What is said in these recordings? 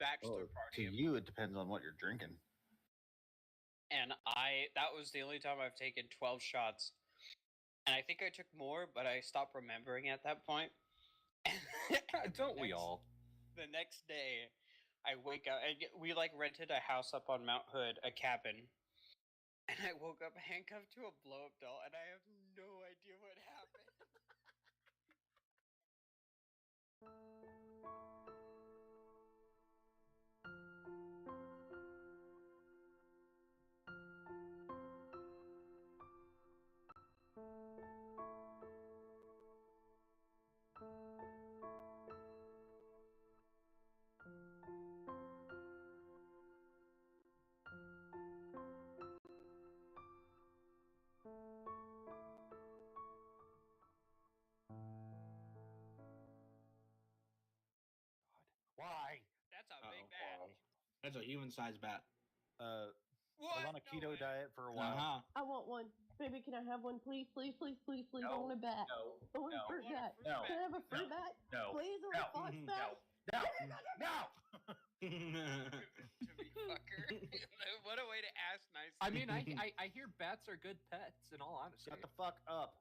bachelor To party. you, it depends on what you're drinking. And that was the only time I've taken 12 shots. And I think I took more, but I stopped remembering at that point. Don't we all? The next day, I wake up. We like rented a house up on Mount Hood, a cabin. And I woke up handcuffed to a blow-up doll, and I have no idea what happened. Why? That's a big bat. That's a human-sized bat. I What? was on a No keto way. diet for a while. Uh-huh. I want one. Baby, can I have one, please? Please, please, please, please. I No, want a bat. no, I want a no, fruit I want a bat. fruit no, Can I have a fruit no, bat? no, Please, I want a fox no, bat. no, no. To be fucker. What a way to ask nicely. I mean, I hear bats are good pets. In all honesty, Shut the fuck up.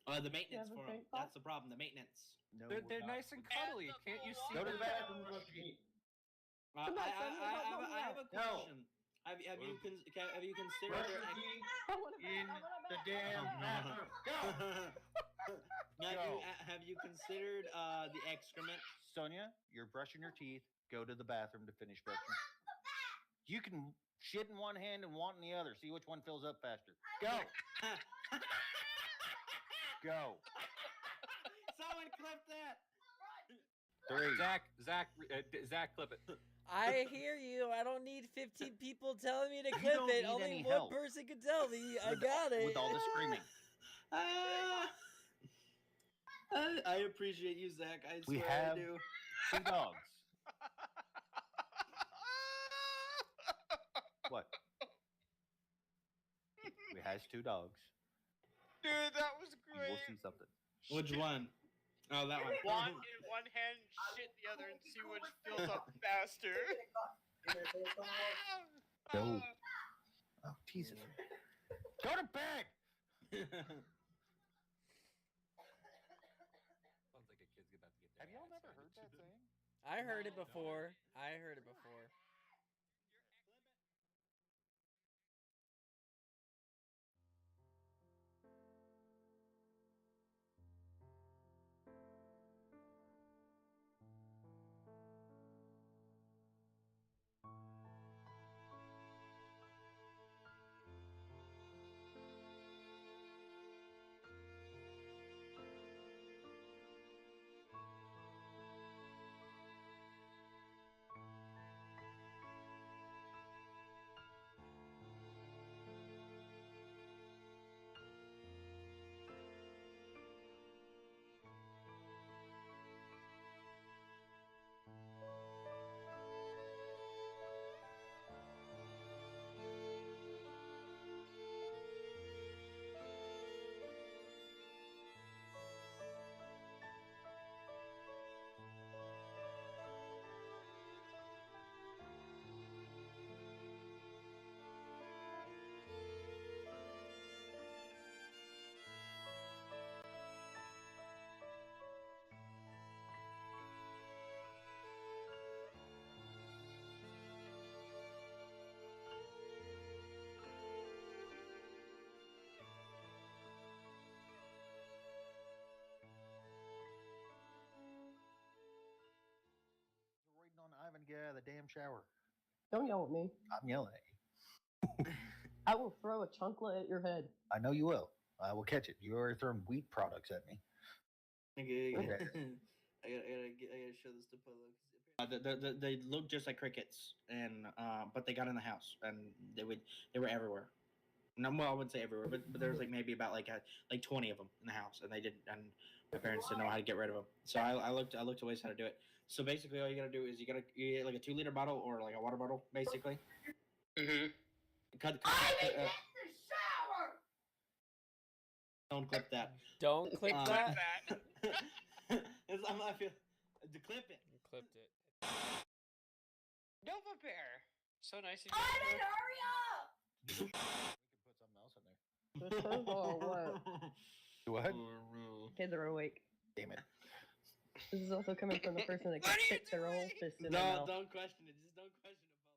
The maintenance Yeah, for okay. them. That's the problem. The maintenance. No, they're we're not. nice and cuddly. the Can't you full see? Go to the that? bathroom and brush your teeth. Come on, son, I have a No. question. Have you considered Brush their your teeth I want a bat. in I want a the bat. damn bathroom. Go. have you considered the excrement? Sonia, you're brushing your teeth. Go to the bathroom to finish brushing. You can shit in one hand and want in the other. See which one fills up faster. Go. Go. Someone clip that. 3. Zach, clip it. I hear you. I don't need 15 people telling me to You clip don't it. need Only any one help. person can tell me. I With- got it. With all the screaming. I appreciate you, Zach. I We swear have I do. 2 dogs. What? We has 2 dogs. Dude, that was You will great. see something. Which one? Oh, that one. One in one hand, shit the other, and see which fills up faster. No. Oh, Jesus. Go to bed! Sounds like a kid's about to get their Have y'all ass never heard handed to that them. saying? I heard it before. I heard it before. You're waiting on Ivan to get out of the damn shower. Don't yell at me. I'm yelling at you. I will throw a chunklet at your head. I know you will. I will catch it. You already throwing wheat products at me. Okay. Okay. I gotta show this to Polo. They look just like crickets, and but they got in the house, and they were everywhere. No, well, I wouldn't say everywhere, but there was like maybe about like 20 of them in the house, and they didn't. And my parents didn't know how to get rid of them. So I looked at ways how to do it. So basically, all you gotta do is you get like a 2-liter bottle or like a water bottle, basically. Mm-hmm. Cut, don't clip that. Don't click Uh, that. That. I feel to clip it. clipped it. Nova Bear. So nice of you. Ivan, hurry up! We could put something else in there. Oh, what? What? Kids are awake. Damn it. This is also coming from the person that What can are you stick their whole doing? fist in their No, mouth. don't question it. Just don't question it, Bella.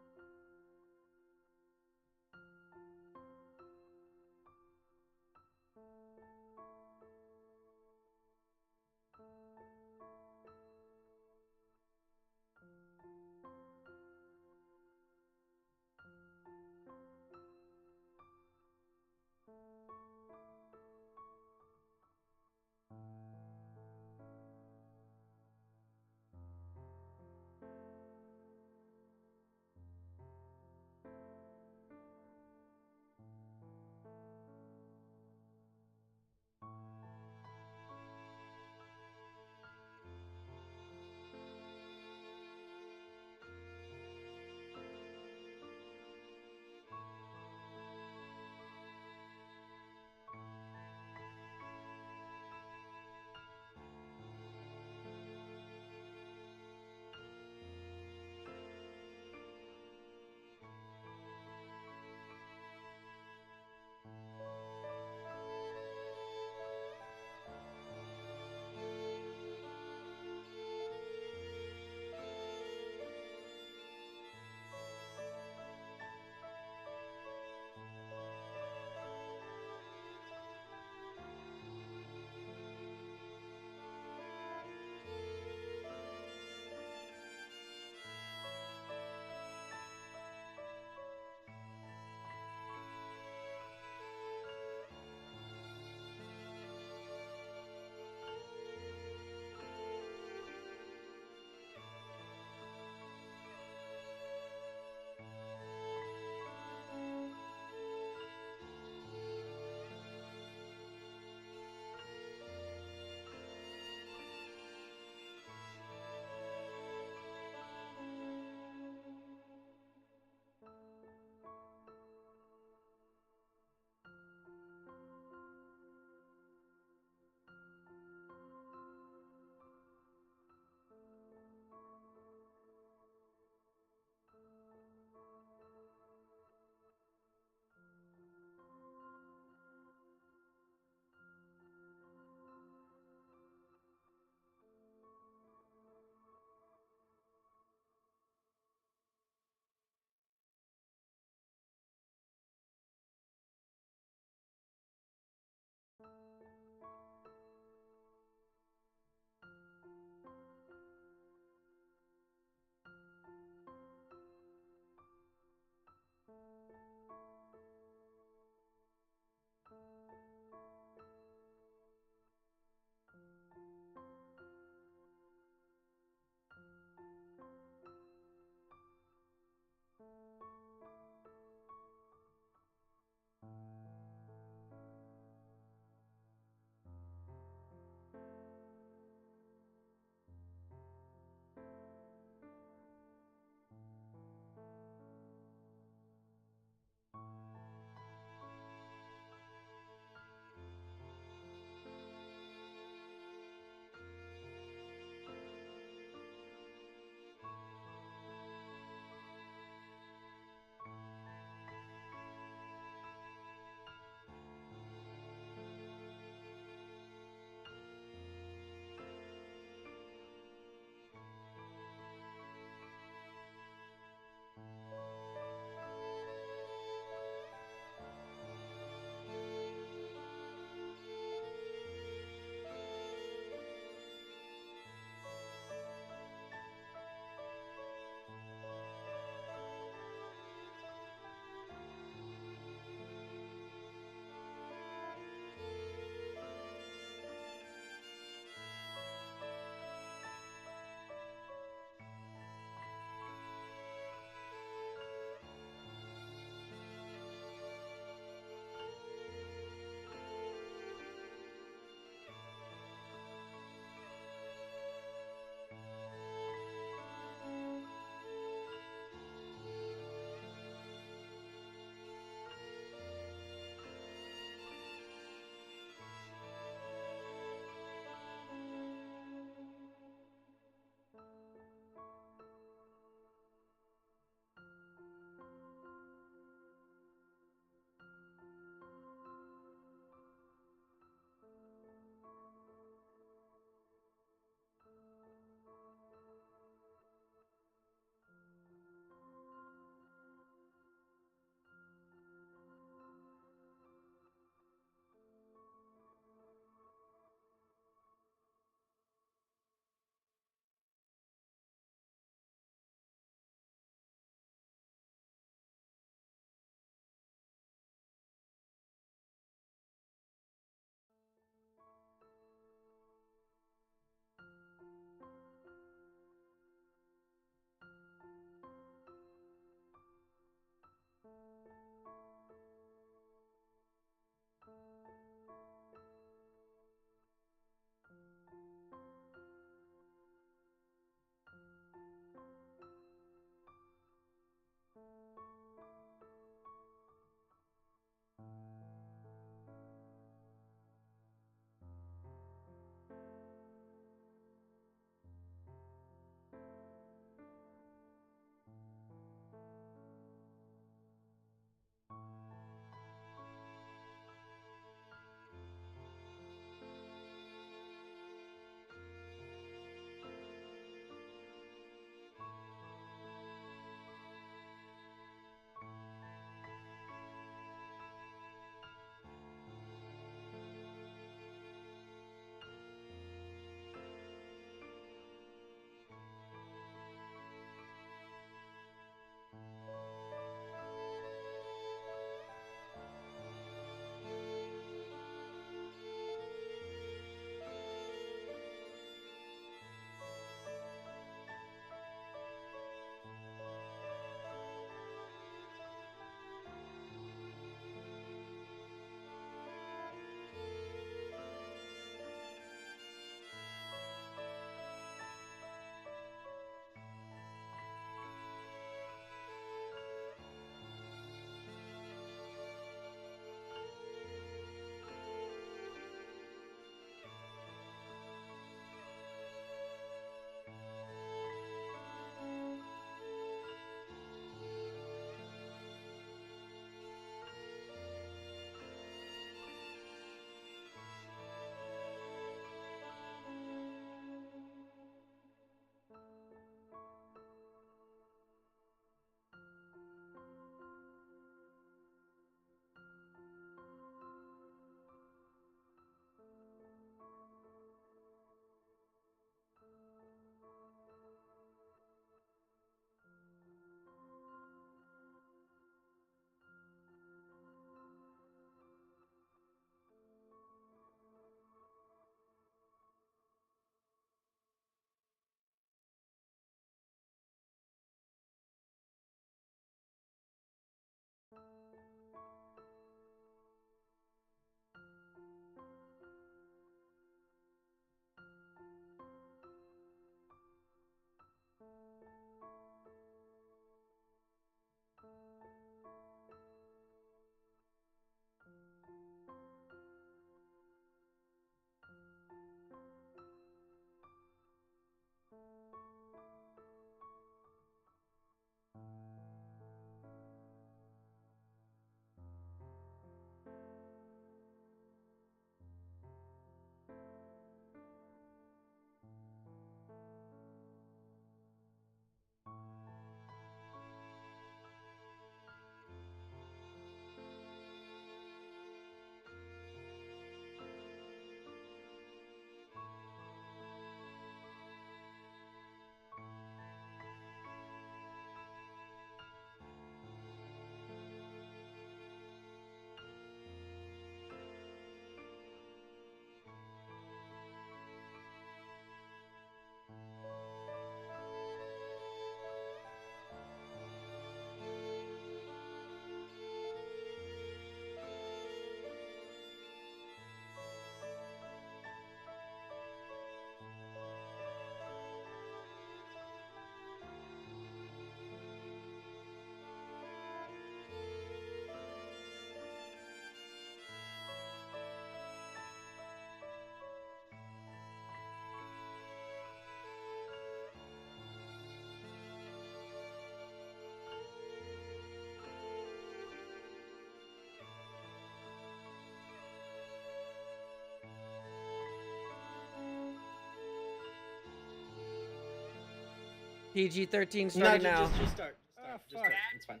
PG-13 No, starting now. just start. Ah, Just fuck. start. It's fine.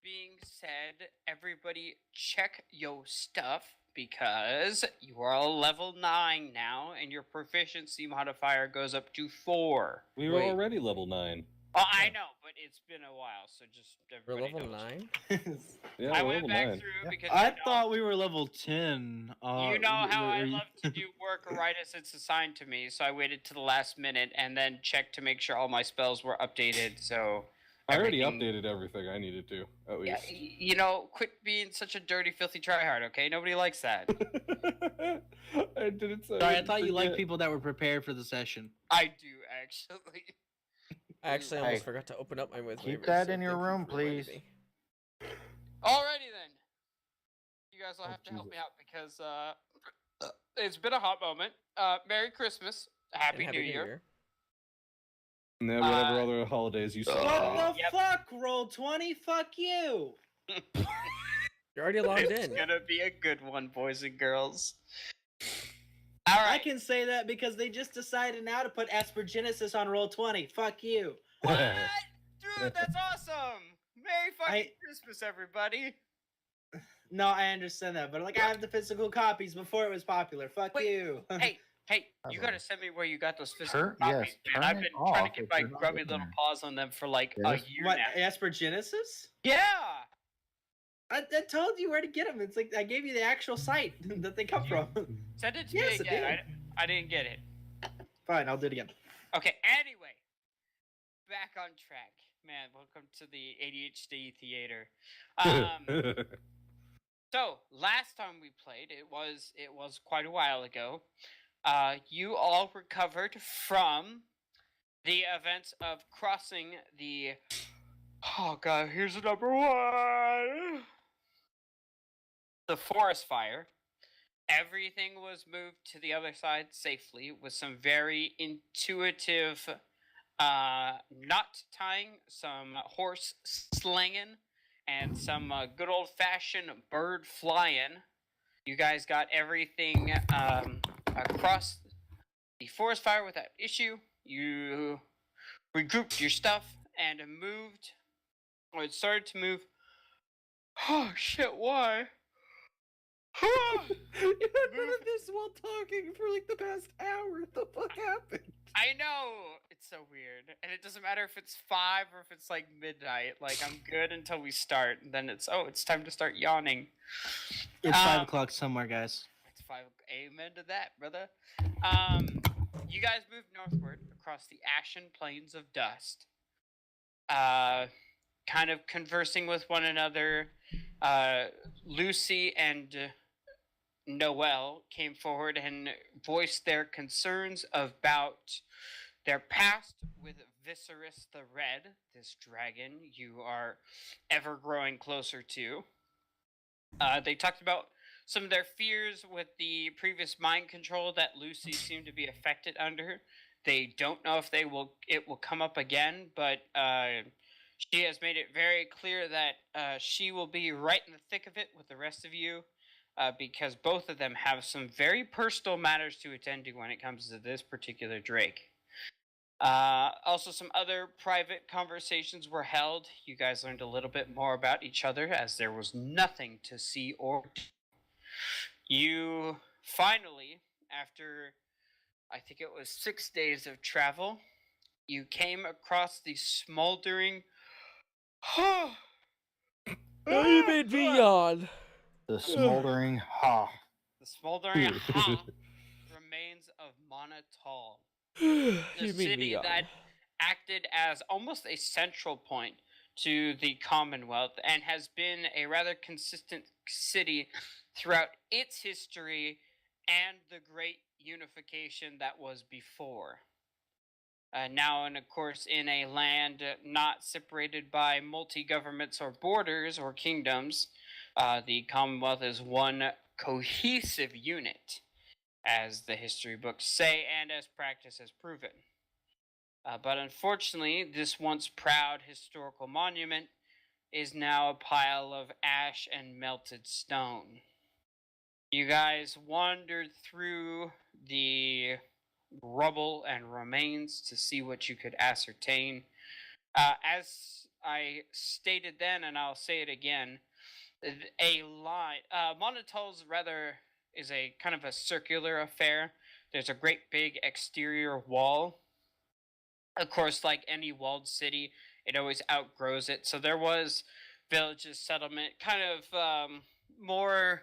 Being said, everybody check your stuff because you are level 9 now, and your proficiency modifier goes up to 4. We were Wait. already level 9. Oh, I know, but it's been a while, so just We're everybody level knows. 9? Yeah, I we're went level back 9. through Yeah. because I you know, thought we were level 10. you know how I love to do work right as it's assigned to me, so I waited to the last minute and then checked to make sure all my spells were updated. So I already everything- updated everything I needed to, at Yeah, least. you know, quit being such a dirty, filthy tryhard. Okay, nobody likes that. I didn't say. Sorry, I thought you liked people that were prepared for the session. I do actually. I actually Hey, almost forgot to open up my with keep waivers, that so in your thank you room, for reminding please. me. Alrighty then. You guys will Oh, have to help me Jesus. out because it's been a hot moment. Merry Christmas, And Happy New Year. And then whatever other holidays you What celebrate. the Yep. fuck, roll 20? Fuck you. You're already logged It's in. gonna be a good one, boys and girls. I Alright. can say that because they just decided now to put Aspergenesis on roll 20. Fuck you. What? Dude, that's awesome! Merry fucking I- Christmas, everybody! No, I understand that, but like I have the physical copies before it was popular. Fuck Wait, you. Hey, you Hello. gotta send me where you got those physical Turn- copies, yes, man. turn I've it been trying off to get if my you're not grubby in little there. paws on them for like Yes. a year What, now. Aspergenesis? Yeah! I told you where to get them. It's like I gave you the actual site that they come from. Send it to Yes, me it again. did. I didn't get it. Fine, I'll do it again. Okay, anyway. Back on track. Man, welcome to the ADHD theater. So, last time we played, it was quite a while ago. You all recovered from the events of crossing the... Oh god, here's the number 1! The forest fire. Everything was moved to the other side safely with some very intuitive knot tying, some horse slinging, and some good old-fashioned bird flying. You guys got everything across the forest fire without issue. You regrouped your stuff and moved, or it started to move. Oh shit, why? You had none of this while talking for like the past hour. What the fuck happened? I know, it's so weird, and it doesn't matter if it's 5 or if it's like midnight. Like I'm good until we start, and then it's time to start yawning. It's 5 Um, o'clock somewhere, guys. It's 5. Amen to that, brother. You guys moved northward across the ashen plains of dust. Kind of conversing with one another. Lucy and Noel came forward and voiced their concerns about their past with Viserys the Red, this dragon you are ever growing closer to. They talked about some of their fears with the previous mind control that Lucy seemed to be affected under. They don't know if it will come up again, but she has made it very clear that she will be right in the thick of it with the rest of you, because both of them have some very personal matters to attend to when it comes to this particular Drake. Also, some other private conversations were held. You guys learned a little bit more about each other as there was nothing to see or do. You finally, after I think it was 6 days of travel, you came across the smoldering... Oh, you made me yawn. The smoldering ha. The smoldering remains of Monatal. You The made me city yawn. that acted as almost a central point to the Commonwealth and has been a rather consistent city throughout its history and the great unification that was before. Now, and of course, in a land not separated by multi-governments or borders or kingdoms, the Commonwealth is one cohesive unit, as the history books say and as practice has proven. But unfortunately, this once proud historical monument is now a pile of ash and melted stone. You guys wandered through the rubble and remains to see what you could ascertain. As I stated then, and I'll say it again, a line. Monotol's rather is a kind of a circular affair. There's a great big exterior wall. Of course, like any walled city, it always outgrows it. So there was villages, settlement, kind of more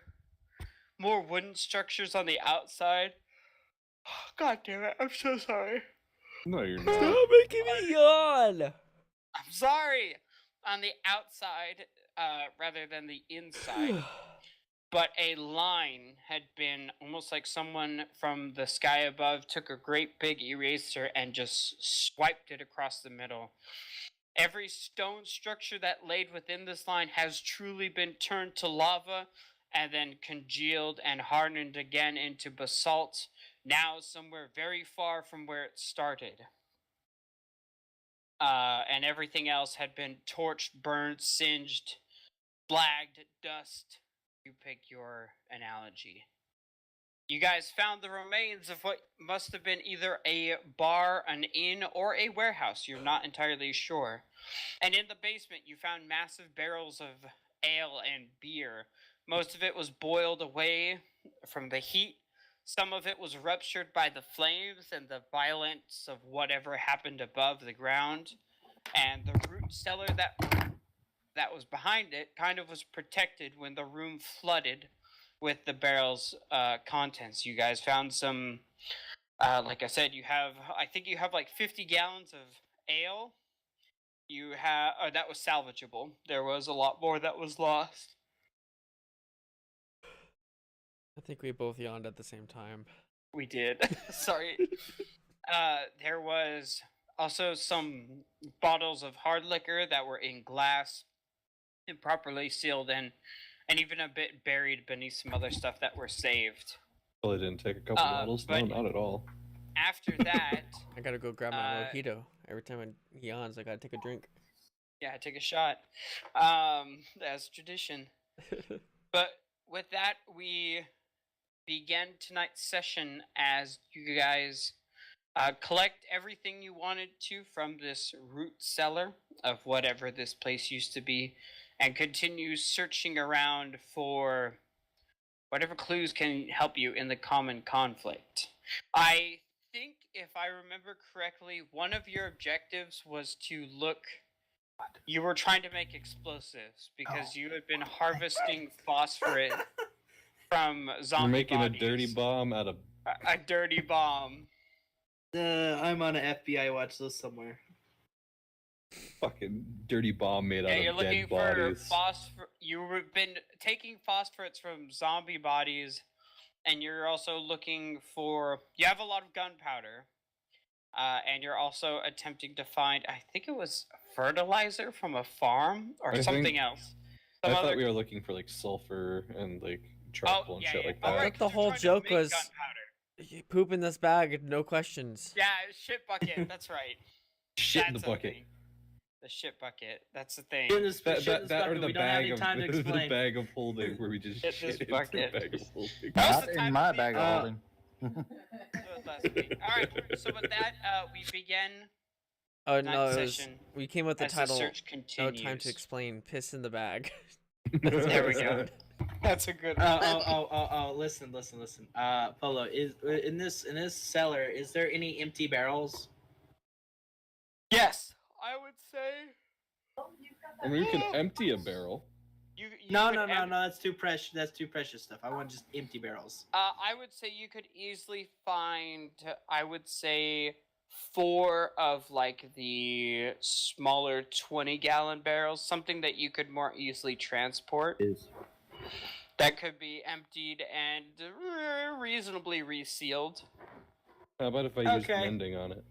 wooden structures on the outside. God damn it! I'm so sorry. No, you're Stop not. making me yawn. I'm sorry. On the outside, rather than the inside. But a line had been almost like someone from the sky above took a great big eraser and just swiped it across the middle. Every stone structure that laid within this line has truly been turned to lava and then congealed and hardened again into basalt, now somewhere very far from where it started. And everything else had been torched, burned, singed, flagged, dust. You pick your analogy. You guys found the remains of what must have been either a bar, an inn, or a warehouse. You're not entirely sure. And in the basement, you found massive barrels of ale and beer. Most of it was boiled away from the heat. Some of it was ruptured by the flames and the violence of whatever happened above the ground. And the root cellar that was behind it kind of was protected when the room flooded with the barrel's contents. You guys found some, like I said, I think you have like 50 gallons of ale. You have, that was salvageable. There was a lot more that was lost. I think we both yawned at the same time. We did. Sorry. There was also some bottles of hard liquor that were in glass, improperly sealed in, and even a bit buried beneath some other stuff that were saved. Well, I didn't take a couple bottles. No, but- not at all. After that, I gotta go grab my mojito. Every time he yawns, I gotta take a drink. yeah, take a shot. That's tradition. But with that, we begin tonight's session as you guys collect everything you wanted to from this root cellar of whatever this place used to be, and continue searching around for whatever clues can help you in the common conflict. I think, if I remember correctly, one of your objectives was to look. You were trying to make explosives because you had been harvesting phosphorus from zombie You're making bodies. a dirty bomb out of A dirty bomb. I'm on an FBI watch list somewhere. fucking dirty bomb made Yeah, out you're of looking dead for bodies. phosphor. You've been taking phosphorus from zombie bodies, and you're also looking for. You have a lot of gunpowder, and you're also attempting to find. I think it was fertilizer from a farm or I something think- else. I Some thought other- we were looking for like sulfur and like charcoal and shit like I that. thought right, the 'cause you're whole trying to joke make was- gunpowder. You poop in this bag, no questions. Yeah, shit bucket. That's right. Shit in the That's a bucket. thing. The shit bucket. That's the thing. In this, That, shit in that, this that or bucket, the we don't have bag any of time to the explain. bag of holding where we just Hit shit this into bucket. the bag of holding. Most Not of the in time my we- bag of holding. So last week. All right. So with that, we begin Oh no, tonight's it was, session we came with the as the title. search No continues. time to explain. Piss in the bag. There we go. That's a good one. Listen. Polo, is in this cellar, is there any empty barrels? Yes, I would say. I mean, you can empty a barrel. You No, could that's too precious. That's too precious stuff. I want just empty barrels. I would say you could easily find. I would say 4 of like the smaller 20-gallon barrels, something that you could more easily transport. That could be emptied and reasonably resealed. How about if I use Okay. mending on it?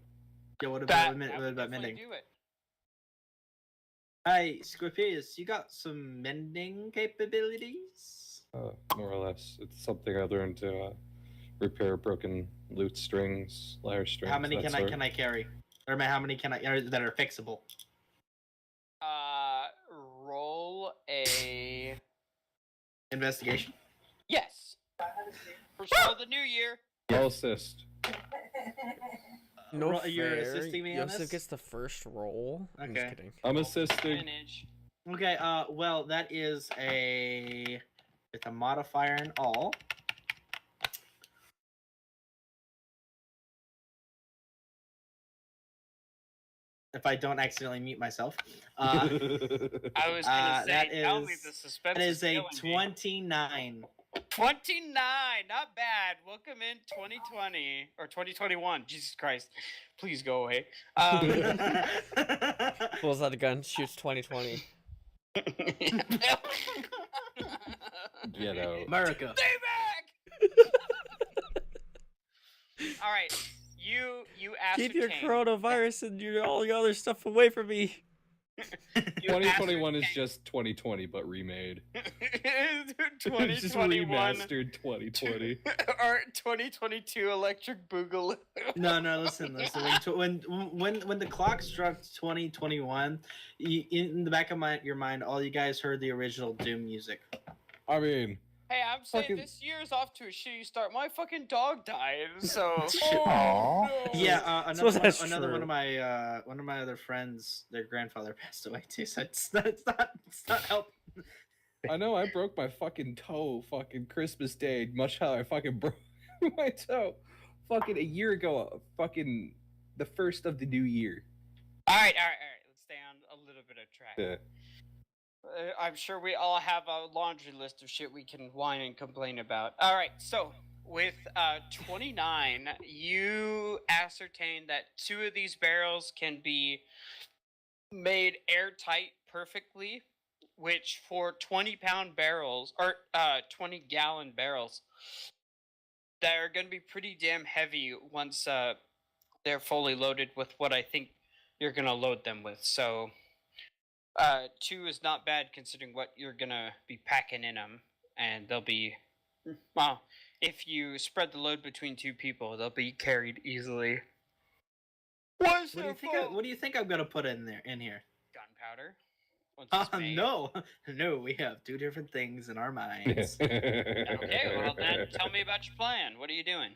Yeah, what That about, would what about definitely mending? do it. Hey, Scorpius, you got some mending capabilities? More or less. It's something I learned to repair broken lute strings, lyre strings. How many that can sort. I carry? Or how many can I that are fixable? Roll a Investigation. yes. For the new year. I'll assist. No You're fair. assisting me on Yosef this? gets the first roll. I'm just Okay. kidding. I'm assisting. Advantage. Okay. Well, that is it's a modifier in all. If I don't accidentally mute myself, I was gonna say, tell me the suspense that is a killing me. 29. 29, not bad. Welcome in 2020 or 2021. Jesus Christ, please go away. Pulls out a gun, shoots 2020. Get out. America. Stay back. All right, you Keep your ascertain. coronavirus and all your other stuff away from me. You 2021 is ascertain- just 2020, but remade. 2021 just remastered 2020. or 2022 Electric Boogaloo. No, listen. When the clock struck 2021, in the back of your mind, all you guys heard the original Doom music. I mean, Hey, I'm saying Fucking- this year's off to a shitty start. My fucking dog died, so. Aw. No. Yeah, Suppose that's another one true. of my other friends, their grandfather passed away too. So it's not helping. I know I broke my fucking toe fucking Christmas Day, much how I fucking broke my toe fucking a year ago, fucking the first of the new year. All right. Let's stay on a little bit of track. Yeah. I'm sure we all have a laundry list of shit we can whine and complain about. All right, so with 29, you ascertain that 2 of these barrels can be made airtight perfectly, which for 20-pound barrels or 20-gallon barrels, that are going to be pretty damn heavy once they're fully loaded with what I think you're going to load them with. So 2 is not bad considering what you're gonna be packing in them, and they'll be, well, if you spread the load between 2 people, they'll be carried easily. What What do you think I'm gonna put in here? Gunpowder. Once it's made. No, we have 2 different things in our minds. Okay, well then tell me about your plan. What are you doing?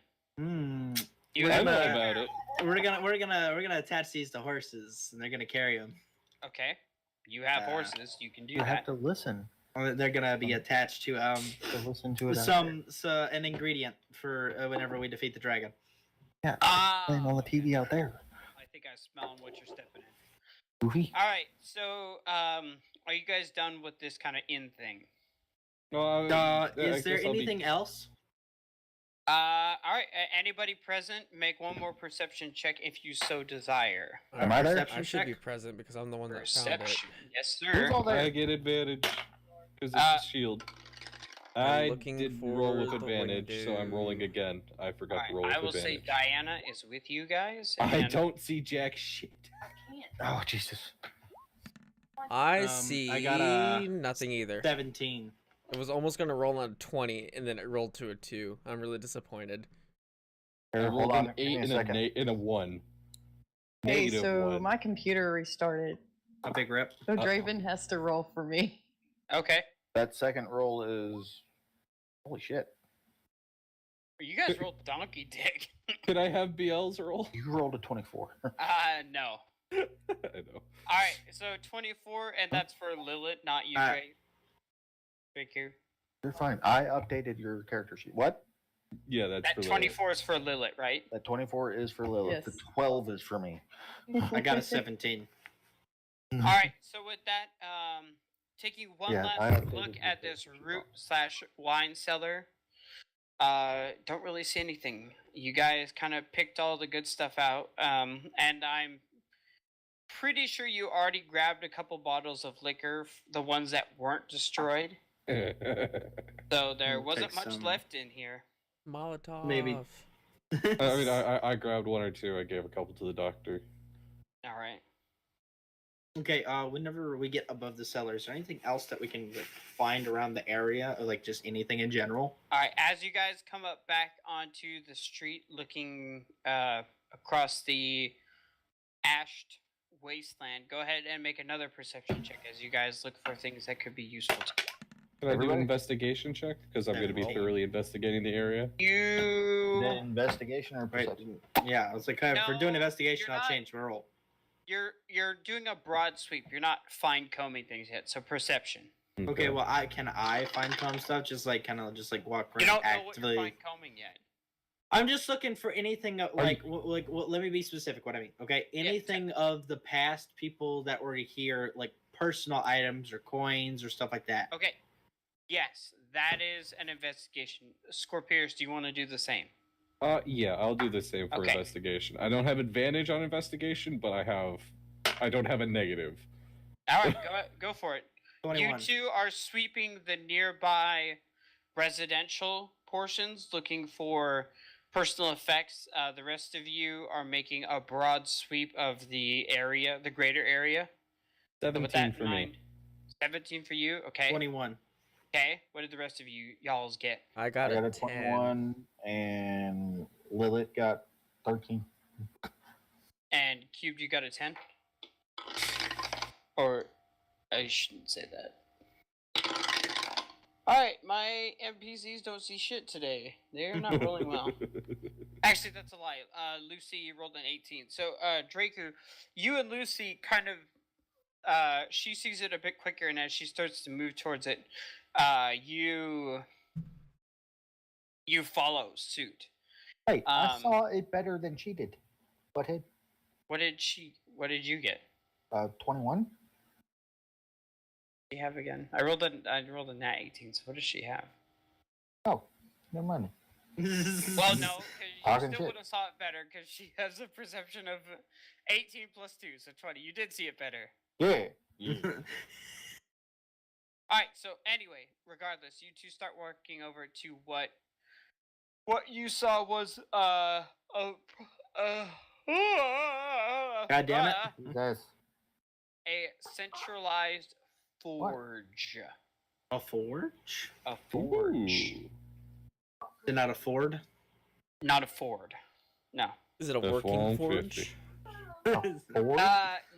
You I have know a- about it. We're gonna attach these to horses, and they're gonna carry them. Okay, you have horses. You can do You that. have to listen They're gonna be attached to to listen to it. out there. an ingredient for whenever we defeat the dragon. Yeah, Ah, playing on the TV out there. I think I smell what you're stepping in. Goofy. All right, so are you guys done with this kind of in thing? Well, Is there anything else? All right. Anybody present, make one more perception check if you so desire. Am I there? Perception I should check? be present because I'm the one that found it. Perception. Yes, Who's sir. all there? I get advantage because it's Uh, a shield. I'm I looking did roll with for the advantage, so I'm rolling window. again. I forgot All to roll right, I with will say advantage. Diana is with you guys. I and- don't see jack shit. Oh Jesus! I I see got a nothing either. 17. It was almost gonna roll on a 20, and then it rolled to a 2. I'm really disappointed. I Here, rolled hold on. an Give 8 me a and second. and a 1. Hey, Negative so 1. my computer restarted. A big rip. So Uh-oh. Draven has to roll for me. Okay. That second roll is holy shit. You guys rolled donkey dick. Could I have BL's roll? You rolled a 24. No. I know. All right. So 24, and that's for Lilith, not you, All Trey. Thank you. You're fine. I updated your character sheet. What? Yeah, that's That for 24 is for Lilith, right? That 24 is for Lilith. The Yes. 12 is for me. I got a 17. All right. So with that, taking one Yeah, I last updated look your at this character sheet root/wine cellar, don't really see anything. You guys kind of picked all the good stuff out, and I'm pretty sure you already grabbed a couple bottles of liquor, the ones that weren't destroyed. So there We'll wasn't take much some. left in here. Molotov. Maybe. I mean, I grabbed 1 or 2. I gave a couple to the doctor. All right. Okay, whenever we get above the cellar, is there anything else that we can like, find around the area, or like just anything in general? All right. As you guys come up back onto the street, looking across the ashed wasteland, go ahead and make another perception check as you guys look for things that could be useful to you. Can I do an Everybody? investigation check? Because I'm going to be Roll. thoroughly investigating the area. You Then investigation or Right. perception? Yeah, I was like, if we're doing No, investigation, you're I'll not. change my roll. you're doing a broad sweep. You're not fine combing things yet. So perception. Okay, well, can I find comb stuff? Just like kind of just like walk You around don't know what actively. you're fine combing yet. I'm just looking for anything like you- let me be specific. What I mean, okay? Anything of the past people that were here, like personal items or coins or stuff like that. Okay. Yes, that is an investigation. Scorpius, do you want to do the same? Yeah, I'll do the same for Okay. investigation. I don't have advantage on investigation, but I don't have a negative. All right, go for it. 21. You two are sweeping the nearby residential portions, looking for personal effects. The rest of you are making a broad sweep of the area, the greater area. So with 17 that for in me. mind, 17 for you. Okay. 21. Okay. What did the rest of y'all's get? I I got, got a a 10. 21, and Lilith got 13. And Cubed, you got a 10? Or I shouldn't say that. Alright, my NPCs don't see shit today. They're not rolling well. Actually, that's a lie. Lucy, you rolled an 18. So, Draku, you and Lucy kind of, she sees it a bit quicker, and as she starts to move towards it, you follow suit. Hey, I Um, saw it better than she did. Butthead. What did you get? 21. What do you have again? I rolled a nat 18, so what does she have? Oh, never mind. Well, no, because you Talking still shit. would have saw it better because she has a perception of 18 plus 2, so 20. You did see it better. Yeah. Yeah. Alright, so anyway, regardless, you two start working over to what you saw was, God damn it. Guys, a centralized forge. A forge? A forge. Ooh. Did not afford? Not a ford. No. Is it a The working F-150. forge? four?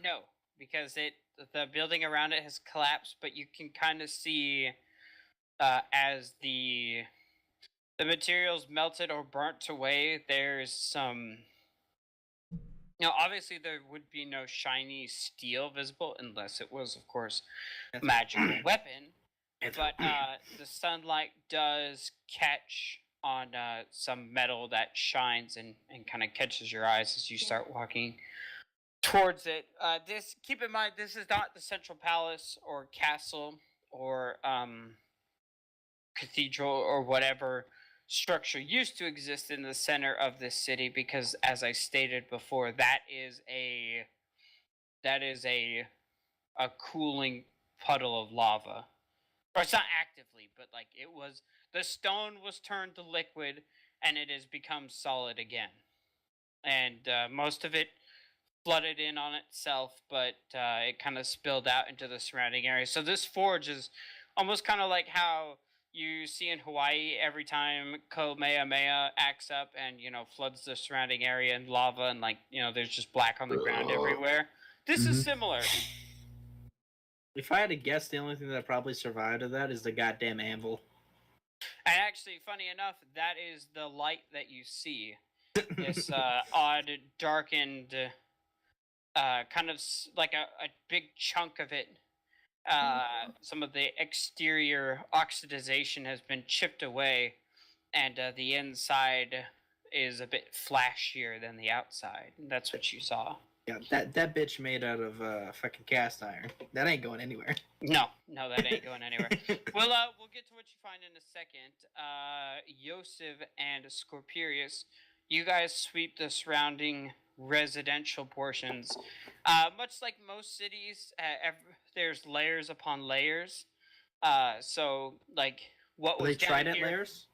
No, because the building around it has collapsed, but you can kind of see as the materials melted or burnt away, there's some. Obviously there would be no shiny steel visible unless it was, of course, a magical weapon. But the sunlight does catch on some metal that shines and kind of catches your eyes as you start walking towards it. Keep in mind, this is not the central palace or castle or cathedral or whatever structure used to exist in the center of this city, because as I stated before, that is a cooling puddle of lava. Or it's not actively, but like the stone was turned to liquid and it has become solid again. And most of it flooded in on itself, but it kind of spilled out into the surrounding area. So this forge is almost kind of like how you see in Hawaii every time Kamehameha acts up and, floods the surrounding area in lava and, there's just black on the ground everywhere. This is similar. If I had to guess, the only thing that probably survived of that is the goddamn anvil. And actually, funny enough, that is the light that you see. This odd, darkened, kind of like a big chunk of it. Some of the exterior oxidization has been chipped away, and the inside is a bit flashier than the outside. That's what you saw. Yeah, that bitch made out of fucking cast iron. That ain't going anywhere. No, that ain't going anywhere. We'll get to what you find in a second. Yosef and Scorpius, you guys sweep the surrounding residential portions. Much like most cities, there's layers upon layers. So, like, what Are was they down trident here? layers?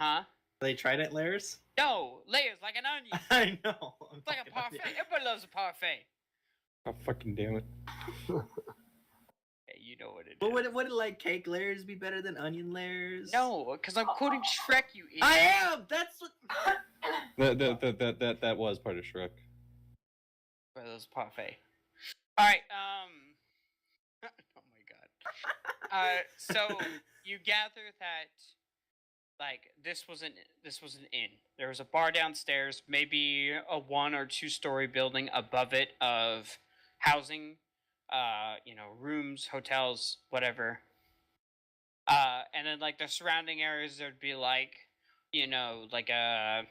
Huh? Are they trident layers? No, layers like an onion. I know. It's like a parfait. Everybody loves a parfait. Oh, fucking damn it. Hey, you know what it is. But would like cake layers be better than onion layers? No, because I'm quoting Shrek, you idiot. I am. That's what. That was part of Shrek. For those parfait. All right. Oh my god. So you gather that like this was an inn. There was a bar downstairs, maybe a 1 or 2 story building above it of housing, rooms, hotels, whatever. And then like the surrounding areas there'd be like, like a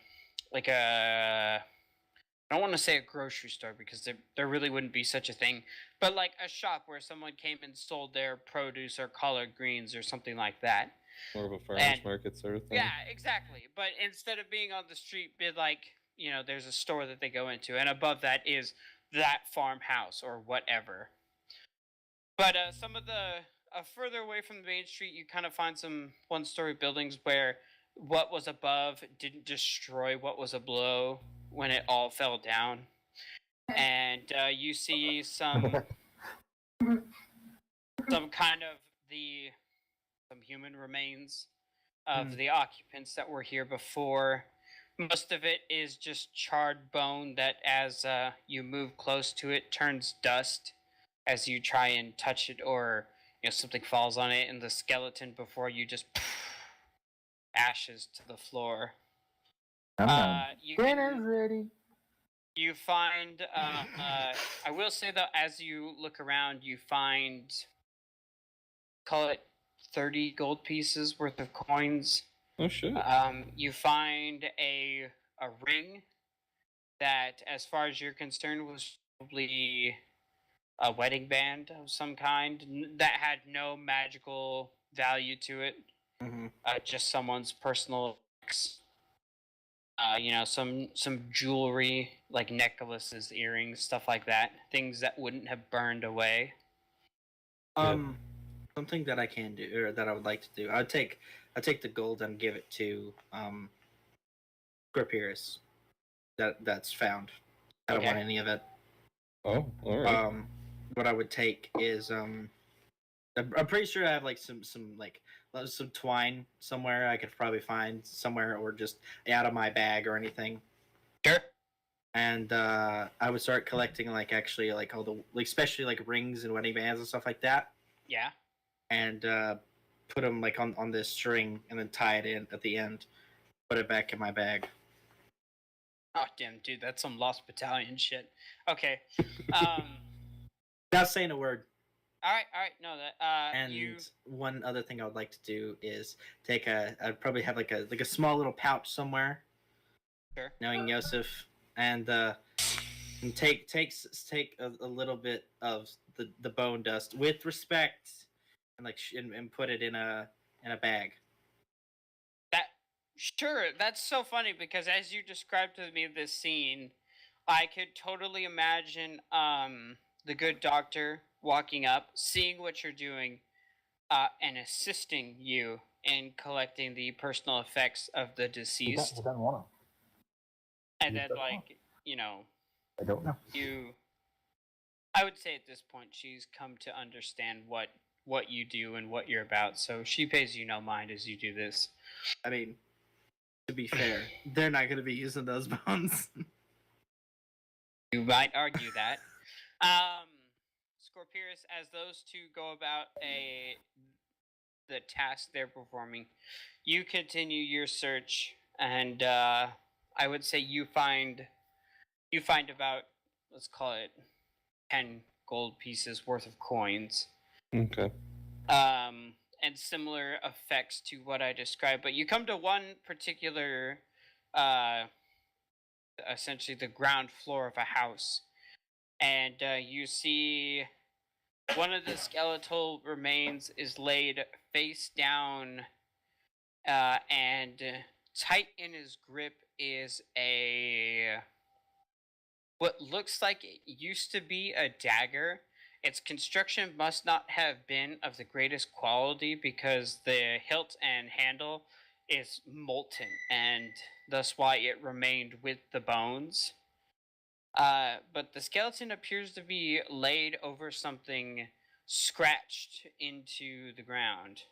I don't want to say a grocery store because there really wouldn't be such a thing, but like a shop where someone came and sold their produce or collard greens or something like that. More of a farmer's And market sort of thing. yeah, exactly. But instead of being on the street, be like, there's a store that they go into, and above that is that farmhouse or whatever. But some of the further away from the main street, you kind of find some 1 story buildings where what was above didn't destroy what was below when it all fell down, and you see some kind of some human remains of the occupants that were here before. Most of it is just charred bone that, as you move close to it, turns dust as you try and touch it, or something falls on it, and the skeleton before you just ashes to the floor. Dinner's ready. You find. I will say though, as you look around, you find, call it 30 gold pieces worth of coins. Oh shit. You find a ring that, as far as you're concerned, was probably a wedding band of some kind that had no magical value to it. Mm-hmm. Just someone's personal effects. Some jewelry like necklaces, earrings, stuff like that. Things that wouldn't have burned away. Something that I can do, or that I would like to do. I'd take the gold and give it to Scorpirus. That's found. I don't want any of it. Oh, all right. What I would take is I'm pretty sure I have like some twine somewhere I could probably find somewhere, or just out of my bag or anything. Sure. And I would start collecting like all the especially like rings and wedding bands and stuff like that. Yeah. And put them like on this string and then tie it in at the end. Put it back in my bag. Oh damn, dude, that's some Lost Battalion shit. Okay. Not saying a word. All right. No, that And you. one other thing I would like to do is I'd probably have like a small little pouch somewhere. Sure. Knowing Yosef, and take a little bit of the bone dust with respect, and and put it in a bag. Sure, that's so funny because as you described to me this scene, I could totally imagine the good doctor walking up, seeing what you're doing, and assisting you in collecting the personal effects of the deceased. He doesn't want to. And then, like, I don't know. I would say at this point she's come to understand what you do and what you're about, so she pays you no mind as you do this. I mean, to be fair, they're not going to be using those bones. You might argue that. Scorpirus, as those two go about the task they're performing, you continue your search, and I would say you find about, let's call it 10 gold pieces worth of coins. Okay. And similar effects to what I described, but you come to one particular, essentially the ground floor of a house, and you see one of the skeletal remains is laid face down, and tight in his grip is what looks like it used to be a dagger. Its construction must not have been of the greatest quality because the hilt and handle is molten, and thus why it remained with the bones. But the skeleton appears to be laid over something scratched into the ground.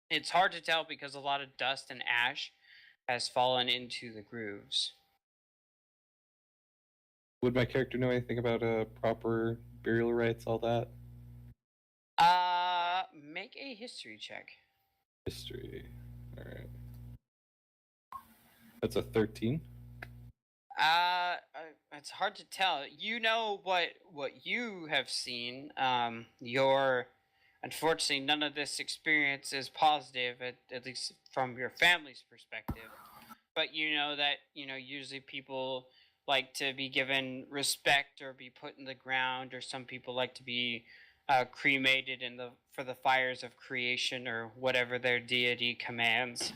It's hard to tell because a lot of dust and ash has fallen into the grooves. Would my character know anything about proper burial rites, all that? make a history check. History. All right. That's a 13. It's hard to tell. You know what you have seen. Unfortunately, none of this experience is positive, at least from your family's perspective. But you know that usually people like to be given respect or be put in the ground, or some people like to be cremated for the fires of creation or whatever their deity commands.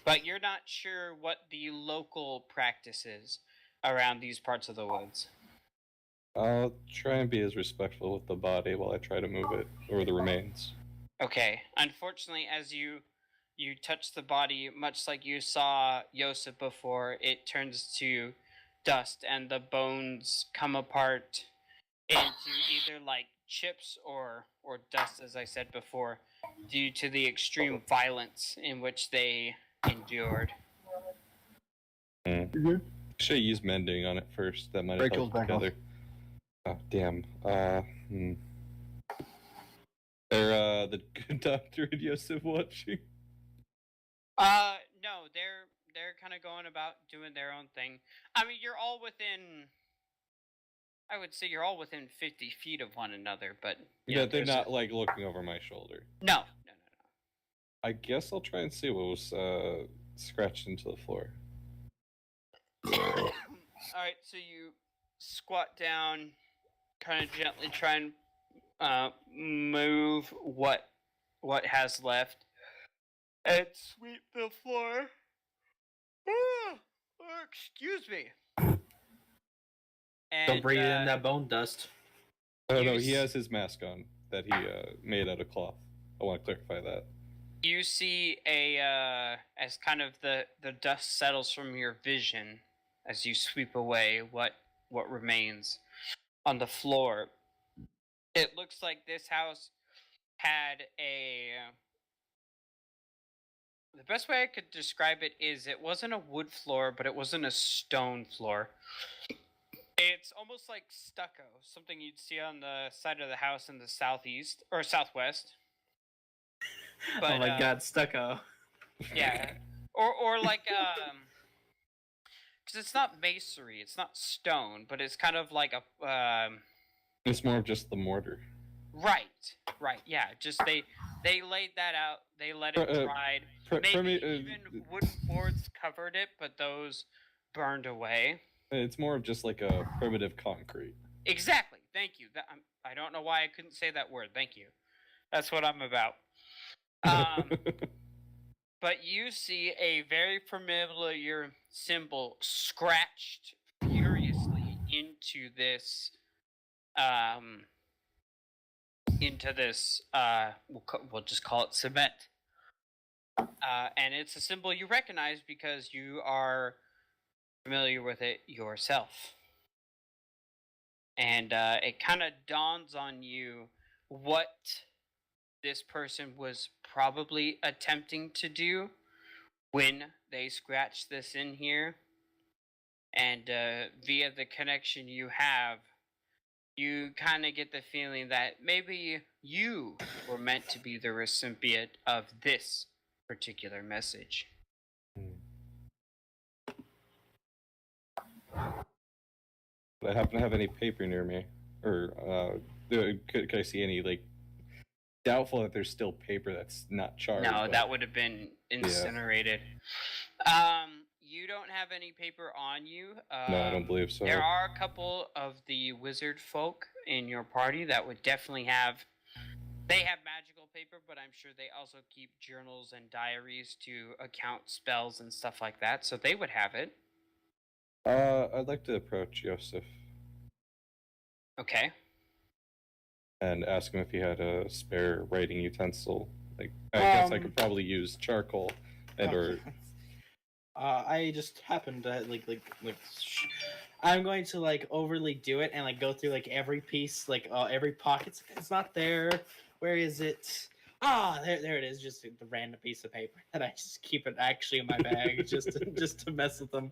But you're not sure what the local practice is around these parts of the woods. I'll try and be as respectful with the body while I try to move it, or the remains. Okay. Unfortunately, as you touch the body, much like you saw Yosef before, it turns to dust and the bones come apart into either like chips or dust, as I said before, due to the extreme violence in which they endured. Should I use mending on it first? That might have Break helped those back off. together. Oh, damn. Are the good doctor and Yosef watching? No, they're kind of going about doing their own thing. I mean, I would say you're all within 50 feet of one another, but Yeah, they're not like looking over my shoulder. No. I guess I'll try and see what was scratched into the floor. All right, so you squat down, kind of gently try and move what has left, and sweep the floor. Excuse me. And, Don't breathe in that bone dust. Oh no, he has his mask on that he made out of cloth. I want to clarify that. You see as kind of the dust settles from your vision as you sweep away what remains on the floor. It looks like this house had the best way I could describe it is it wasn't a wood floor, but it wasn't a stone floor. It's almost like stucco, something you'd see on the side of the house in the southeast or southwest. But, oh my god, stucco. Yeah, or like because it's not masonry, it's not stone, but it's kind of like a It's more of just the mortar. Right, yeah. Just they laid that out. They let it dry. Maybe even wooden boards covered it, but those burned away. It's more of just like a primitive concrete. Exactly. Thank you. I don't know why I couldn't say that word. Thank you. That's what I'm about. But you see a very familiar symbol scratched furiously into this. We'll just call it cement. And it's a symbol you recognize because you are familiar with it yourself. And it kind of dawns on you what this person was probably attempting to do when they scratched this in here. And via the connection you have, you kind of get the feeling that maybe you were meant to be the recipient of this particular message. I happen to have any paper near me, or could I see any like? Doubtful that there's still paper that's not charged. No, but... that would have been incinerated. You don't have any paper on you. No, I don't believe so. There are a couple of the wizard folk in your party that would definitely have. They have magical paper, but I'm sure they also keep journals and diaries to account spells and stuff like that, so they would have it. I'd like to approach Yosef. Okay. And ask him if he had a spare writing utensil. Like, I guess I could probably use charcoal or. I just happened to I'm going to like overly do it and like go through like every piece, like every pocket. It's not there. Where is it? There it is. Just the random piece of paper that I just keep it actually in my bag just to mess with them.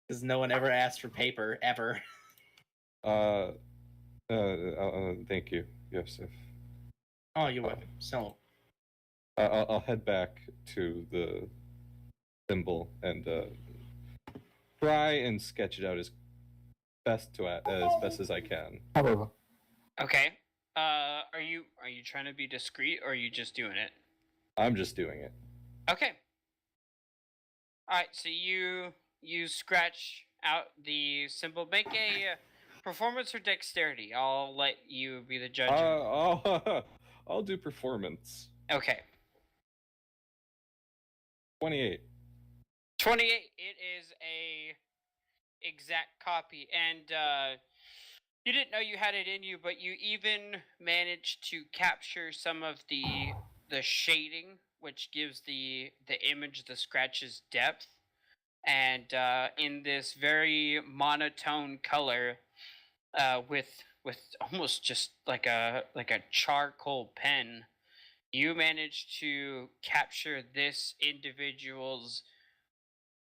Because no one ever asked for paper ever. Thank you, Yosef. Oh, you're welcome. So, I'll head back to the symbol and try and sketch it out as best as I can. However, Okay. Are you trying to be discreet or are you just doing it? I'm just doing it. Okay. All right. So you scratch out the symbol. Make a performance or dexterity. I'll let you be the judge. I'll do performance. Okay. 28. 28. It is a exact copy, and you didn't know you had it in you, but you even managed to capture some of the shading, which gives the image, the scratches, depth, and in this very monotone color, with almost just like a charcoal pen, you managed to capture this individual's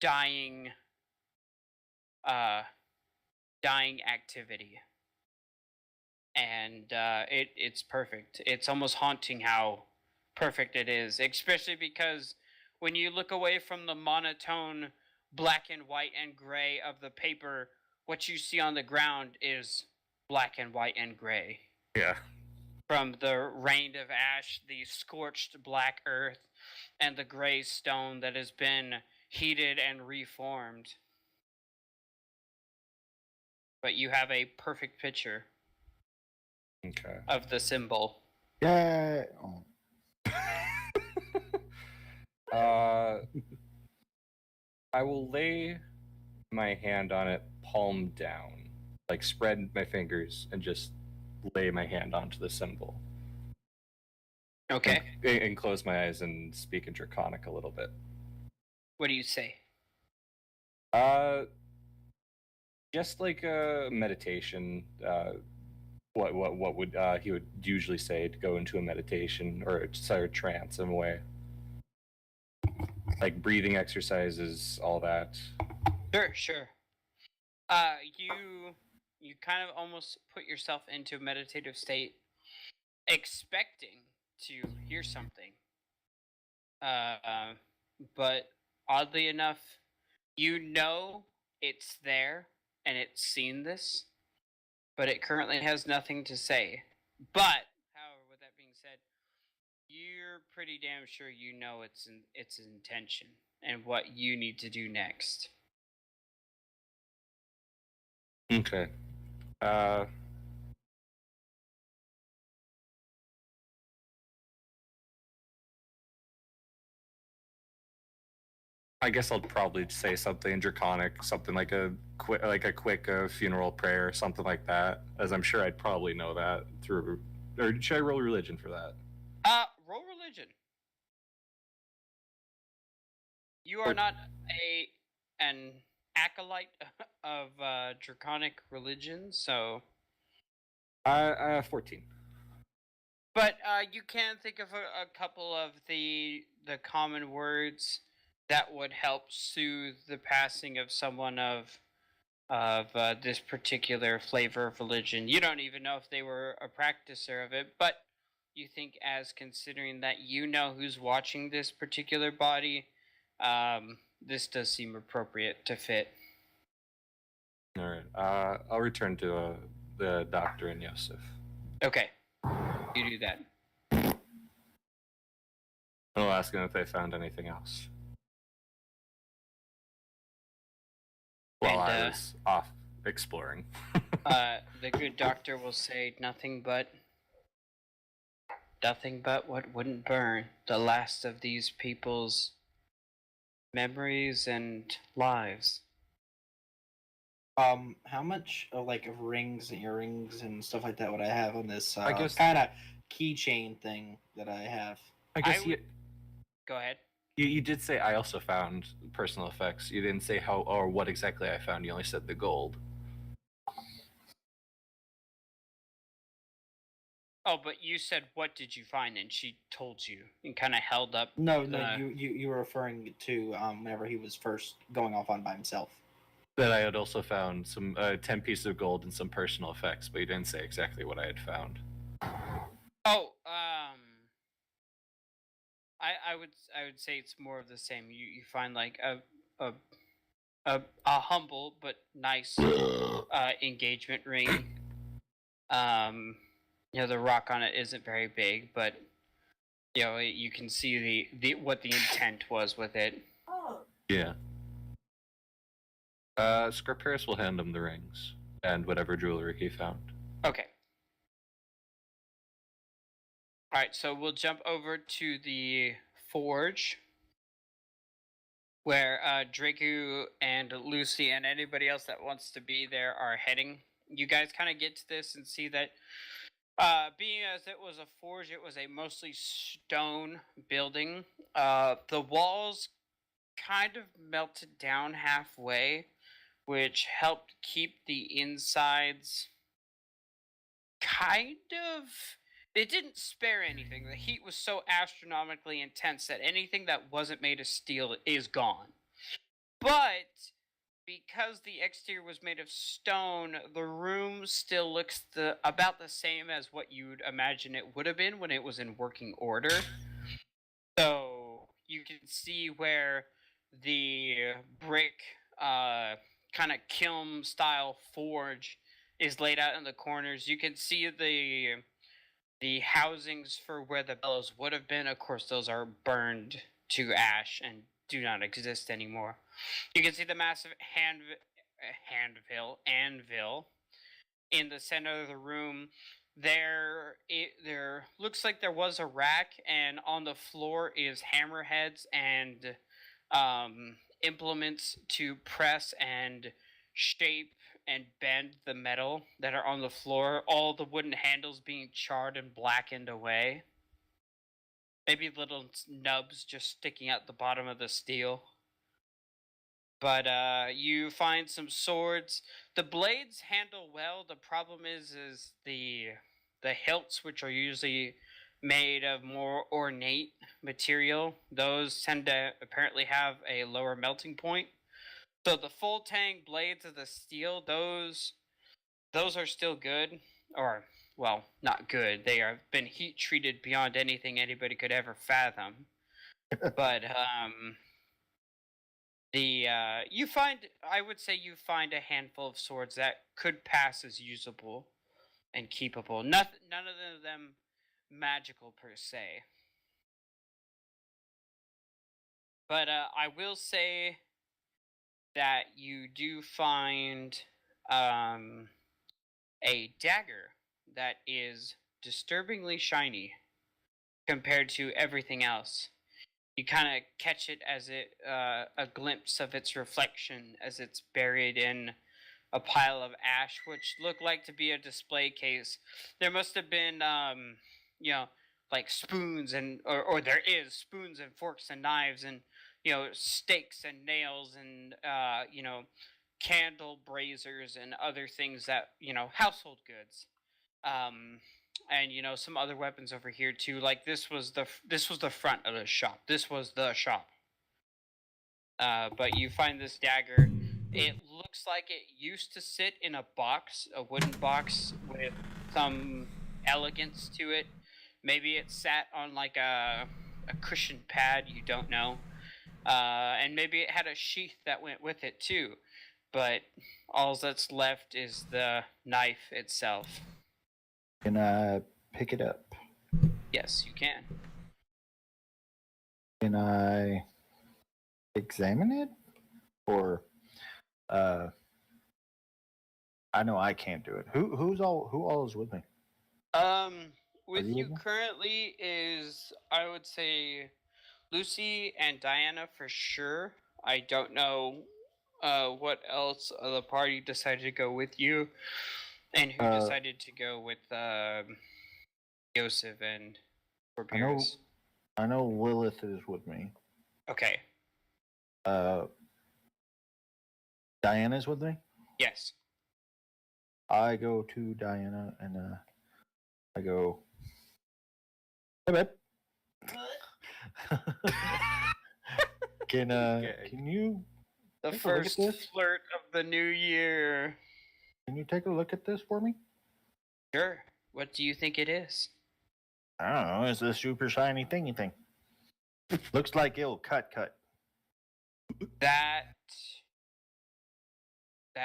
dying dying activity, and it's perfect. It's almost haunting how perfect it is, especially because when you look away from the monotone black and white and gray of the paper, what you see on the ground is black and white and gray. Yeah. From the rain of ash, the scorched black earth, and the gray stone that has been heated and reformed. But you have a perfect picture Okay. of the symbol. yeah. Oh. I will lay my hand on it, palm down, like spread my fingers and just lay my hand onto the symbol. Okay. And close my eyes and speak in Draconic a little bit. What do you say? Just like a meditation. What would he would usually say to go into a meditation or a trance in a way? Like breathing exercises, all that. Sure. You kind of almost put yourself into a meditative state, expecting to hear something. But oddly enough, you know it's there and it's seen this, but it currently has nothing to say. But, however, with that being said, you're pretty damn sure you know its intention and what you need to do next. Okay. I guess I'll probably say something Draconic, something like a quick funeral prayer, something like that. As I'm sure I'd probably know that through. Or should I roll religion for that? Roll religion. You are not an acolyte of draconic religion, so. 14. But you can think of a couple of the common words that would help soothe the passing of someone of this particular flavor of religion. You don't even know if they were a practicer of it, but you think, as considering that you know who's watching this particular body, this does seem appropriate to fit. All right. I'll return to the doctor and Yosef. Okay, you do that. I'll ask them if they found anything else. While I was off exploring. The good doctor will say nothing but what wouldn't burn, the last of these people's memories and lives. How much of of rings and earrings and stuff like that would I have on this I guess- kind of keychain thing that I have? I guess Go ahead. you did say I also found personal effects. You didn't say how or what exactly I found. You only said the gold. Oh, but you said, what did you find? And she told you and kind of held up. No, you were referring to whenever he was first going off on by himself. That I had also found some 10 pieces of gold and some personal effects, but you didn't say exactly what I had found. Oh, I would say it's more of the same. You find like a humble but nice engagement ring. The rock on it isn't very big, but you can see the what the intent was with it. Yeah. Scarparis will hand him the rings and whatever jewelry he found. Okay. All right, so we'll jump over to the forge where Draku and Lucy and anybody else that wants to be there are heading. You guys kind of get to this and see that being as it was a forge, it was a mostly stone building. The walls kind of melted down halfway, which helped keep the insides kind of. It didn't spare anything. The heat was so astronomically intense that anything that wasn't made of steel is gone. But because the exterior was made of stone, the room still looks about the same as what you'd imagine it would have been when it was in working order. So you can see where the brick kind of kiln style forge is laid out in the corners. You can see the housings for where the bellows would have been. Of course, those are burned to ash and do not exist anymore. You can see the massive anvil in the center of the room. There looks like there was a rack, and on the floor is hammerheads and implements to press and shape and bend the metal that are on the floor. All the wooden handles being charred and blackened away. Maybe little nubs just sticking out the bottom of the steel. But you find some swords. The blades handle well. The problem is the hilts, which are usually made of more ornate material. Those tend to apparently have a lower melting point. So the full tang blades of the steel, those are still good, or well, not good. They have been heat treated beyond anything anybody could ever fathom. But I would say you find a handful of swords that could pass as usable and keepable. None of them magical per se. But I will say that you do find a dagger that is disturbingly shiny compared to everything else. You kind of catch it as a glimpse of its reflection as it's buried in a pile of ash, which looked like to be a display case. There must have been, like spoons or there is spoons and forks and knives and stakes and nails and candle braziers and other things that household goods. And some other weapons over here too. Like this was the front of the shop. This was the shop. But you find this dagger. It looks like it used to sit in a box, a wooden box with some elegance to it. Maybe it sat on like a cushioned pad. You don't know. And maybe it had a sheath that went with it too. But all that's left is the knife itself. Can I pick it up? Yes, you can. Can I examine it? Or I know I can't do it. Who all is with me? With you you with me? currently is, I would say, Lucy and Diana for sure. I don't know what else the party decided to go with you, and who decided to go with Joseph and Scorpius. I know Lilith is with me. Okay. Diana's with me. Yes. I go to Diana and I go, hey babe. Can you The take a look at first this? flirt of the new year. Can you take a look at this for me? Sure. What do you think it is? I don't know. It's a super shiny thingy thing. Looks like it'll cut. That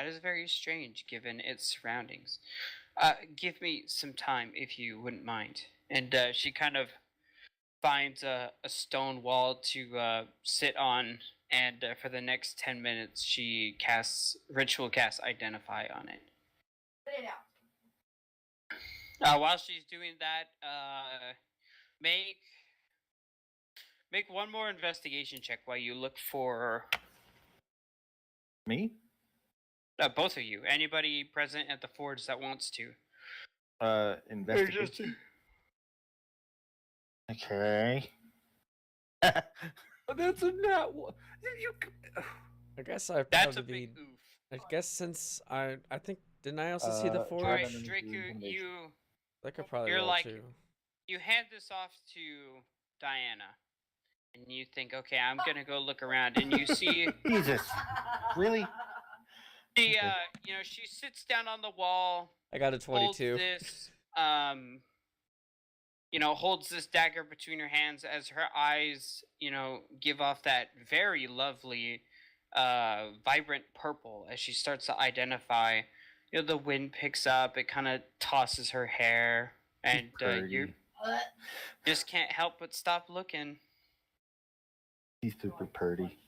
is very strange given its surroundings. Give me some time if you wouldn't mind. And she kind of finds a stone wall to sit on, and for the next 10 minutes, she ritual casts Identify on it. While she's doing that, make one more investigation check while you look for Me? both of you. Anybody present at the forge that wants to. Investigation. Okay. That's a nat one. I guess I'd That's a probably big be. oof. I guess since I think didn't I also see the Uh, forge? All right, Jordan and Draco, Intimidation. you I could probably you're roll like- too. you hand this off to Diana, and you think, okay, I'm gonna go look around, and you see Jesus. Really? she she sits down on the wall, I got a holds 22. this holds this dagger between her hands as her eyes give off that very lovely vibrant purple as she starts to identify. The wind picks up, it kind of tosses her hair, and you just can't help but stop looking. He's super pretty.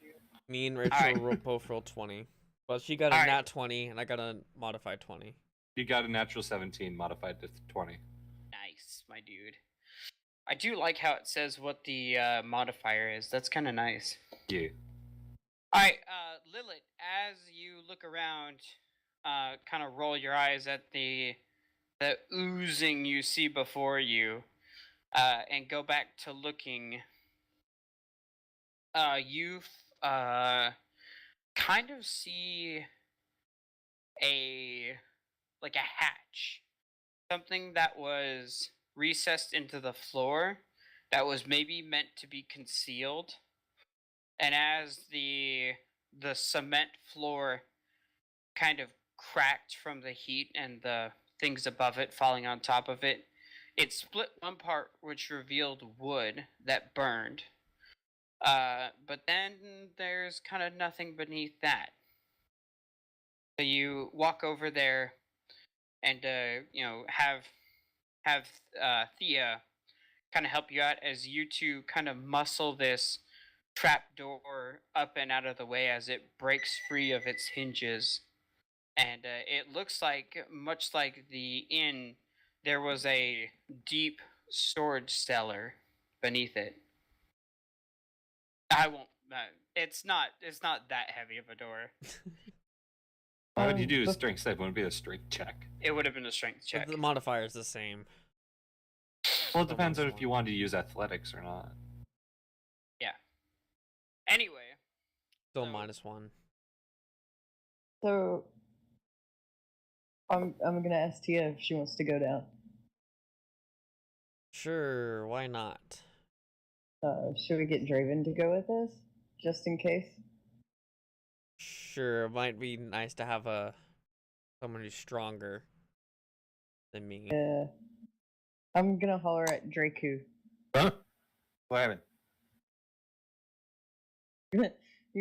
Me and Rachel Alright. both rolled 20. Well, she got a Alright. nat 20, and I got a modified 20. You got a natural 17 modified to 20. Nice, my dude. I do like how it says what the modifier is. That's kind of nice. Yeah. Alright, Lilith, as you look around, kind of roll your eyes at the oozing you see before you, and go back to looking, you kind of see a hatch. Something that was recessed into the floor that was maybe meant to be concealed. And as the cement floor kind of cracked from the heat and the things above it falling on top of it, it split one part, which revealed wood that burned. But then there's kind of nothing beneath that. So you walk over there and have Thea kind of help you out as you two kind of muscle this trap door up and out of the way as it breaks free of its hinges. And it looks like, much like the inn, there was a deep storage cellar beneath it. I won't. It's not that heavy of a door. Why would you do a strength save? Wouldn't it be a strength check? It would have been a strength But check. the modifier is the same. Well, it depends on if you wanted to use athletics or not. Anyway, Still So- -1. So I'm gonna ask Tia if she wants to go down. Sure, why not? Should we get Draven to go with us, just in case? Sure, it might be nice to have someone who's stronger than me. Yeah. I'm gonna holler at Draku. Huh? What happened? You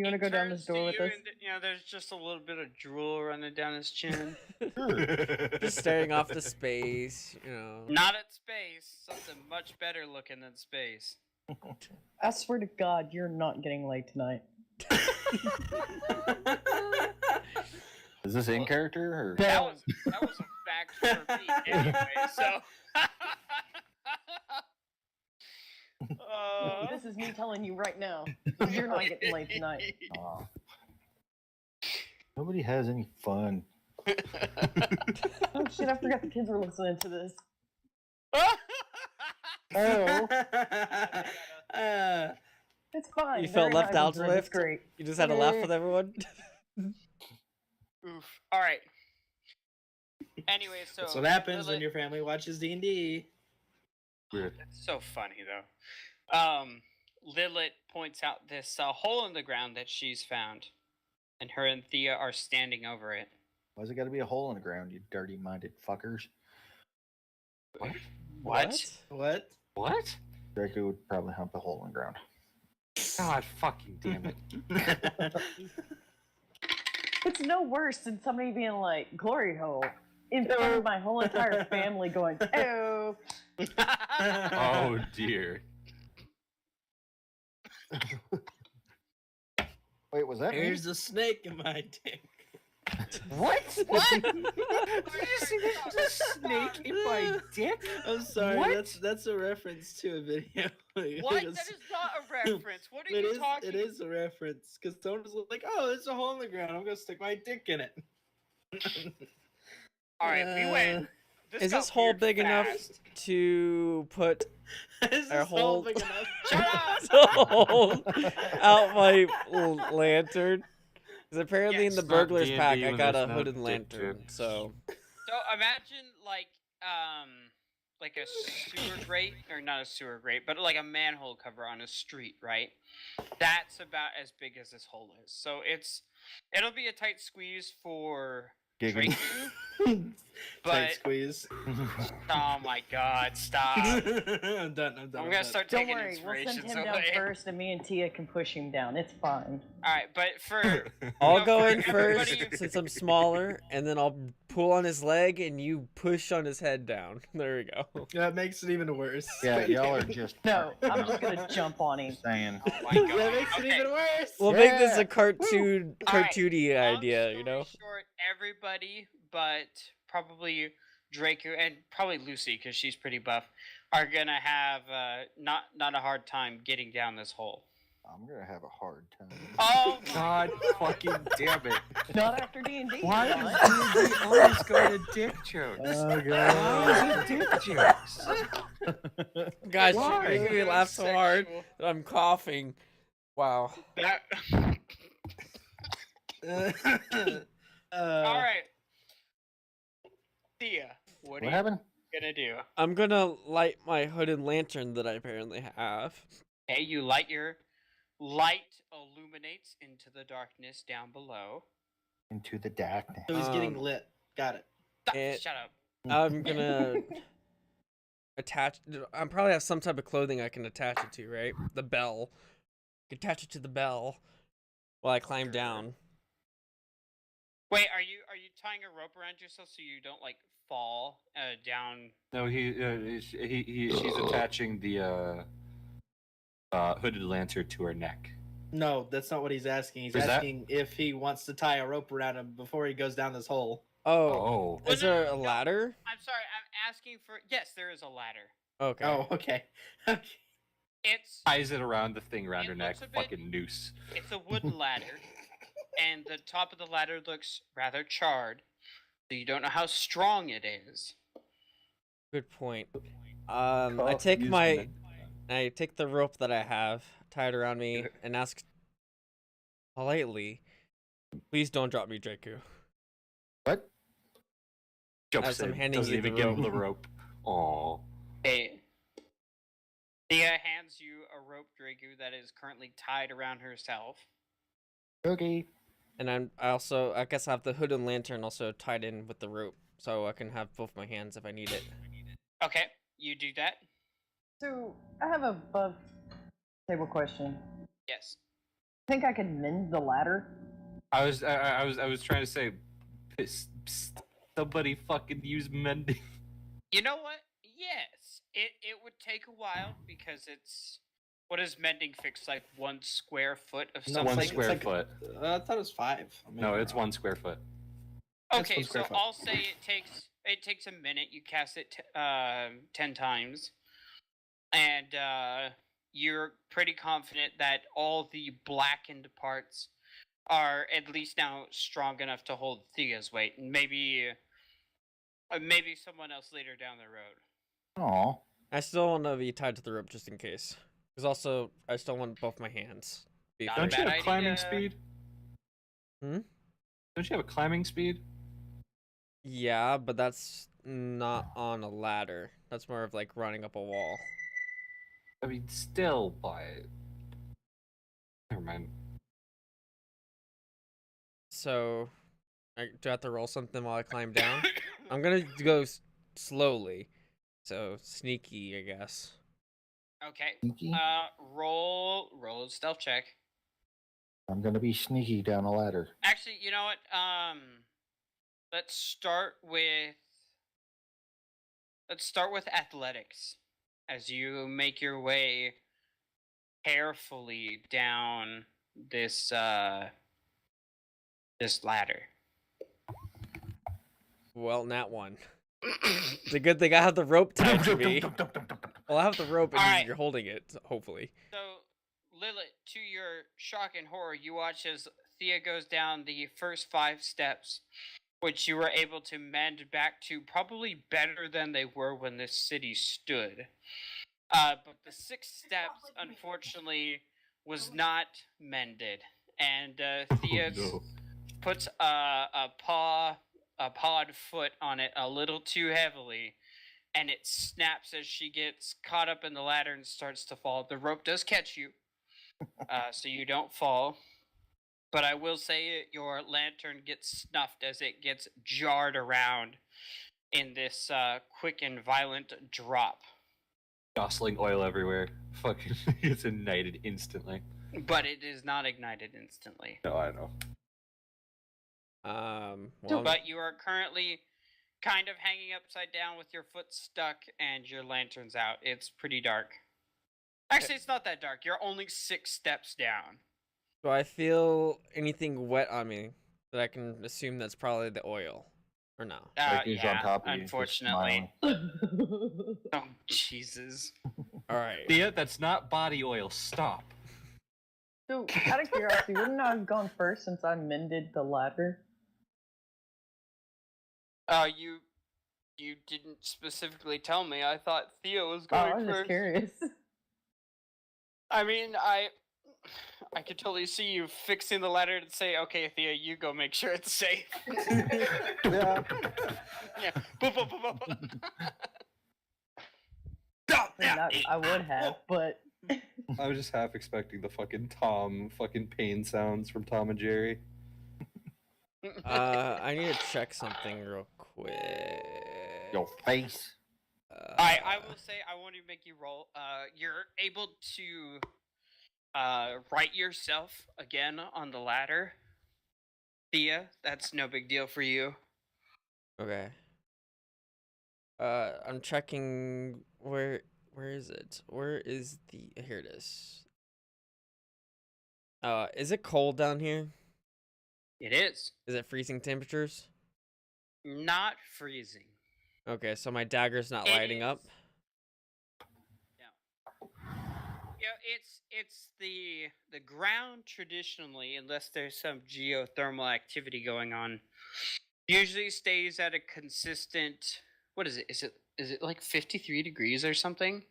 wanna he go down turns this to door with you us? and, there's just a little bit of drool running down his chin. Just staring off to space, Not at space. Something much better looking than space. I swear to God, you're not getting laid tonight. Is this in character or? That was a fact for me anyway. So. This is me telling you right now. You're not getting laid tonight. Aw. Nobody has any fun. Oh shit, I forgot the kids were listening to this. Uh, It's fine. You they're felt in left out, Ivan's room, It's Swift? great. You just had to laugh with everyone? Oof. All right. Anyway, so that's what happens when Lilith- your family watches D&D. Weird. It's so funny though. Lilith points out this hole in the ground that she's found, and her and Thea are standing over it. Why's it got to be a hole in the ground, you dirty-minded fuckers? What? What? What? Draco would probably hump a hole in the ground. God fucking damn it. It's no worse than somebody being like, glory hole, in front of my whole entire family going, oh. Oh dear. Wait, was that me? There's a snake in my dick. What? What? Did you see there's a snake in my dick? I'm sorry. What? That's a reference to a video. What? That is not a reference. What are It you is. talking? It is a reference because someone was like, "Oh, there's a hole in the ground. I'm gonna stick my dick in it." All right, we went. Is got this hole weird big enough fast. to put Is Our this hole whole- big enough? Shut up! to hold out my lantern? Because apparently Yes. in the It's not burglar's D&D pack I when got there's a no hooded dick lantern, jokes. so So imagine like a sewer grate, or not a sewer grate, but like a manhole cover on a street, right? That's about as big as this hole is. So it'll be a tight squeeze for Giggity. Draku, but Tight squeeze. oh my god, stop! I'm done. I'm gonna start Don't taking worry, we'll send inspirations him down away. first, and me and Tia can push him down. It's fine. All right, but for I'll No, go for in first everybody- since I'm smaller, and then I'll pull on his leg and you push on his head down. There we go. That makes it even worse. Yeah, y'all are just. No, I'm just gonna jump on him. Just saying. oh my god, That makes okay. it even worse. We'll make this Yeah. a cartoony All right, Long idea, you story know? Short, everybody but probably Draco and probably Lucy, because she's pretty buff, are gonna have not a hard time getting down this hole. I'm gonna have a hard time. Oh my God fucking damn it. Not after D&D. Why come on. does D&D always go to dick jokes? Oh Why is it dick jokes? Gosh, Why? you're making me laugh so hard Sexual. that I'm coughing. Wow. That. All right, Thea, what are What you happened? gonna do? I'm gonna light my hooded lantern that I apparently have. Okay, you light your light illuminates into the darkness down below. Into the darkness. So he's getting Um, lit. Got it. Stop, It- shut up. I'm gonna attach. I probably have some type of clothing I can attach it to, right? The bell. Attach it to the bell while I climb Sure. down. Wait, are you tying a rope around yourself so you don't like fall down? No, she's attaching the hooded lantern to her neck. No, that's not what he's asking. He's Is that- asking if he wants to tie a rope around him before he goes down this hole. Oh, Oh. is Well, no, there a no. ladder? I'm sorry, I'm asking for. Yes, there is a ladder. Okay. Oh, okay. Okay. It's Ties it around the thing around It her neck. looks a bit- Fucking noose. it's a wooden ladder, and the top of the ladder looks rather charred, so you don't know how strong it is. Good point. I take I take the rope that I have tied around me and ask politely, "Please don't drop me, Draku." What? Jumps As I'm in, handing doesn't you the even give him the rope. Aw. Okay. Thea hands you a rope, Dragu, that is currently tied around herself. Okay. And I guess I have the hood and lantern also tied in with the rope, so I can have both my hands if I need it. Okay, you do that. So, I have a above table question. Yes. Think I could mend the ladder? I was trying to say, psst, somebody fucking use mending. You know what? Yes. It would take a while because it's what is mending fix, like 1 square foot of No, something? One it's square like- foot. I thought it was 5. No, it's 1 square foot. That's Okay, 1 square so foot. I'll say it takes a minute. You cast it 10 times, and you're pretty confident that all the blackened parts are at least now strong enough to hold Thea's weight, and maybe someone else later down the road. Aw. I still want to be tied to the rope just in case. Because also, I still want both my hands. Be Not a free. Don't you bad have climbing idea. speed? Hmm? Don't you have a climbing speed? Yeah, but that's not on a ladder. That's more of like running up a wall. I mean, still, but never mind. So, do I have to roll something while I climb down? I'm gonna go slowly. So, sneaky, I guess. Okay. Sneaky? Roll a stealth check. I'm gonna be sneaky down a ladder. Actually, you know what? Let's start with athletics as you make your way carefully down this this ladder. Well, not one. It's a good thing I have the rope tied to me. Well, I have the rope and Alright. you're holding it, hopefully. So, Lilith, to your shock and horror, you watch as Thea goes down the first 5 steps, which you were able to mend back to probably better than they were when this city stood. But the 6th steps, unfortunately, was not mended, and Thea puts a pawed foot on it a little too heavily, and it snaps as she gets caught up in the ladder and starts to fall. The rope does catch you, so you don't fall. But I will say your lantern gets snuffed as it gets jarred around in this quick and violent drop. Jostling oil everywhere. Fucking it's ignited instantly. But it is not ignited instantly. No, I know. Well, But you are currently kind of hanging upside down with your foot stuck and your lantern's out. It's pretty dark. Actually, it's not that dark. You're only 6 steps down. do I feel anything wet on me that I can assume that's probably the oil? Or no? Like he's on Yeah, top of you, just unfortunately. smiling. Oh, Jesus. Alright. Thea, that's not body oil. Stop. So, out of curiosity, wouldn't I have gone first since I mended the ladder? You didn't specifically tell me. I thought Theo was Oh, I going was just first. curious. I mean, I could totally see you fixing the ladder and say, "Okay, Theo, you go make sure it's safe." Yeah. Yeah. Boop, boop, boop, boop. I mean, I would have, but I was just half expecting the fucking pain sounds from Tom and Jerry. I need to check something real quick. Your face. I will say I want to make you roll. You're able to right yourself again on the ladder. Thea, that's no big deal for you. Okay. I'm checking where is it? Where is the here it is. Is it cold down here? It is Is it freezing temperatures? not freezing. Okay, so my dagger's not It lighting up. Yeah, it's the ground traditionally, unless there's some geothermal activity going on, usually stays at a consistent. What is it? Is it like 53 degrees or something?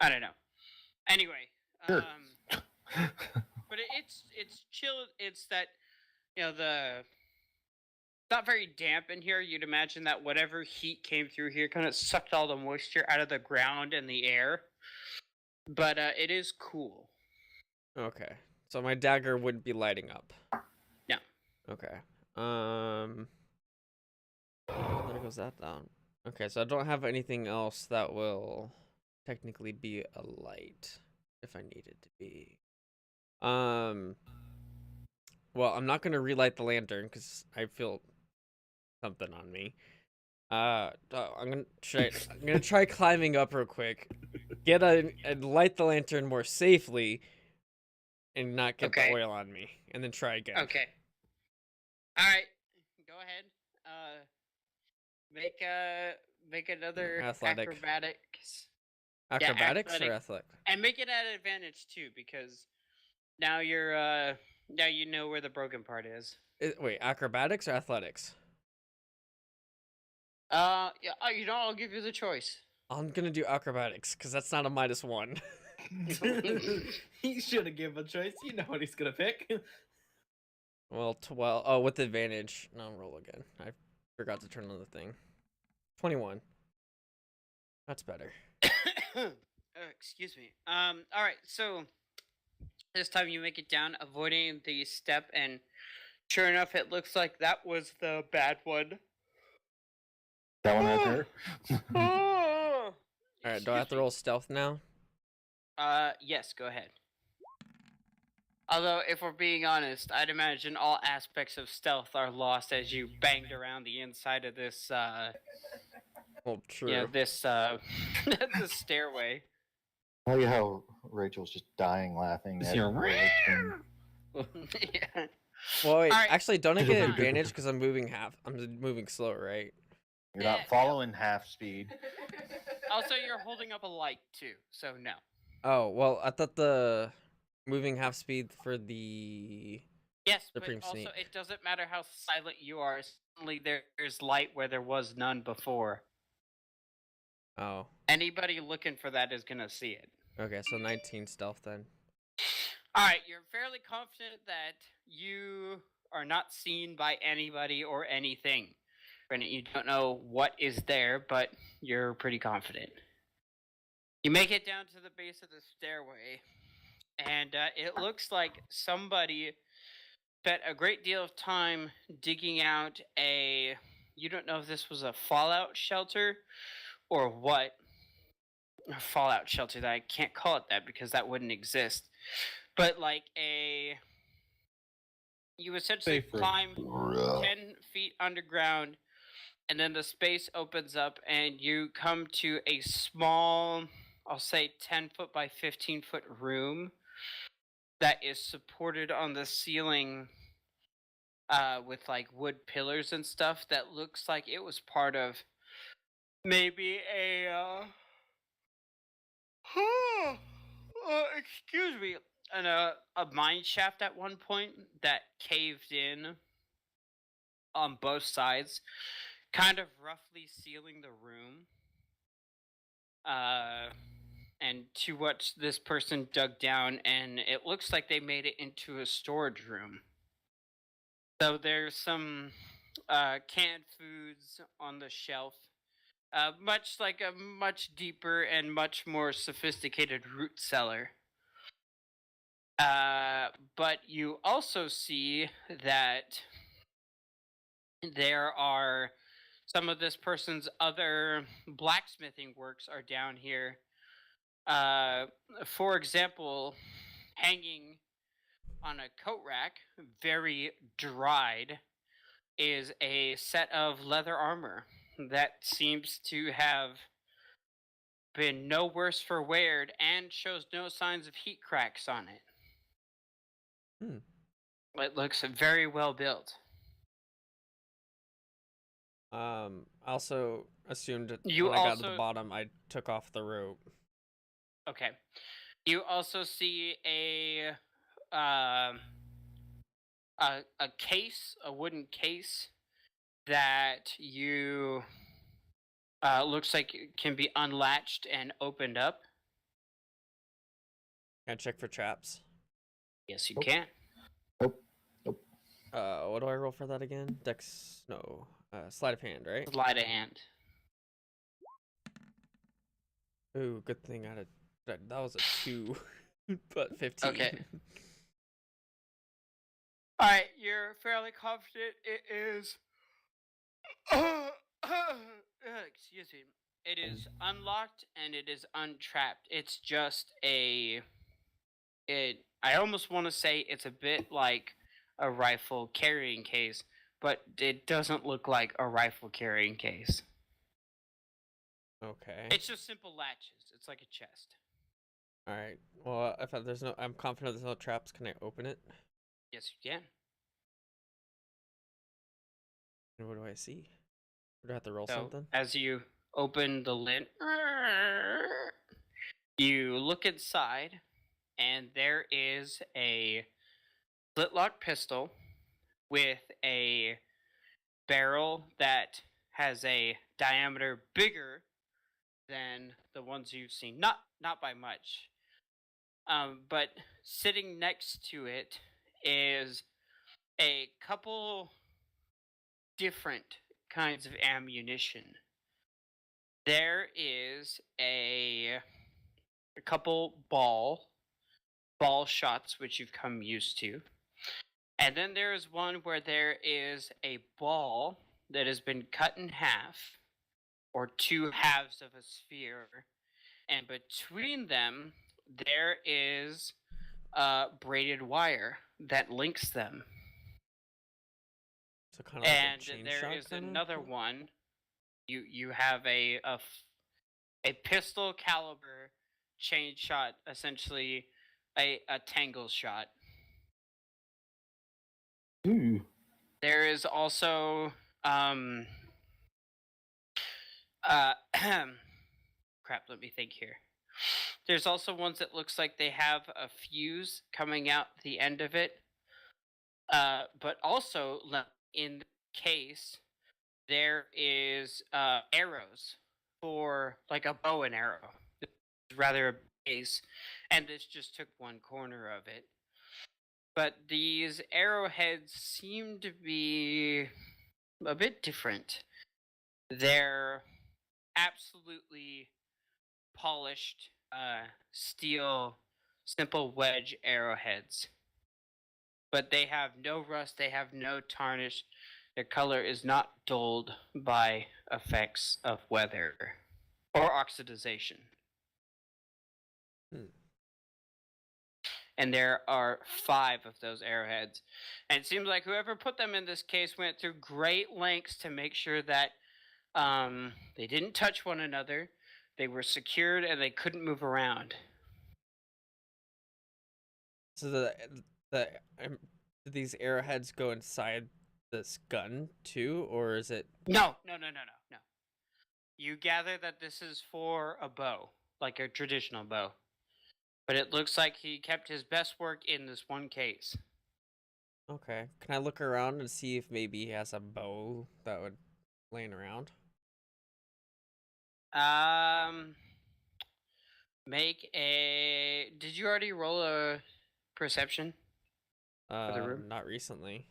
I don't know. Anyway, Sure. but it's chill. It's that it's not very damp in here. You'd imagine that whatever heat came through here kind of sucked all the moisture out of the ground and the air. But it is cool. Okay. So my dagger wouldn't be lighting up. No. Okay. There goes that down. Okay, so I don't have anything else that will technically be a light if I need it to be. Well, I'm not gonna relight the lantern because I feel something on me. I'm gonna try climbing up real quick, and light the lantern more safely, and not get Okay. the oil on me, and then try again. Okay. All right. Go ahead. Make another Athletic. acrobatics, Acrobatics athletic. or athletic? and make it at advantage too, because now now you know where the broken part is. Wait, acrobatics or athletics? Yeah. I'll give you the choice. I'm gonna do acrobatics because that's not a -1. He should have given a choice. You know what he's gonna pick. Well, 12. Oh, with advantage. No, roll again. I forgot to turn on the thing. 21. That's better. Excuse me. All right. So this time you make it down, avoiding the step, and sure enough, it looks like that was the bad one. That one right there. All right, do I have to roll stealth now? Yes, go ahead. Although, if we're being honest, I'd imagine all aspects of stealth are lost as you banged around the inside of this, Well, true. this, this stairway. I like how Rachel's just dying laughing Just at hear, Will's scream. Yeah. Well, wait. Alright. Actually, don't I get Good. advantage because I'm moving slow, right? You're Yeah, not following half speed. Also, you're holding up a light too, so no. Oh well, I thought the moving half speed for the Yes, Supreme but also Sneak. it doesn't matter how silent you are. Suddenly there's light where there was none before. Oh, Anybody looking for that is gonna see it. okay. So 19 stealth then. All right, you're fairly confident that you are not seen by anybody or anything. Granted, you don't know what is there, but you're pretty confident. You make it down to the base of the stairway, and it looks like somebody spent a great deal of time digging out a. You don't know if this was a fallout shelter or what. A fallout shelter. That I can't call it that because that wouldn't exist. But like a. You essentially Safe room. climb 10 feet underground, and then the space opens up, and you come to a small, I'll say 10 foot by 15 foot room that is supported on the ceiling with like wood pillars and stuff that looks like it was part of maybe a excuse me, a mine shaft at one point that caved in on both sides, kind of roughly sealing the room. And to what this person dug down, and it looks like they made it into a storage room. So there's some canned foods on the shelf, much like a much deeper and much more sophisticated root cellar. But you also see that there are some of this person's other blacksmithing works are down here. For example, hanging on a coat rack, very dried, is a set of leather armor that seems to have been no worse for wear and shows no signs of heat cracks on it. It looks very well built. I also assumed that You when I got to the also- bottom, I took off the rope. Okay. You also see a case, a wooden case that you looks like it can be unlatched and opened up. Can I check for traps? Yes, you can. What do I roll for that again? Dex, no, sleight of hand, right? Sleight of hand. Ooh, good thing I had that was a 2, but 15. Okay. All right, you're fairly confident it is. Excuse me. It is unlocked and it is untrapped. It's just a. I almost want to say it's a bit like a rifle carrying case, but it doesn't look like a rifle carrying case. Okay. It's just simple latches. It's like a chest. All right. Well, I'm confident there's no traps. Can I open it? Yes, you can. And what do I see? Do I have to roll So, something? as you open the lid, you look inside, and there is a flintlock pistol with a barrel that has a diameter bigger than the ones you've seen. Not by much. But sitting next to it is a couple different kinds of ammunition. There is a couple ball shots, which you've come used to. And then there is one where there is a ball that has been cut in half, or two halves of a sphere, and between them there is braided wire that links them. So kind of like And a chain there shot is kind another of. one. You have a pistol caliber chain shot, essentially a tangle shot. Ooh. There is also crap, let me think here. There's also ones that looks like they have a fuse coming out the end of it. But also in the case, there is arrows for like a bow and arrow. It's rather a base, and this just took one corner of it. But these arrowheads seem to be a bit different. They're absolutely polished steel simple wedge arrowheads, but they have no rust, they have no tarnish, their color is not dulled by effects of weather or oxidization. And there are 5 of those arrowheads, and it seems like whoever put them in this case went through great lengths to make sure that they didn't touch one another, they were secured, and they couldn't move around. So do these arrowheads go inside this gun too, or is it? No. You gather that this is for a bow, like a traditional bow. But it looks like he kept his best work in this one case. Okay. Can I look around and see if maybe he has a bow that would laying around? Make a. Did you already roll a perception for the room? Not recently.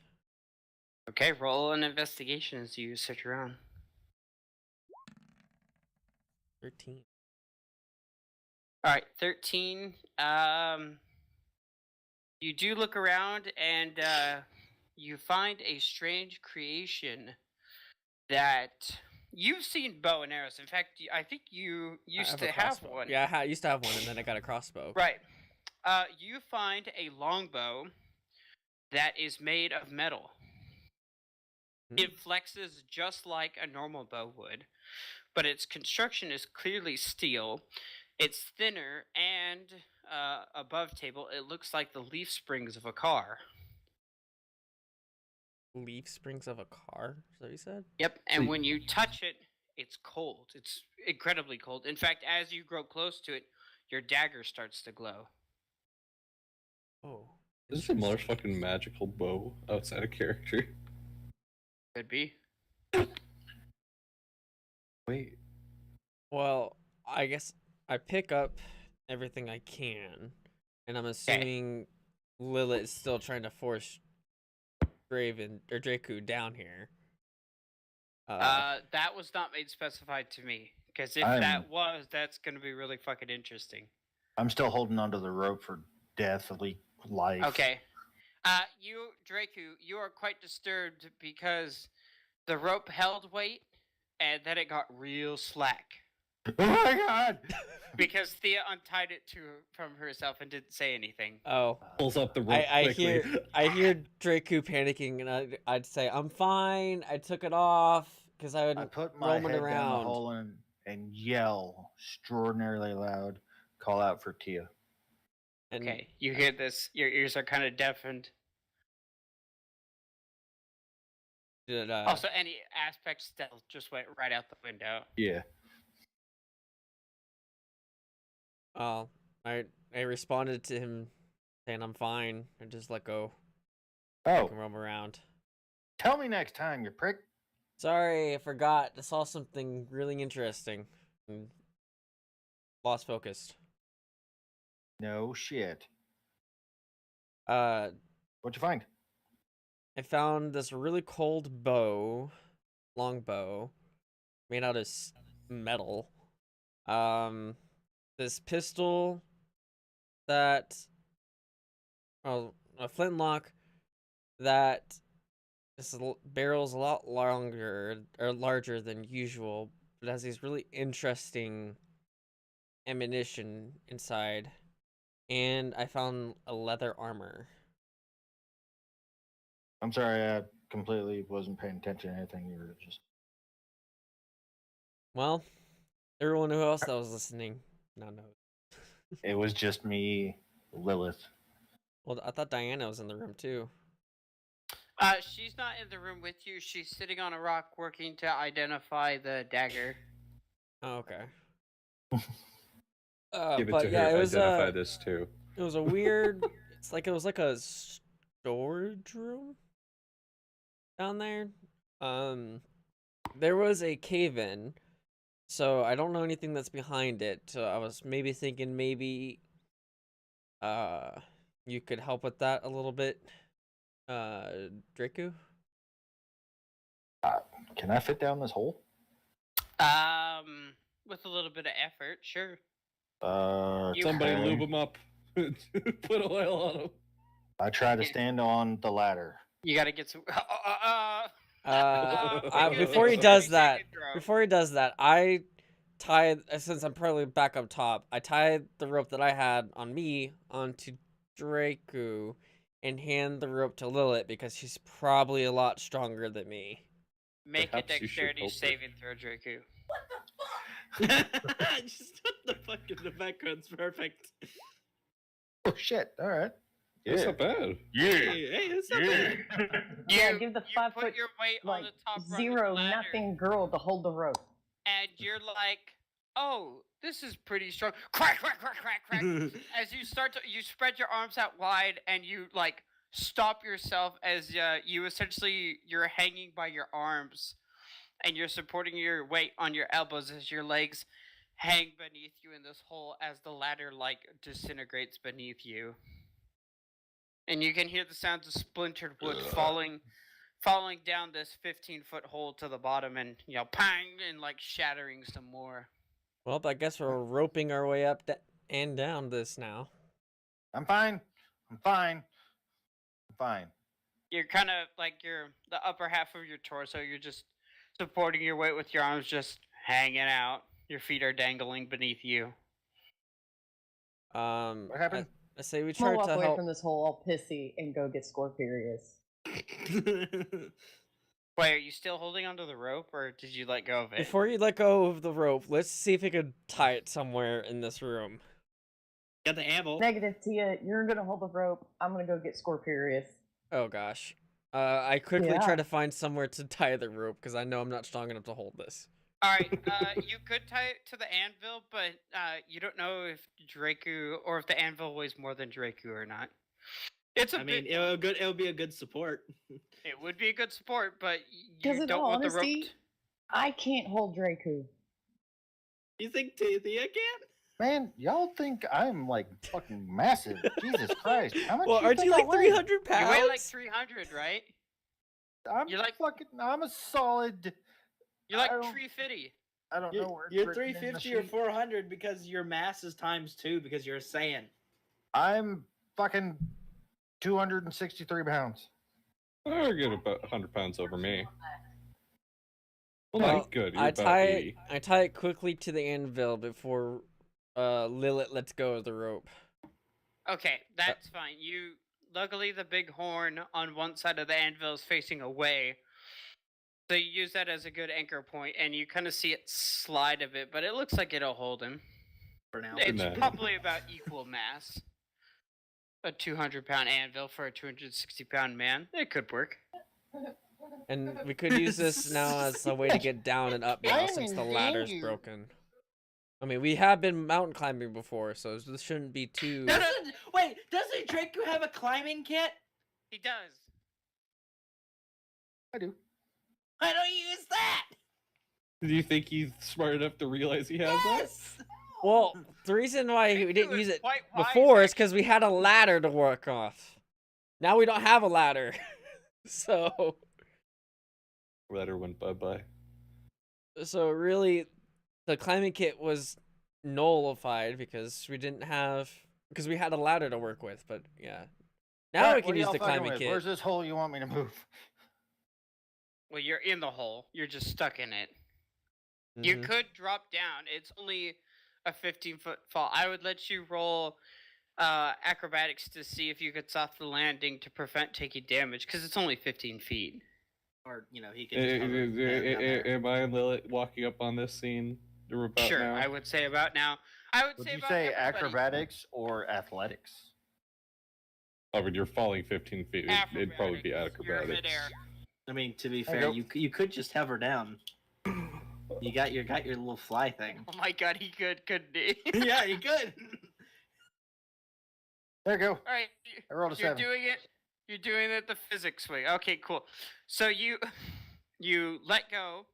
Okay, roll an investigation as you search around. 13. All right, 13. You do look around and you find a strange creation that you've seen bow and arrows. In fact, I think you used to have one. Yeah, I used to have one, and then I got a crossbow. Right. You find a longbow that is made of metal. It flexes just like a normal bow would, but its construction is clearly steel. It's thinner, and above table, it looks like the leaf springs of a car. Leaf springs of a car? Is that what you said? Yep, and when you touch it, it's cold. It's incredibly cold. In fact, as you grow close to it, your dagger starts to glow. Oh. This is a motherfucking magical bow outside of character. Could be. Wait. Well, I guess I pick up everything I can, and I'm assuming Lilith is still trying to force Draven or Draku down here. That was not made specified to me, because if that was, that's going to be really fucking interesting. I'm still holding onto the rope for death, life. Okay. You, Draku, you are quite disturbed because the rope held weight, and then it got real slack. Oh my god! Because Thea untied it from herself and didn't say anything. Oh, pulls up the rope quickly. I hear Draku panicking, and I'd say, "I'm fine. I took it off because I put my head down the hole and yell extraordinarily loud, call out for Tia. And okay, you hear this. Your ears are kind of deafened. Also, any aspect stealth just went right out the window. Yeah. I responded to him saying I'm fine and just let go. Oh. I can roam around. Tell me next time, you prick. Sorry, I forgot. I saw something really interesting and lost focus. No shit. What'd you find? I found this really cold bow, long bow, made out of metal. This pistol that, a flintlock that this barrel's a lot larger than usual, but has these really interesting ammunition inside. and I found a leather armor. I'm sorry, I completely wasn't paying attention to anything you were just. Well, everyone who else that was listening now knows. It was just me, Lilith. Well, I thought Diana was in the room too. She's not in the room with you. She's sitting on a rock working to identify the dagger. Oh, okay. Give it but to yeah, her. it was Identify this too. It was a weird. It was like a storage room down there. There was a cave in, so I don't know anything that's behind it. So I was maybe thinking you could help with that a little bit, Draku. Can I fit down this hole? With a little bit of effort, sure. You- Somebody Okay. lube him up. Put oil on him. I try to stand on the ladder. You gotta get some. Before he does that, I tied, since I'm probably back up top, I tied the rope that I had on me onto Draku and hand the rope to Lilith because she's probably a lot stronger than me. Make Perhaps a you should dexterity help her. saving throw, Draku. Just put the fuck in the background's perfect. Oh shit! All right. That's not bad. Hey, it's not bad. Yeah, give the you 5 put foot, your weight on like, the top rung of the zero ladder, nothing girl to hold the rope. and you're like, "Oh, this is pretty strong." Crack, crack, crack, crack, crack. As you start to, you spread your arms out wide, and you like stop yourself as you're hanging by your arms, and you're supporting your weight on your elbows as your legs hang beneath you in this hole as the ladder like disintegrates beneath you. And you can hear the sounds of splintered wood falling down this 15-foot hole to the bottom, and pang, and like shattering some more. Well, I guess we're roping our way up and down this now. I'm fine. I'm fine. I'm fine. You're kind of like the upper half of your torso. You're just supporting your weight with your arms just hanging out. Your feet are dangling beneath you. What happened? I say we I'm gonna try walk to away help. from this hole all pissy and go get Scorpirius. Wait, are you still holding onto the rope, or did you let go of it? Before you let go of the rope, let's see if we could tie it somewhere in this room. Got the anvil. Negative, Tia. You're gonna hold the rope. I'm gonna go get Scorpirius. Oh gosh. I quickly Yeah. try to find somewhere to tie the rope because I know I'm not strong enough to hold this. All right, you could tie it to the anvil, but you don't know if Draku or if the anvil weighs more than Draku or not. It's a I mean, big it'll be a good support. It would be a good support, but Because you in don't all want the honesty, rope. I can't hold Draku. You think Thea can? Man, y'all think I'm like fucking massive. Jesus Christ. How much Well, aren't you think I like weigh? 300 You pounds? weigh like 300, right? You're like fucking. I'm a solid. You're like I don't- 350. I don't know where it's You're written in the 350 or sheet. 400 because your mass is times 2 because you're a Saiyan. I'm fucking 263 pounds. I'll get about 100 pounds over me. Well, Well, not good. You're I about tie 80. I tie it quickly to the anvil before Lilith lets go of the rope. Okay, that's fine. Luckily the big horn on one side of the anvil is facing away. So you use that as a good anchor point, and you kind of see it slide a bit, but it looks like it'll hold him. For now. It's enough. probably about equal mass. A 200-pound anvil for a 260-pound man. It could work. And we could use this now as a way to get down and up now I'm since the in ladder's danger. broken. I mean, we have been mountain climbing before, so this shouldn't be too... Doesn't Draco have a climbing kit? He does. I do. Why don't you use that? Do you think he's smart enough to realize he has that? Well, the reason why we Draku didn't is use it quite wise, before is because we had a ladder to work off. Now we don't have a ladder. So Ladder went bye-bye. really, the climbing kit was nullified because we had a ladder to work with, but yeah. Now Alright, we what can are use y'all the fucking climbing with? kit. Where's this hole you want me to move? Well, you're in the hole. You're just stuck in it. You Mhm. could drop down. It's only a 15-foot fall. I would let you roll acrobatics to see if you could soft the landing to prevent taking damage, because it's only 15 feet. Or he could just hover down there. Am I and Lilith walking up on this scene? We're about Sure, now? I would say about now. I would Would say you about say everybody. acrobatics or athletics? Oh, but you're falling 15 feet. It'd probably be Acrobatics. You're acrobatics. midair. I mean, to be There fair, you you could just hover down. You got your little fly thing. Oh my god, he could, couldn't he? Yeah, you could. There you go. All right, I rolled a you're 7. doing it. You're doing it the physics way. Okay, cool. So you let go.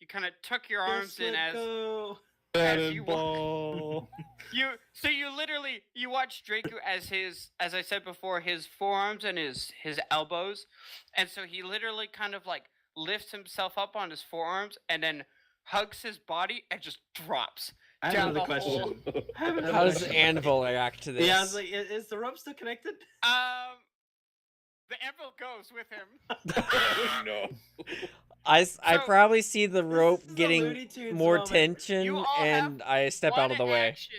You kind of tuck your arms in as you Ball. you literally you watch Draco as I said before, his forearms and his elbows, and so he literally kind of like lifts himself up on his forearms and then hugs his body and just drops I have down another the hole. question. How does Anvil react to this? Yeah, I was like, is the rope still connected? The anvil goes with him. Oh, no. I So, probably see the rope is a getting Looney Tunes more moment. tension, You all and I step out of the One way. action.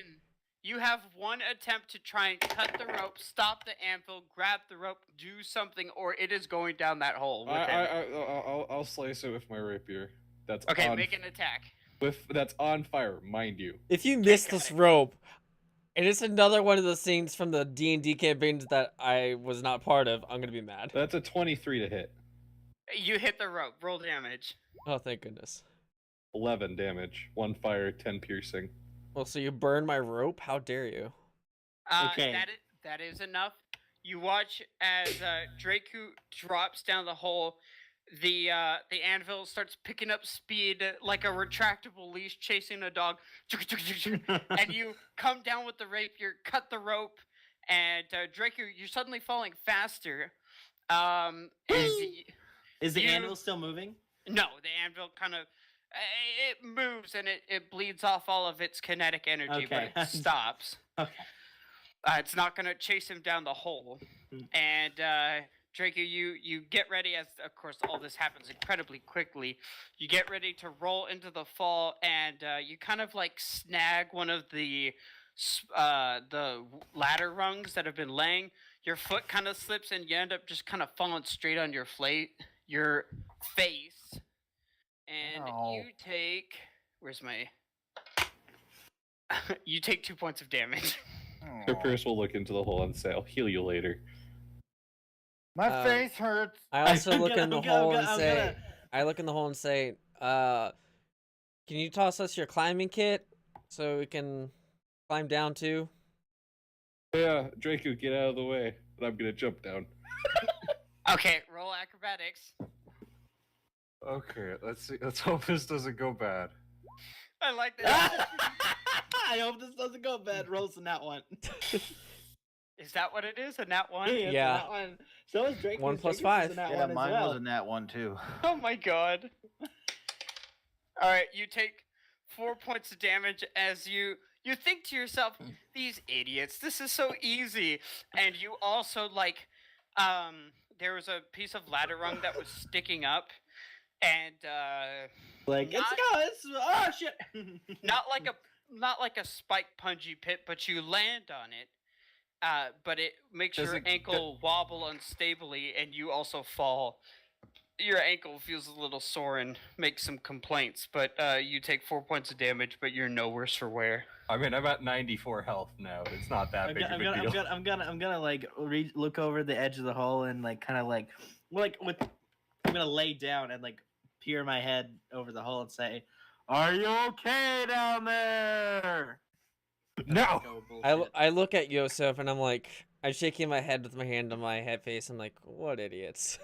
You have one attempt to try and cut the rope, stop the anvil, grab the rope, do something, or it is going down that hole with him. I'll slice it with my rapier. That's Okay, on, make an attack. that's on fire, mind you. If you miss got this it. rope, and it's another one of the scenes from the D&D campaigns that I was not part of, I'm gonna be mad. That's a 23 to hit. You hit the rope. Roll damage. Oh, thank goodness. 11 damage. 1 fire, 10 piercing. Well, so you burn my rope? How dare you? Okay. That is enough. You watch as Draco drops down the hole. The anvil starts picking up speed like a retractable leash chasing a dog, and you come down with the rapier, cut the rope, and Draco, you're suddenly falling faster. Is the You- anvil still moving? No, the anvil kind of it moves and it bleeds off all of its kinetic energy, Okay. but it stops. Okay. It's not gonna chase him down the hole. And Draco, you get ready as of course all this happens incredibly quickly. You get ready to roll into the fall, and you kind of like snag one of the ladder rungs that have been laying. Your foot kind of slips, and you end up just kind of falling straight on your face, and Ow. you take where's my you take 2 points of damage. So Pierce will look into the hole and say, I'll heal you later. My face hurts. I also I'm look gonna- in the I'm gonna- hole I'm and gonna- say, I look in the hole and say, can you toss us your climbing kit so we can climb down too? Yeah, Draco, get out of the way. But I'm gonna jump down. Okay, roll acrobatics. Okay, let's see. Let's hope this doesn't go bad. I like that. I hope this doesn't go bad. Rolls in that one. Is that what it is? A nat one? It's a Yeah. nat one. So is Drake. 1 plus 5. Yeah, mine well. was in that one too. Oh my god. Alright, you take 4 points of damage as you think to yourself, these idiots, this is so easy. And you also like there was a piece of ladder rung that was sticking up, and Like, let's Not- go. Oh shit. not like a spike pungy pit, but you land on it. But it makes Does your it- ankle wobble unstably, and you also fall. Your ankle feels a little sore and makes some complaints, but you take 4 points of damage, but you're no worse for wear. I mean, I'm at 94 health now. It's not that big of a deal. I'm gonna like look over the edge of the hole and like kind of like I'm gonna lay down and like peer my head over the hole and say, "Are you okay down there?" No. I look at Yosef and I'm like, I'm shaking my head with my hand on my head face. I'm like, what idiots.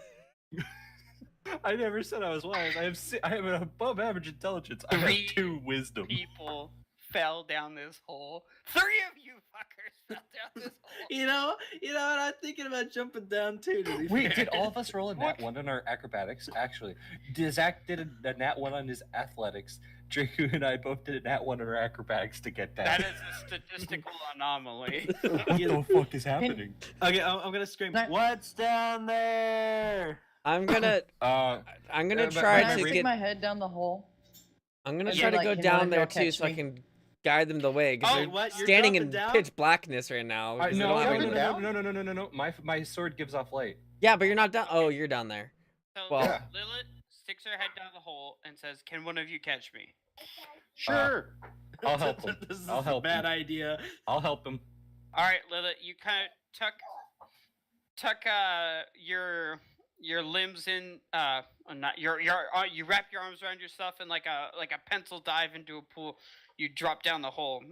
I never said I was wise. I have an above average intelligence. I have 2 wisdom. People fell down this hole. 3 of you fuckers fell down this hole. You know what? I'm thinking about jumping down too. To be Wait, fair. did all of us roll a nat 1 on our acrobatics? Actually, Zach did a nat 1 on his athletics. Draco and I both did a nat 1 on our acrobatics to get that. That is a statistical anomaly. What the fuck is happening? Okay, I'm gonna scream. Can I- What's down there? I'm gonna But try Can I to stick get my head down the hole? I'm gonna And try then, to like, go can one down of y'all there too catch so I me? can guide them the way because Oh, they're what? You're standing in jumping down? pitch blackness right now. 'cause they No, don't have no, any- no, down? no. My sword gives off light. Yeah, but you're not down. Oh, you're down there. So Well- Yeah. Lilith sticks her head down the hole and says, "Can one of you catch me?" Sure. I'll help him. This is I'll a help bad him. idea. I'll help him. All right, Lilith, you kind of tuck your limbs in not your you wrap your arms around yourself and like a pencil dive into a pool. You drop down the hole.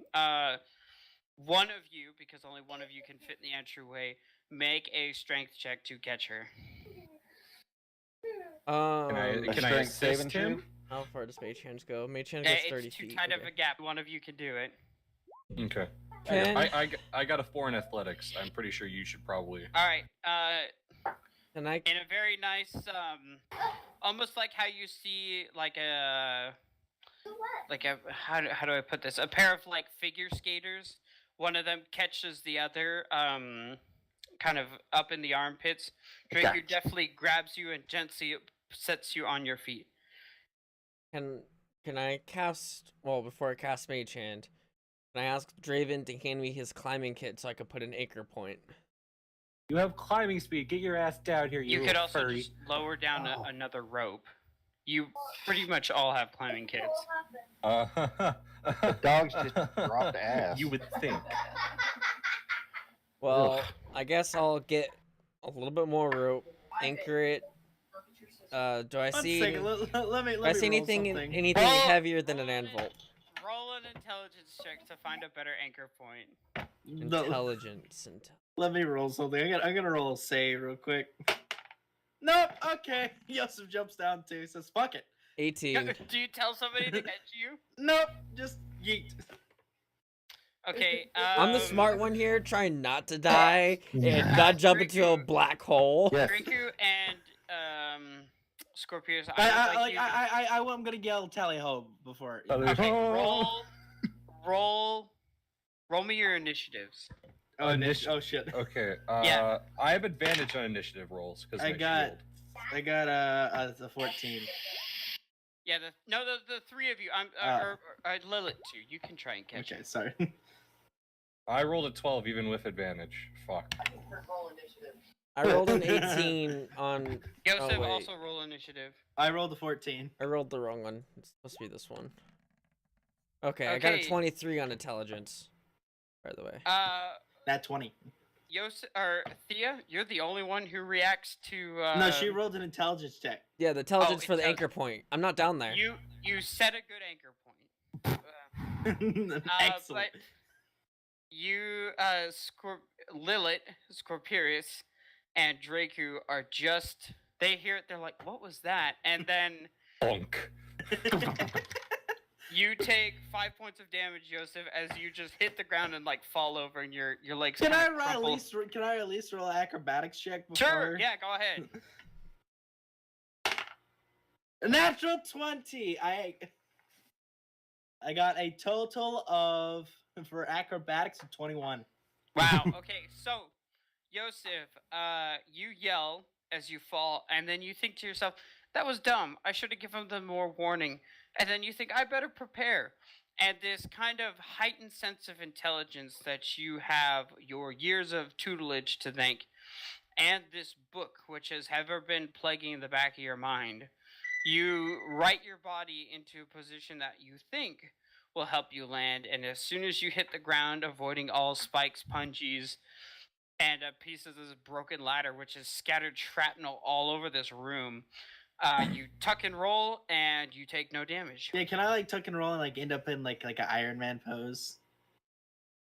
One of you, because only one of you can fit in the entryway, make a strength check to catch her. Can I strength saving assist him? How far does Mage Hands go? Mage Hands goes 30 It's too feet. tight of okay. a gap. One of you can do it. Okay. Can- I got a 4 in athletics. I'm pretty sure you should probably. All right. Can I? In a very nice, almost like how you see like a how do I put this? A pair of like figure skaters. One of them catches the other, kind of up in the armpits. Draco Gotcha. definitely grabs you and gently sets you on your feet. Can I cast? Well, before I cast Mage Hand, can I ask Draven to hand me his climbing kit so I could put an anchor point? You have climbing speed. Get your ass down here, You could little also furry. just lower down another rope. You pretty much all have climbing kits. The dogs just dropped ass. You would think. Well, I guess I'll get a little bit more rope, anchor it. Do I One see? second, let me Do I see roll anything something. anything Roll- heavier than an roll anvil? Roll an intelligence check to find a better anchor point. No, Intelligence. let me roll something. I'm gonna roll a save real quick. Nope. Okay. Yosef jumps down too. Says fuck it. 18. Do you tell somebody to catch you? Nope. Just yeet. Okay. I'm the smart one here, trying not to die and not jump into a black hole. Yes. Rinku and Scorpius. I'm gonna yell tally ho before. Okay, roll me your initiatives. Oh shit. Okay. Yeah. I have advantage on initiative rolls because I got a 14. Yeah, the three of you. I'm or Lilith too. You can try and catch Okay, it. sorry. I rolled a 12 even with advantage. Fuck. I rolled an 18 on. Yosef wait. also roll initiative. I rolled a 14. I rolled the wrong one. It's supposed to be this one. Okay, I got a Okay. 23 on intelligence. By the way. That 20. Yosef or Thea, you're the only one who reacts to. No, she rolled an intelligence check. Yeah, the intelligence for the intelligence. anchor point. I'm not down there. You set a good anchor point. Excellent. But you, Lilith, Scorpius, and Draku are just. They hear it. They're like, "What was that?" And then Bonk. you take 5 points of damage, Joseph, as you just hit the ground and like fall over, and your legs. Can I kinda crumple. at least roll an acrobatics check before? Sure. Yeah. Go ahead. A natural 20. I got a total of for acrobatics of 21. Wow. Okay. So, Yosef, you yell as you fall, and then you think to yourself, "That was dumb. I should have given them more warning." And then you think, "I better prepare." And this kind of heightened sense of intelligence that you have your years of tutelage to thank, and this book, which has ever been plaguing the back of your mind, you write your body into a position that you think will help you land. And as soon as you hit the ground, avoiding all spikes, punchies, and pieces of this broken ladder, which has scattered shrapnel all over this room, you tuck and roll, and you take no damage. Yeah, can I like tuck and roll and like end up in like an Iron Man pose?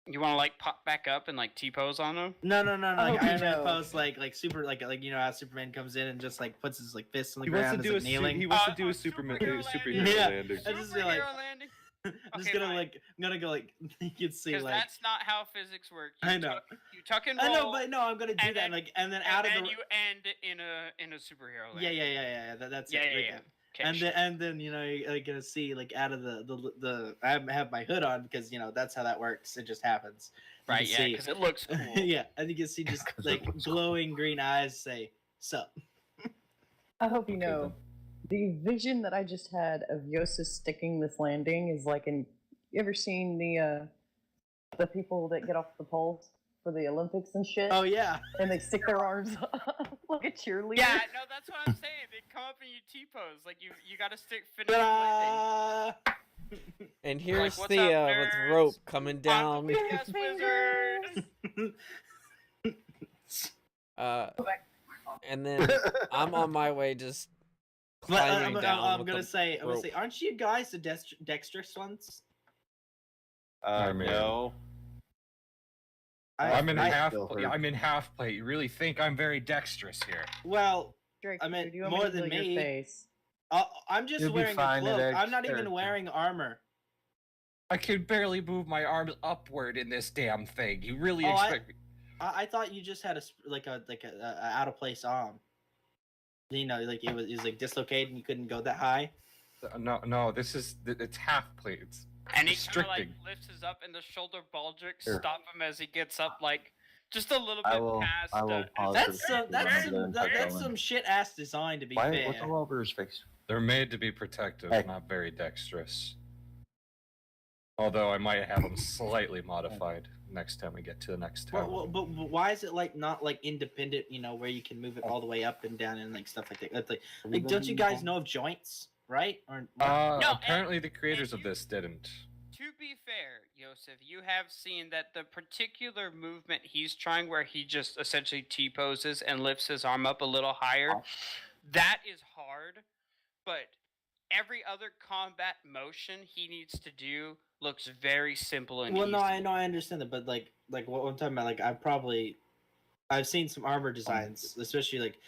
You want to like pop back up and like T-pose on them? No, I like hope you Iron Man know. pose, like super, like you know how Superman comes in and just like puts his like fists on the He wants ground, to is do like kneeling. he wants to Uh, do a superhero superhero landing. Yeah. landing. I just feel like- Superhero landing? I'm just Okay, gonna fine. like, I'm gonna go like, you can see Because like, that's not how physics work. I know. You tuck and I roll. know, but no, I'm gonna do and that, then- like, and then and out of then the, you end in a superhero land. yeah, that's Yeah, it. yeah, right yeah. there. Okay, And then you know you're like, gonna see like out of the I have my hood on because you know that's how that works. It just happens. You right, can yeah, see- because it looks cool. yeah, I think you see just like glowing green eyes say sup. I hope you know, the vision that I just had of Yosef sticking this landing is like an You ever seen the people that get off the poles for the Olympics and shit? Oh yeah. And they stick their arms up like a cheerleader. Yeah, no, that's what I'm saying. They come up and you T-pose. Like, you gotta finish landing. And here's what's the up, with nerds? rope coming I'm down. the weak-ass wizard! And then I'm on my way just climbing down. I'm with gonna the say, rope. aren't you guys the dexterous ones? I mean, No. I'm in half. still hurt. I'm in half plate. You really think I'm very dexterous here? Well, Drake, I meant do you want me more to than heal your me. face? I'm just You'll be wearing a fine at cloak. I'm not X even wearing armor. I can barely move my arms upward in this damn thing. You really Oh, expect me? I thought you just had a out of place arm. You know, like it was like dislocated and you couldn't go that high. No. It's half plate. It's And he kind of like restricting. lifts his up, and the shoulder baldricks Here. stop him as he gets up, like just a little I bit will- past. I will pause as- for That's a some second. I'm gonna go and touch that's Owen. some shit ass design to be Why? fair. What's all over his face? They're made to be protective, Hey. not very dexterous. Although I might have them slightly modified next time we get to the next town. But why is it like not like independent? You know, where you can move it all the way up and down and like stuff like that. That's like don't you guys know of joints, right? Or No, apparently and- the creators and of this didn't. To be fair, Yosef, you have seen that the particular movement he's trying, where he just essentially T-poses and lifts his arm up a little higher, that is hard, but every other combat motion he needs to do looks very simple and well, easy. no, I understand that, but like what I'm talking about, like I've seen some armor designs, especially like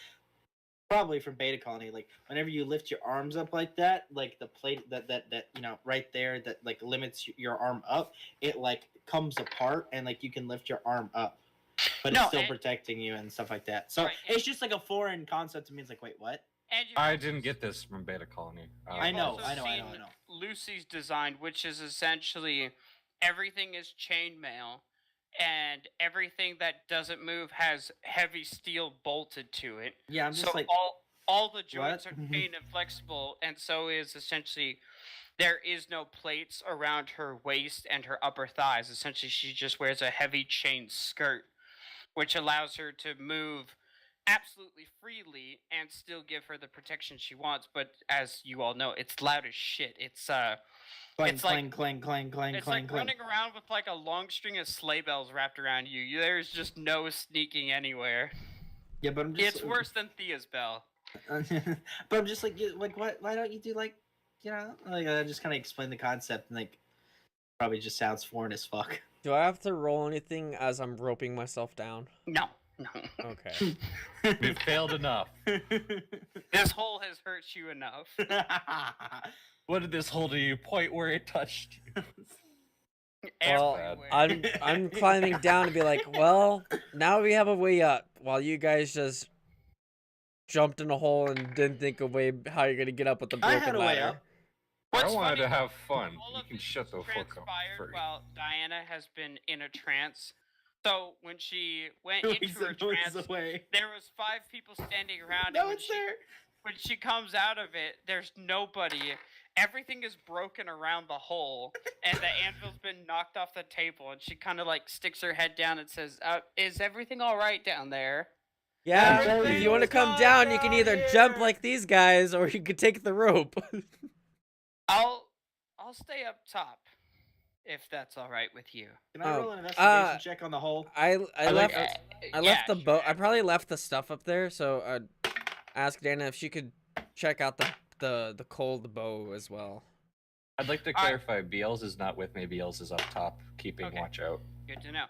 probably from Beta Colony. Like whenever you lift your arms up like that, like the plate that you know right there that like limits your arm up, it like comes apart and like you can lift your arm up, but No, it's still and- protecting you and stuff like that. So Right, and- it's just like a foreign concept to me. It's like, wait, what? And you've I also didn't get seen- this from Beta Colony. you've I know, also I know. seen Lucy's design, which is essentially everything is chainmail, and everything that doesn't move has heavy steel bolted to it. Yeah, I'm just So like, all the joints What? are chain and flexible, and so is essentially there is no plates around her waist and her upper thighs. Essentially, she just wears a heavy chain skirt, which allows her to move absolutely freely and still give her the protection she wants. But as you all know, it's loud as shit. It's clang, it's clang, like- clang, clang, clang, it's clang, like clang. running around with like a long string of sleigh bells wrapped around you. There's just no sneaking anywhere. Yeah, but I'm just. It's worse than Thea's bell. But I'm just like, why don't you do like, you know, like I just kind of explain the concept and like, probably just sounds foreign as fuck. Do I have to roll anything as I'm roping myself down? No. Okay. We've failed enough. This hole has hurt you enough. What did this hole do you point where it touched you? Well, Everywhere. I'm climbing down to be like, well, now we have a way up. While you guys just jumped in a hole and didn't think of way how you're gonna get up with the I broken had a way ladder. up. I What's wanted funny, to have fun. all You of can this shut the fuck up. transpired Free. while Diana has been in a trance. So when she went Who into is her it? Who is trance, away? there was 5 people standing around. No, and when it's she, there. when she comes out of it, there's nobody. Everything is broken around the hole, and the anvil's been knocked off the table. And she kind of like sticks her head down and says, "Is everything all right down there?" Yeah, if Everything you want to is come gone down, you can down either jump here. like these guys, or you could take the rope. I'll stay up top, if that's all right with you. Can I Oh, roll an investigation uh, check on the hole? I left like- I yeah, left the sure, boat. I probably left the stuff up there, so ask Dana if she could check out the cold bow as well. I'd like to clarify, BLs is not with me. BLs is up top, keeping Okay. watch out. Good to know.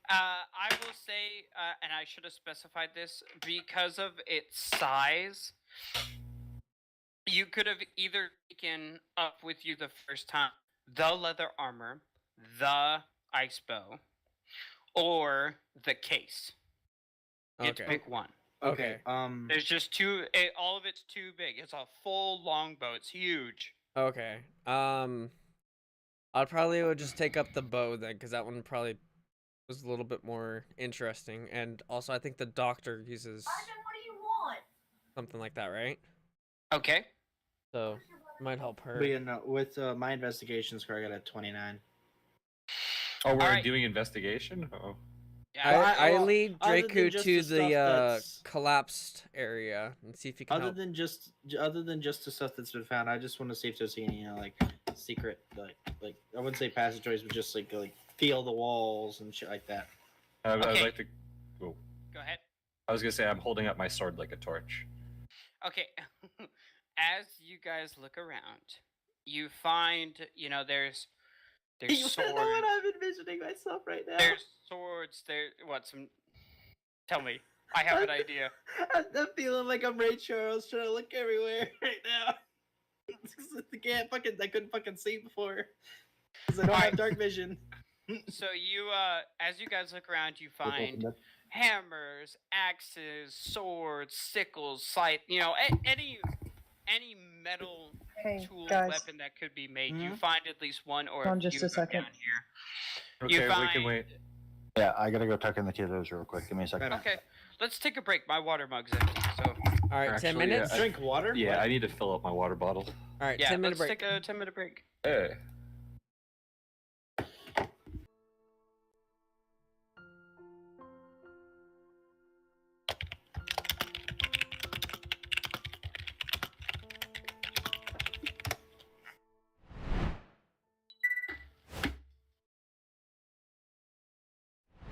I will say, and I should have specified this, because of its size, you could have either taken up with you the first time the leather armor, the ice bow, or the case. You get to Okay. pick one. Okay. There's just two. All of it's too big. It's a full longbow. It's huge. Okay. I probably would just take up the bow then, because that one probably was a little bit more interesting, and also I think the doctor uses What do you want? something like that, right? Okay. So Might help her. But with my investigation score, I got a 29. Oh, we're Alright. doing investigation. Oh, Yeah, I well, lead other than Draco just to the stuff the that's- collapsed area and see if he can Other help. than just the stuff that's been found, I just want to see if there's any like secret like I wouldn't say passageways, but just like feel the walls and shit like that. I would Okay. like to. Oh, go ahead. I was gonna say I'm holding up my sword like a torch. Okay. As you guys look around, you find, there's You know swords. what I'm envisioning myself right now? There's swords. Tell me. I have an idea. I'm feeling like I'm Ray Charles trying to look everywhere right now. I couldn't fucking see before because I don't have dark vision. So you, as you guys look around, you find hammers, axes, swords, sickles, scythe. Any metal Hey, tool, guys. weapon that could be made. You Mhm. find at least one or Hold on a few just a of them second. down here. Okay, You we find, can wait. Yeah, I gotta go tuck in the kiddos real quick. Give me a second. Right on. Okay, let's take a break. My water mug's empty. So All right, 10 Actually, minutes. I- Drink water. Yeah, What? I need to fill up my water bottle. All right, yeah, 10-minute let's break. take a 10-minute break. Hey.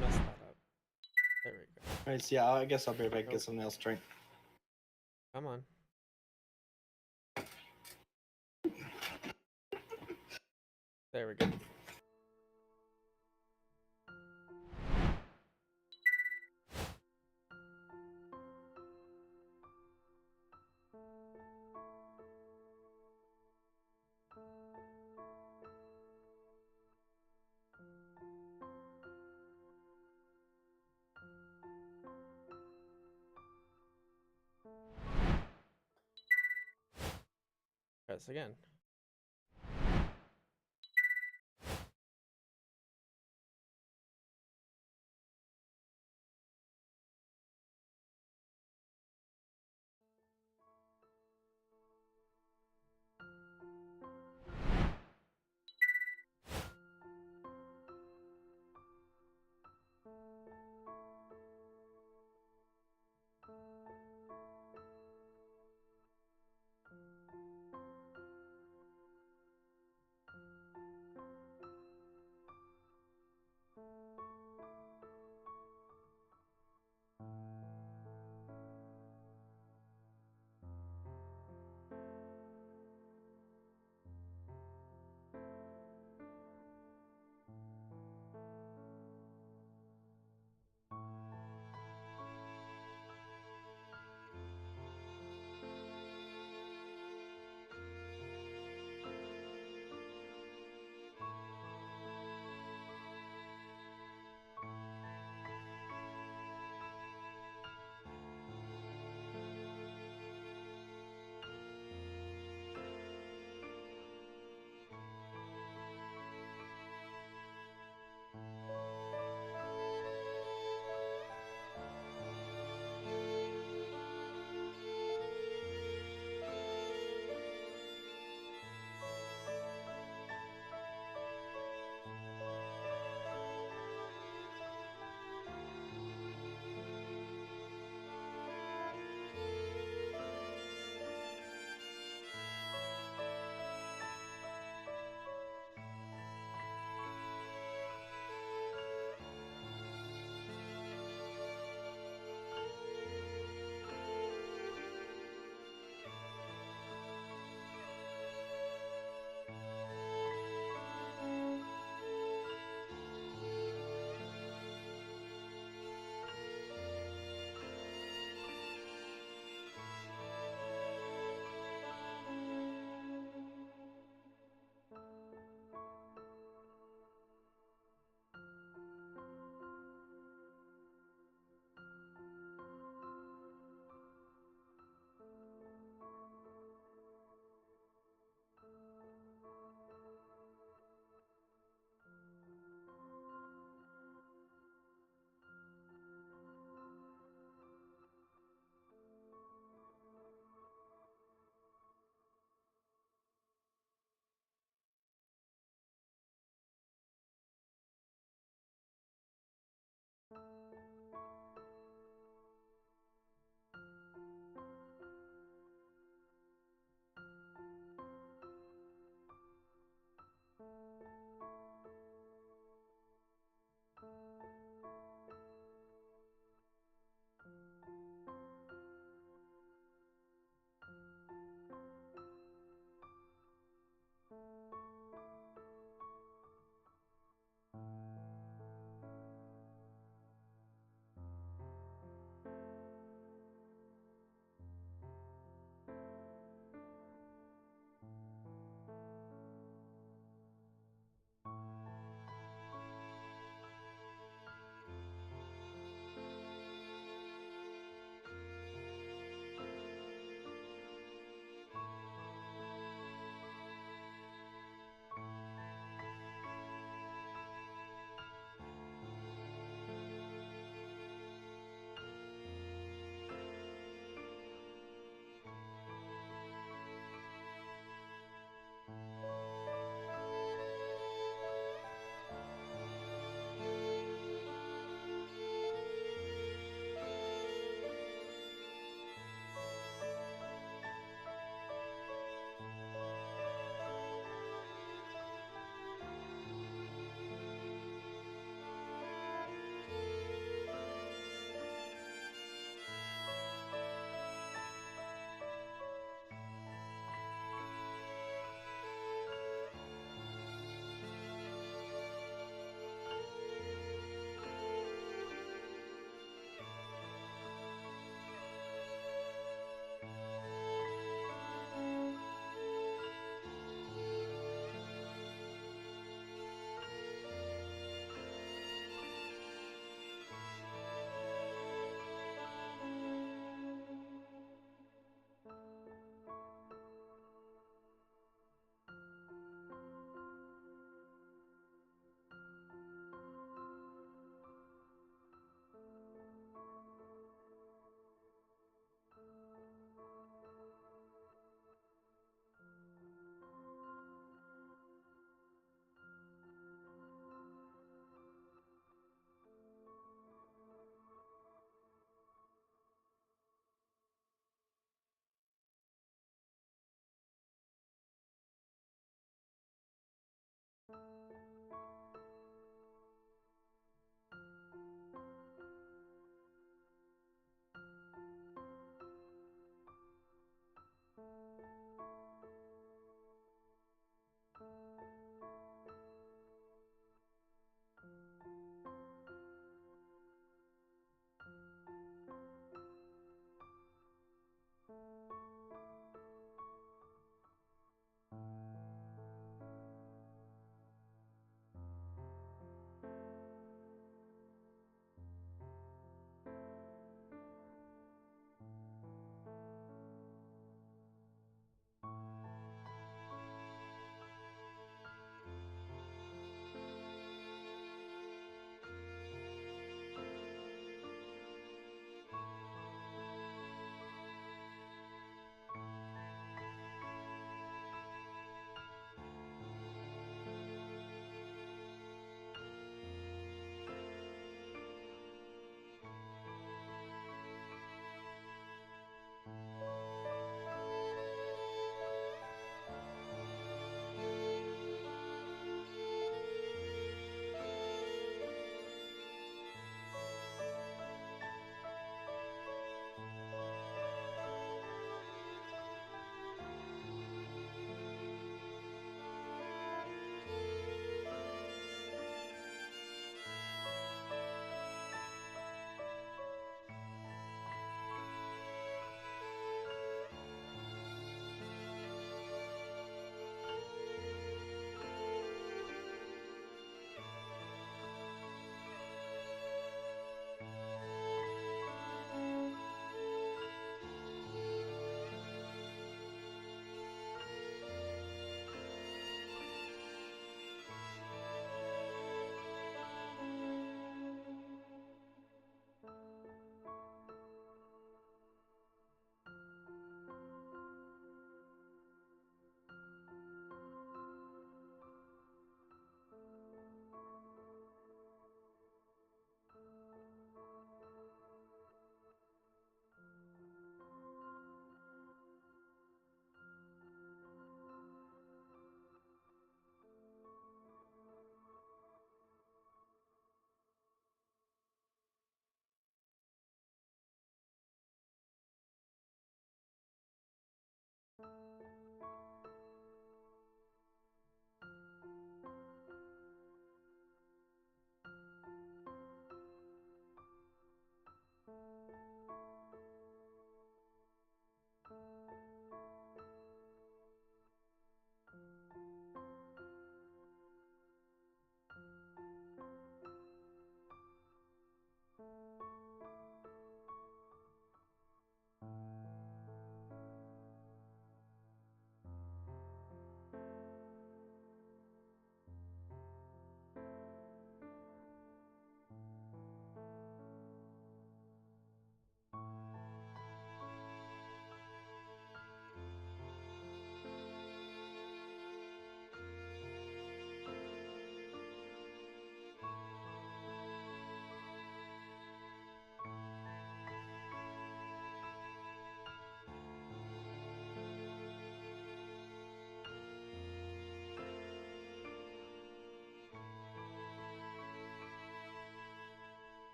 Mess that up. There we go. Alright, so yeah, I guess I'll be right back. Get something else to drink. Come on. There we go. Press again.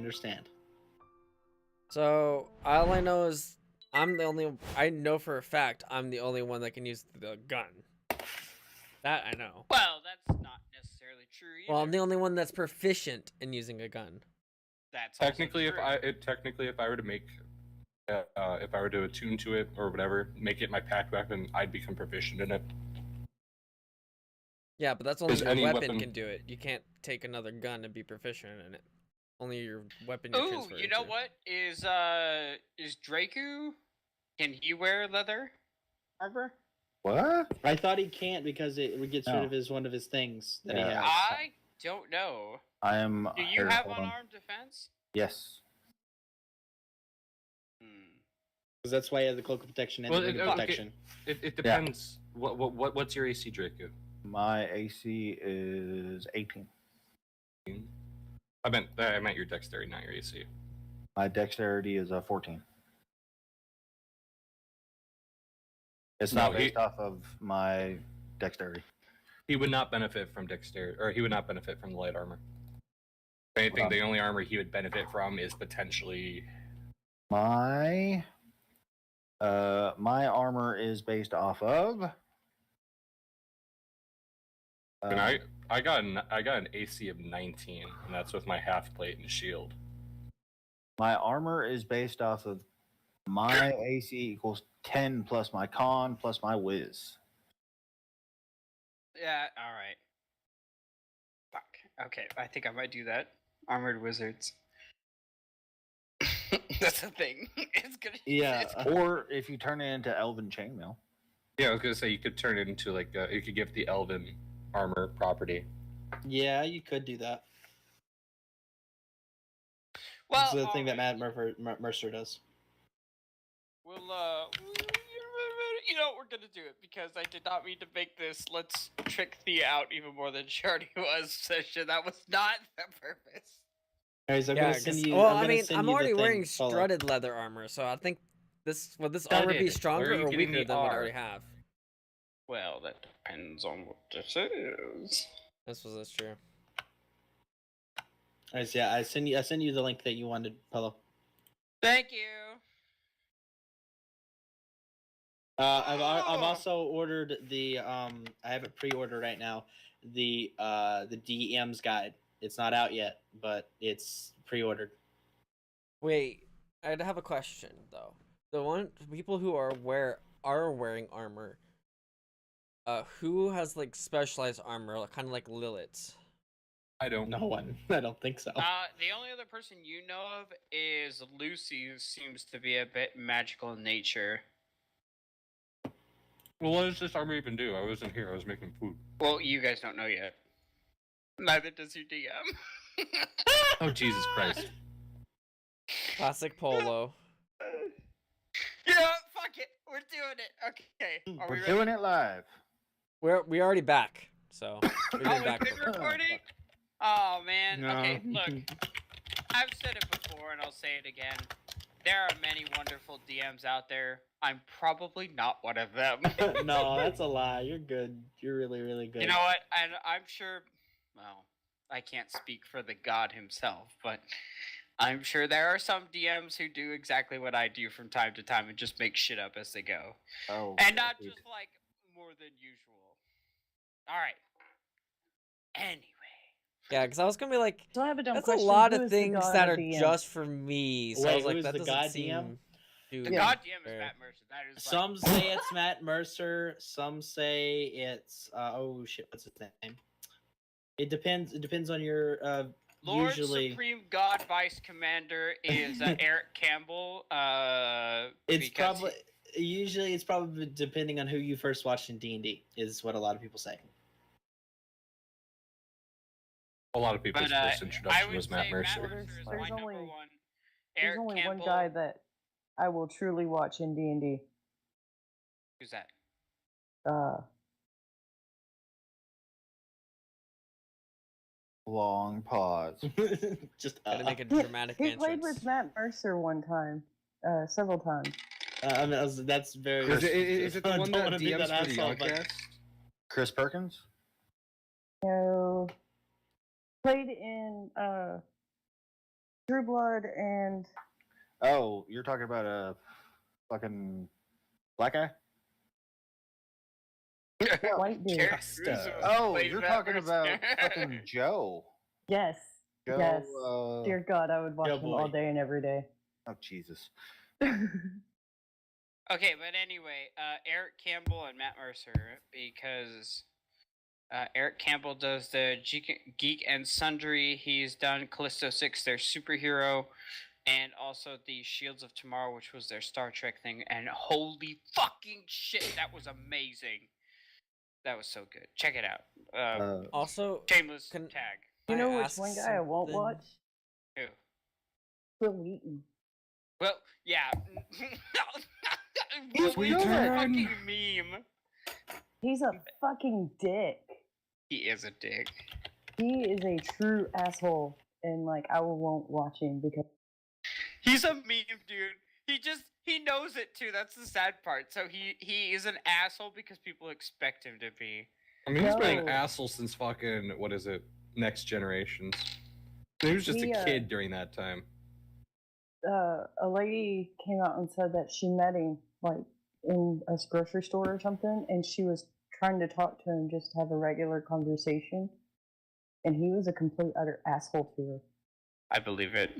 understand. So all I know is I know for a fact I'm the only one that can use the gun. That I know. Well, that's not necessarily true either. Well, I'm the only one that's proficient in using a gun. That's also Technically, if I were to make, if I were to attune to it or whatever, make it my pack weapon, I'd become proficient in it. Yeah, but that's only Is your any weapon weapon- can do it. You can't take another gun and be proficient in it. Only your weapon you're Ooh, transferring you know to. what? Is Draku? Can he wear leather armor? What? I thought he can't because it gets rid No. of one of his things that he Yeah. has. I don't know. I am. Do you here, have hold on. unarmed defense? Yes. Because that's why he has the cloak of protection and Well, the ring of okay. protection. It depends. What's your AC, Draco? My AC is 18. I meant your dexterity, not your AC. My dexterity is 14. It's No, not based off of my dexterity. He would not benefit from dexterity, or he would not benefit from the light armor. If anything, the only armor he would benefit from is potentially My armor is based off of. And I got an AC of 19, and that's with my half plate and shield. My armor is based off of my AC equals 10 plus my con plus my whiz. Yeah. All right. Fuck. Okay, I think I might do that. Armored wizards. That's the thing. It's gonna. Yeah. It's, Or if you turn it into Elven Chainmail. Yeah, I was gonna say you could turn it into like you could give the elven armor property. Yeah, you could do that. well, It's the thing that alright. Matt Mercer does. We'll you know what, we're gonna do it because I did not mean to make this let's trick Thea out even more than she already was session. That was not the purpose. Anyways, I'm Yeah, gonna send 'cause- you. well, I'm I gonna mean, send I'm you the already thing, wearing follow. strutted leather armor, so I think would this armor be Studded. stronger Where are you or getting weaker the than what I R? already have? Well, that depends on what this is. That's true. Anyways, yeah, I send you the link that you wanted, Pello. Thank you. I've also ordered the I have it pre-ordered right now. The DM's guide. It's not out yet, but it's pre-ordered. Wait, I'd have a question though. The people who are wearing armor, who has like specialized armor, kind of like Lilith's? I don't No know. one. I don't think so. The only other person you know of is Lucy, who seems to be a bit magical in nature. Well, what does this armor even do? I wasn't here. I was making food. Well, you guys don't know yet. Neither does your DM. Oh Jesus Christ! Classic polo. Yeah, fuck it. We're doing it. Okay. Are we We're ready? doing it live. We already back, so we've Oh, been we've back. been for- recording? Oh, man. No. Okay, look. I've said it before, and I'll say it again. There are many wonderful DMs out there. I'm probably not one of them. No, that's a lie. You're good. You're really, really good. You know what? And I'm sure. Well, I can't speak for the god himself, but I'm sure there are some DMs who do exactly what I do from time to time and just make shit up as they go. Oh, And not indeed. just like more than usual. Alright. Anyway. Yeah, because I was gonna be like, So I have a dumb that's a question. lot Who of is the things god that are DM? just for me. So I Wait, was like, who's that the doesn't god seem. DM? too The Yeah. god DM is fair. Matt Mercer. That is like, Some say it's Matt Mercer. Some say it's oh shit, what's his name? It depends. It depends on your Lord usually. Supreme God Vice Commander is Eric Campbell. It's because probably usually it's probably depending on who you first watched in D&D is what a lot of people say. A lot of people's But first I introduction would was Matt say Mercer. Matt Mercer is my There's number only- one. There's Eric only Campbell. one guy that I will truly watch in D&D. Who's that? Long pause. Just Gotta make a dramatic He entrance. played with Matt Mercer one time, several times. I mean, that's very. Is it the I one don't that wanna be DMs for the asshole, but- Yoggcast? Chris Perkins? So played in True Blood and Oh, you're talking about a fucking black guy? White Dude. Terry Costa. Crews was Oh, played you're that talking person. about fucking Joe. Yes. Joe. Yes. Dear God, I would watch Joe him all Boy. day and every day. Oh Jesus. Okay, but anyway, Eric Campbell and Matt Mercer, because Eric Campbell does the Geek and Sundry. He's done Callisto 6, their superhero, and also the Shields of Tomorrow, which was their Star Trek thing. And holy fucking shit, that was amazing. That was so good. Check it out. Also, Shameless can- tag. You I know which ask one guy I won't something? watch? Who? Will Wheaton. Well, yeah. He's Will good. Wheaton's a fucking meme. He's a fucking dick. He is a dick. He is a true asshole, and like I won't watch him because He's a meme, dude. He knows it too. That's the sad part. So he is an asshole because people expect him to be. I mean, he's been an No. asshole since fucking what is it? Next Generations. He was just He, a kid during that time. a lady came out and said that she met him like in a grocery store or something, and she was trying to talk to him just to have a regular conversation, and he was a complete utter asshole to her. I believe it.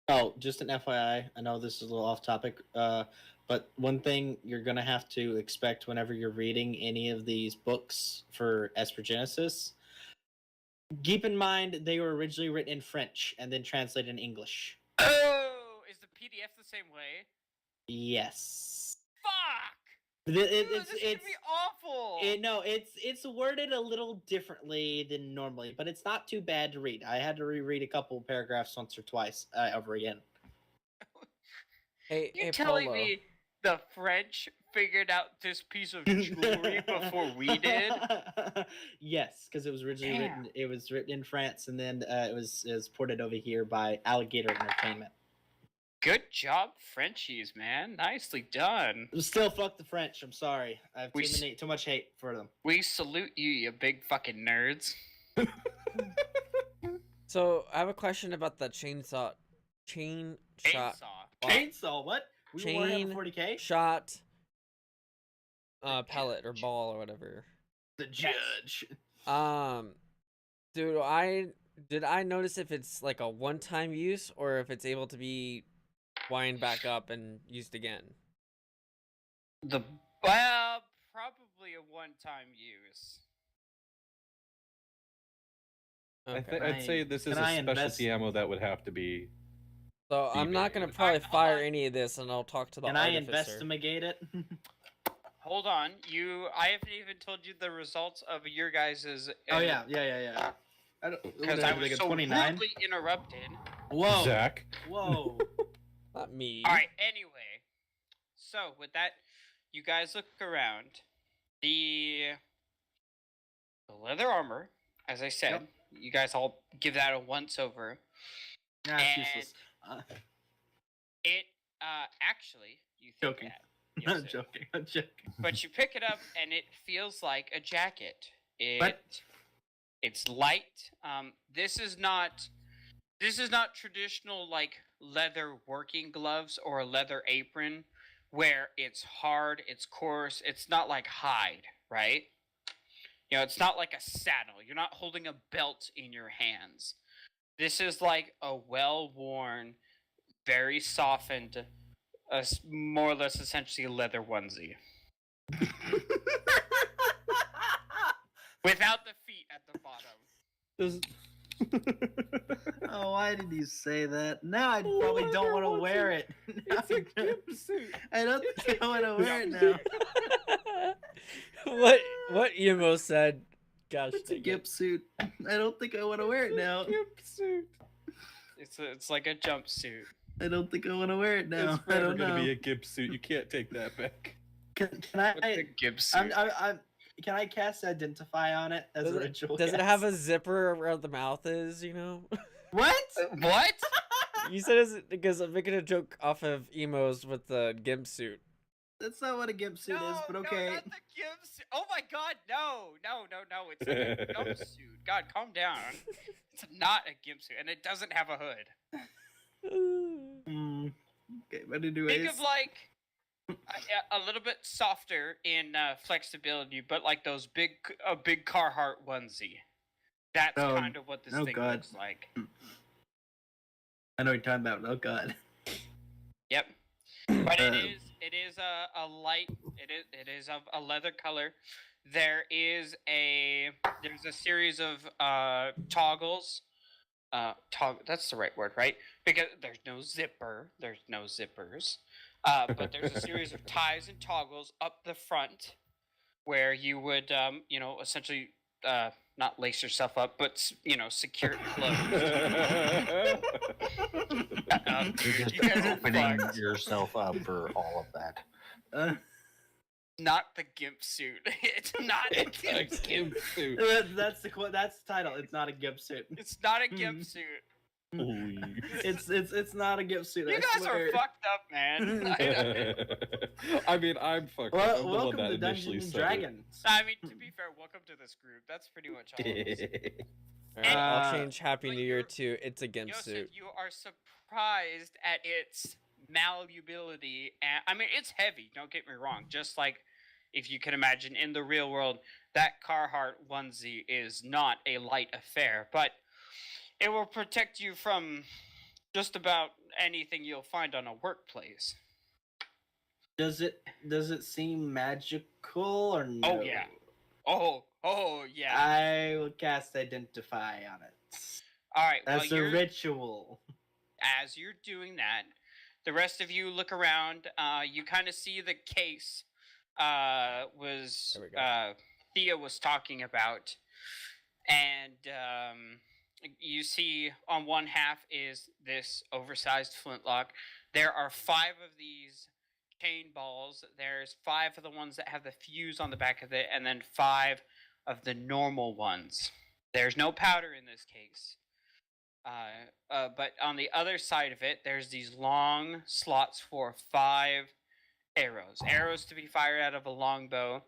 Oh, just an FYI. I know this is a little off topic, but one thing you're gonna have to expect whenever you're reading any of these books for Esper Genesis, keep in mind they were originally written in French and then translated in English. Oh, is the PDF the same way? Yes. Fuck! It- Dude, it's this is gonna be awful. no, it's worded a little differently than normally, but it's not too bad to read. I had to reread a couple paragraphs once or twice over again. Hey, You hey, telling Polo. me the French figured out this piece of jewelry before we did? Yes, because it was originally Damn. written. It was written in France, and then it was ported over here by Alligator Entertainment. Good job, Frenchies, man. Nicely done. Still, fuck the French. I'm sorry. I have We too much hate for them. We salute you, you big fucking nerds. So I have a question about the chain shot. Chainsaw. Chainsaw. What? We were Chain Warhammer 40k. shot. Pellet or ball or whatever. The judge. Did I notice if it's like a one-time use or if it's able to be wind back up and used again? Well, probably a one-time use. Okay. I'd say this is Can I a invest- specialty ammo that would have to be. So I'm not gonna eBay. probably Hold fire on. any of this, and I'll talk to the Can I artificer. investigate it? Hold on, I haven't even told you the results of your guys's. Oh yeah. I don't Because I was so rudely interrupted. Whoa. Zach. Whoa. Not me. All right. Anyway, so with that, you guys look around. The leather armor, as I said, Yep. you guys all give that a once over. Nah, it's And- useless. It actually, you think Joking. that. Yes, I'm joking. I'm joking. But you pick it up and it feels like a jacket. What? It's light. This is not traditional like leather working gloves or a leather apron where it's hard, it's coarse, it's not like hide, right? You know, it's not like a saddle. You're not holding a belt in your hands. This is like a well-worn, very softened, more or less essentially a leather onesie. Without the feet at the bottom. Oh, why did you say that? Now I probably don't want to wear it. It's a GIMP suit. I don't think I want to wear it now. what Emo said? Gosh, It's a dang it. GIMP suit. I don't think I want to wear it now. GIMP suit. It's like a jumpsuit. I don't think I want to wear it now. It's I forever don't gonna know. be a GIMP suit. You can't take that back. Can What's a I? Gibbs I'm, suit? I'm, can I cast Identify on it as Does a it, ritual? does it cast? have a zipper where the mouth is? You know. what? What? You said it's because I'm making a joke off of Emo's with the Gimp suit. That's not what a gimp suit No, is, but no, okay. not the gimp suit. Oh my god, no. It's like a gump suit. God, calm down. It's not a gimp suit, and it doesn't have a hood. Okay, but anyways. Think of like a little bit softer in flexibility, but like those big Carhartt onesie. That's Oh, kind of what this oh thing God. looks like. I know what you're talking about. Oh god. Yep. But it is a light. It is of a leather color. There's a series of toggles. That's the right word, right? Because there's no zipper. There's no zippers. But there's a series of ties and toggles up the front where you would, essentially not lace yourself up, but secure it closed. You're just You guys are opening fucked. yourself up for all of that. Not the gimp suit. It's not a gimp suit. Gimp suit. That's the title. It's not a gimp suit. It's not a gimp suit. It's not a gimp suit. You I guys swear. are fucked up, man. I mean, I'm fucked up. I'm the one Welcome that to initially Dungeons and said it. Dragons. I mean, to be fair, welcome to this group. That's pretty much all it is. Alright, I'll Uh, change Happy but New Year you're- to it's a gimp Yosef, suit. you are surprised at its malleability. And, I mean, it's heavy, don't get me wrong. Just like if you can imagine in the real world, that Carhartt onesie is not a light affair, but it will protect you from just about anything you'll find on a workplace. Does it seem magical or no? Oh, yeah. Oh, yeah. I will cast Identify on it. All right, well, That's a you're... ritual. As you're doing that, the rest of you look around. You kind of see the case was There we go. Thea was talking about, and you see on one half is this oversized flintlock. There are 5 of these chain balls. There's 5 of the ones that have the fuse on the back of it, and then 5 of the normal ones. There's no powder in this case. But on the other side of it, there's these long slots for 5 arrows. Arrows to be fired out of a longbow.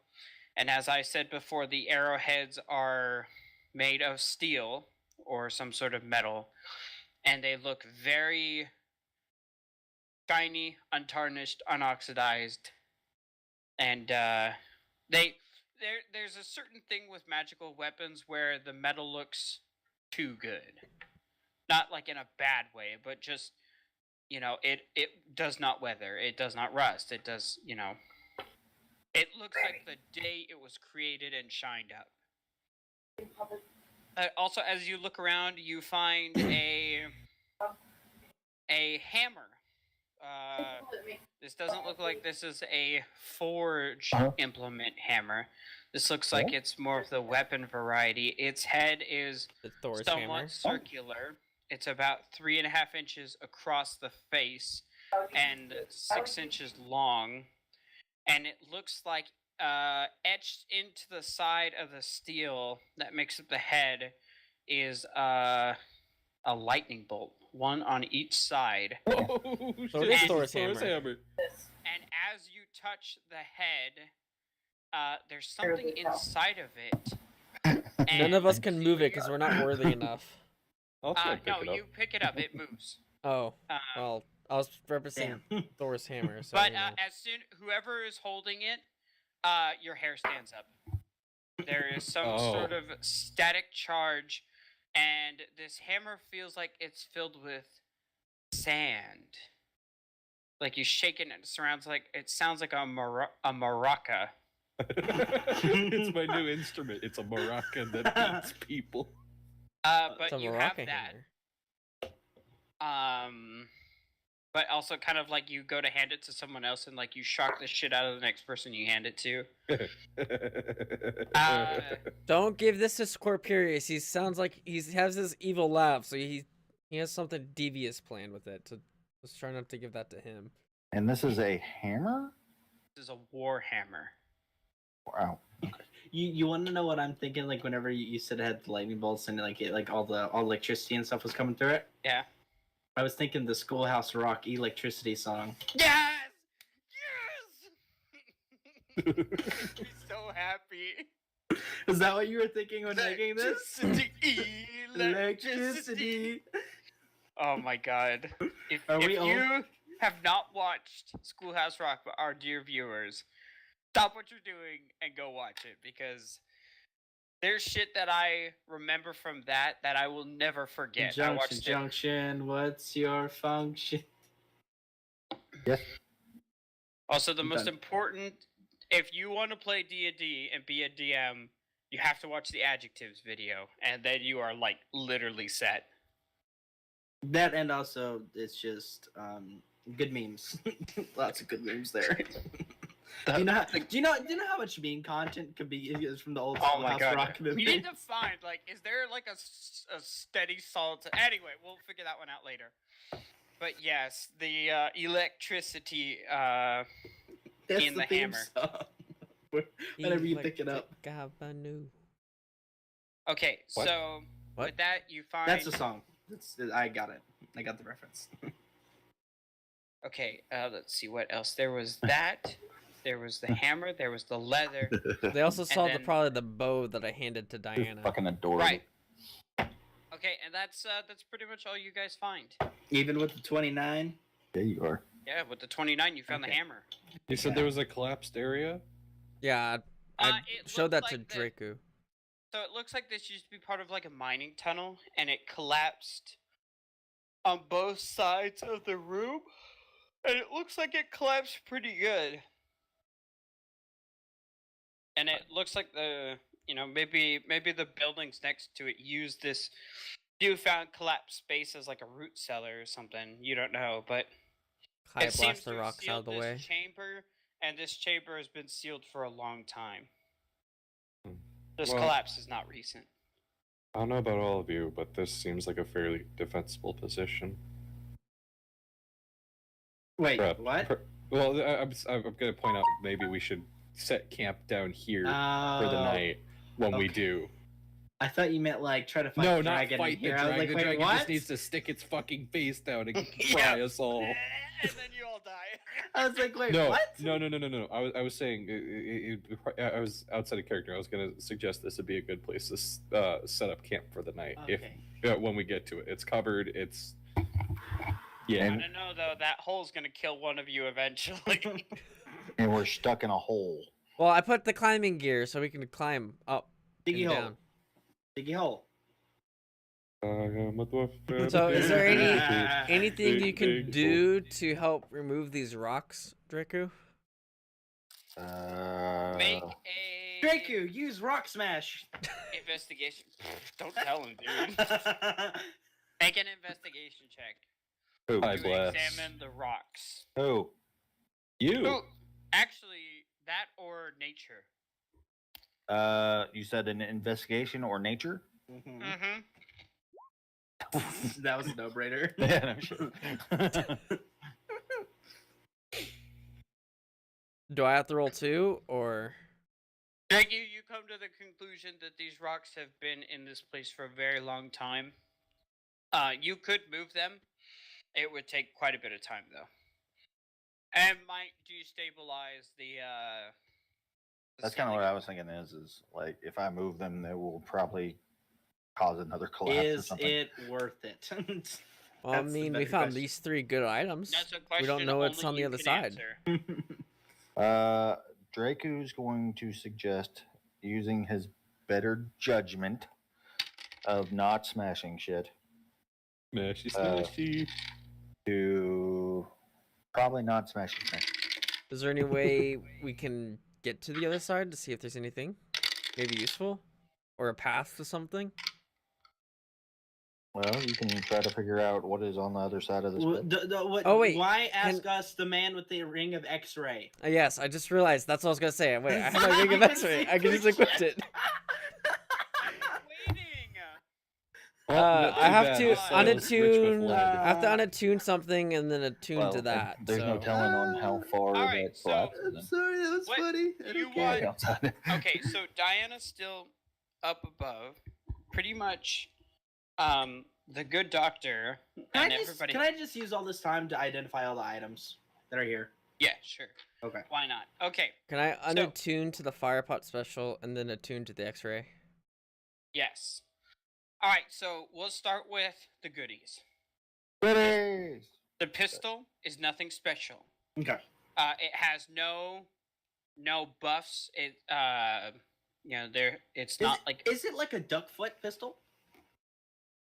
And as I said before, the arrowheads are made of steel or some sort of metal. And they look very shiny, untarnished, unoxidized. And there's a certain thing with magical weapons where the metal looks too good. Not like in a bad way, but just, it does not weather. It does not rust. It does, it looks like the day it was created and shined up. Also, as you look around, you find a hammer. This doesn't look like this is a forge implement hammer. This looks like it's more of the weapon variety. Its head is The Thor's somewhat hammer. circular. It's about 3.5 inches across the face and 6 inches long. And it looks like etched into the side of the steel that makes up the head is a lightning bolt, one on each side. Oh, So shit, it is it's Thor's Thor's hammer. And as you touch the head, there's something inside of it. None of us and- can move it because we're not worthy enough. I'll try to pick no, it up. you pick it up. It moves. Oh, Um, well, I was representing Thor's hammer. So, But you know. as soon whoever is holding it, your hair stands up. There is some sort of static charge, and this hammer feels like it's filled with sand. Like you shake it, and it sounds like a maraca. It's my new instrument. It's a maraca that beats people. But It's a you have maraca that. hammer. But also kind of like you go to hand it to someone else, and like you shock the shit out of the next person you hand it to. Don't give this to Scorpirius. He sounds like he has this evil laugh, so he has something devious planned with it. So let's try not to give that to him. And this is a hammer? This is a war hammer. Wow. You want to know what I'm thinking? Like whenever you said it had the lightning bolts and all electricity and stuff was coming through it. Yeah. I was thinking the Schoolhouse Rock electricity song. Yes! Yes! He's so happy. Is that what you were thinking when making this? Electricity. Oh my god. If Are we you have not watched Schoolhouse Rock, but our dear viewers, stop what you're doing and go watch it, because there's shit that I remember from that I will never forget. I watched it. Junction, what's your function? Yes. Also, the most Done. important, if you want to play D&D and be a DM, you have to watch the adjectives video, and then you are like literally set. That, and also it's just good memes. Lots of good memes there. Do you know how much meme content could be from the old Oh my Schoolhouse god. Rock movie? We need to find, like, is there like a steady solid... Anyway, we'll figure that one out later. But yes, the electricity That's in the theme hammer. song. Whenever you pick it up. Okay, What? so What? with that you find... That's the song. I got it. I got the reference. Okay, let's see what else. There was that. There was the hammer. There was the leather. They also saw then- probably the bow that I handed to Diana. Fucking adorable. Right. Okay, and that's pretty much all you guys find. Even with the 29. There you are. Yeah, with the 29, you found the Okay. hammer. You said there was a collapsed area? Yeah, I It showed that looked to like Draku. So it looks like this used to be part of like a mining tunnel, and it collapsed on both sides of the room, and it looks like it collapsed pretty good. And it looks like maybe the buildings next to it used this newfound collapsed space as like a root cellar or something. You don't know, but High it seems blast to the have rocks out sealed of the this way. chamber, and this chamber has been sealed for a long time. Hmm. This Well- collapse is not recent. I don't know about all of you, but this seems like a fairly defensible position. Wait, Prep. what? Well, I'm going to point out maybe we should set camp down here for the night when we okay. do. I thought you meant like try to fight No, the not dragon fight in here. the I was dragon. like, The wait, dragon what? just needs to stick its fucking face down and Yeah. fry us all. And then you all die. I was like, wait, No, what? no. I was saying, I was outside of character. I was going to suggest this would be a good place to set up camp for the night. Okay. If when we get to it, it's covered. It's yeah. I don't know though. That hole's gonna kill one of you eventually. And we're stuck in a hole. Well, I put the climbing gear so we can climb up Diggy and hole. down. Diggy hole. So, is there anything you can do to help remove these rocks, Draku? Make a Draku, use rock smash. investigation. Don't tell him, dude. Make an investigation check Who? I to bless. examine the rocks. Who? You. Ooh, actually, that or nature. You said an investigation or nature? Mhm. Mm-hmm. That was a no-brainer. Yeah, no shit. Do I have to roll 2 or? Thank you. You come to the conclusion that these rocks have been in this place for a very long time. You could move them. It would take quite a bit of time, though. And might destabilize the That's kind of what I was thinking is like, if I move them, they will probably cause another collapse or Is something. it worth it? Well, I That's the mean, we better found question. these 3 good items. That's a We question don't know what's only on the you other can side. answer. Draku's going to suggest using his better judgment of not smashing shit Smashy, Uh, smashy. to probably not smashing things. Is there any way we can get to the other side to see if there's anything maybe useful? Or a path to something? Well, you can try to figure out what is on the other side of this pit. Oh, wait, Why ask us the man with the ring of X-ray? Yes, I just realized that's what I was gonna say. Wait, I have my It's ring of not X-ray. even I can just equip it. Waiting. I have bad. to This sounds rich with unattune. lead. I have to unattune something and then attune Well, to that. There's no so- telling on how far Alright, that so- collapses. in. sorry, that was What funny. I you don't want- care. Outside. Okay, so Diana's still up above. Pretty much, the good doctor and everybody. Can I just use all this time to identify all the items that are here? Yeah, sure. Okay. Why not? Okay. Can I unattune to the fire pot special and then attune to the X-ray? Yes. All right. So we'll start with the goodies. Goodies! The pistol is nothing special. Okay. It has no buffs. It it's Is, not like is it like a duck foot pistol?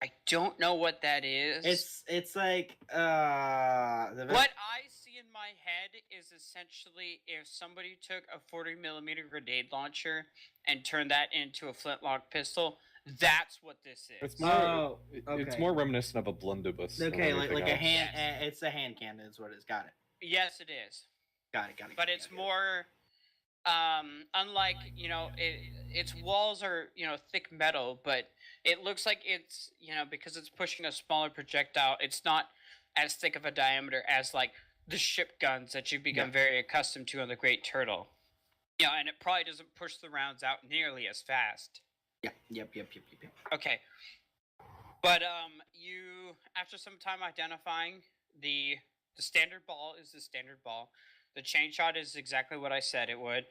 I don't know what that is. It's like What I see in my head is essentially if somebody took a 40mm grenade launcher and turned that into a flintlock pistol. That's what this is. It's more. Oh, It's okay. more reminiscent of a blunderbuss. than okay, anything like a else. hand. Yes. It's a hand cannon. Is what it's got it. Yes, it is. Got it. But it's more unlike its walls are thick metal, but it looks like it's because it's pushing a smaller projectile, it's not as thick of a diameter as like the ship guns that you've become very accustomed to on the Great Turtle. And it probably doesn't push the rounds out nearly as fast. Yeah. Yep. Okay. But you after some time identifying the standard ball is the standard ball. The chain shot is exactly what I said it would.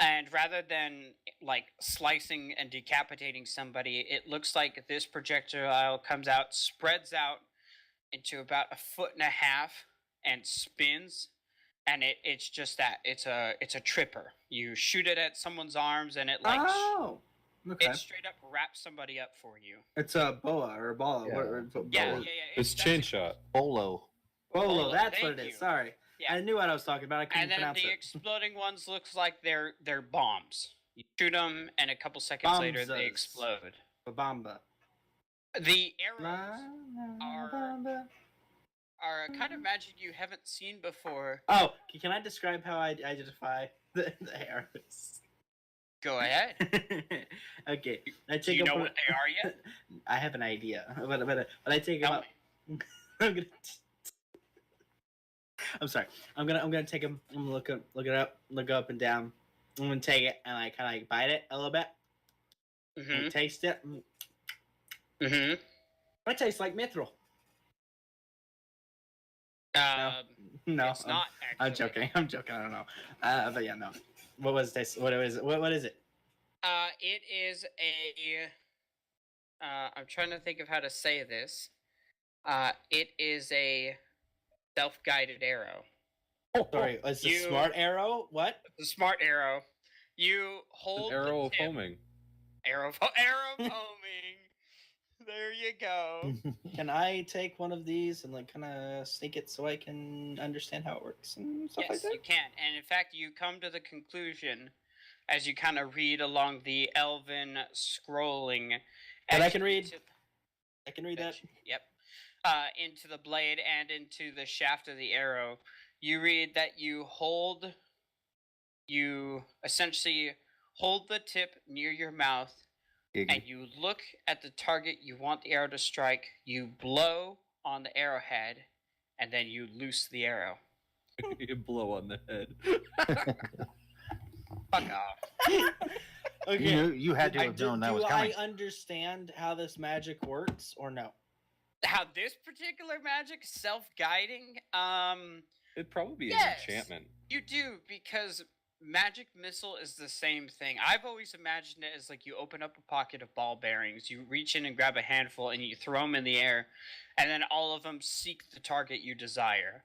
And rather than like slicing and decapitating somebody, it looks like this projectile comes out, spreads out into about 1.5 feet and spins. And it's just that. It's a tripper. You shoot it at someone's arms and it like okay. it straight up wraps somebody up for you. It's a boa or a ball. Yeah. Yeah. It's chain shot. Bolo. Bolo. That's what thank it is. you. Sorry. Yeah. I knew what I was talking about. I couldn't And then pronounce the it. exploding ones looks like they're bombs. You shoot them, and a couple seconds later they Bombzas. explode. Babamba. The arrows are a kind of magic you haven't seen before. Oh, can I describe how I identify the arrows? Go ahead. Okay. Do you know what they are yet? I have an idea, but I take them Tell up. me. I'm sorry. I'm gonna take them. I'm gonna look up and down. I'm gonna take it and I kind of like bite it a little bit. Mm-hmm. Taste it. Mm-hmm. It tastes like mithril. No, It's not actually. I'm joking. I don't know. But yeah, no. What was this? What is it? What is it? It is a. I'm trying to think of how to say this. It is a self-guided arrow. Oh, sorry. It's a smart arrow. What? The smart arrow. You hold An arrow the of tip. homing. Arrow of homing. There you go. Can I take one of these and like kind of sneak it so I can understand how it works and stuff like Yes, that? you can. And in fact, you come to the conclusion as you kind of read along the elven scrolling. That I as can you read? get to- I can read that. Yep. Into the blade and into the shaft of the arrow. You read that you essentially hold the tip near your mouth and you look at the target you want the arrow to strike. You blow on the arrowhead and then you loose the arrow. You blow on the head. Fuck off. Okay. You had to have known that was coming. Do I understand how this magic works or no? How this particular magic self-guiding? It'd probably be Yes. an enchantment. You do, because magic missile is the same thing. I've always imagined it as like you open up a pocket of ball bearings, you reach in and grab a handful, and you throw them in the air, and then all of them seek the target you desire.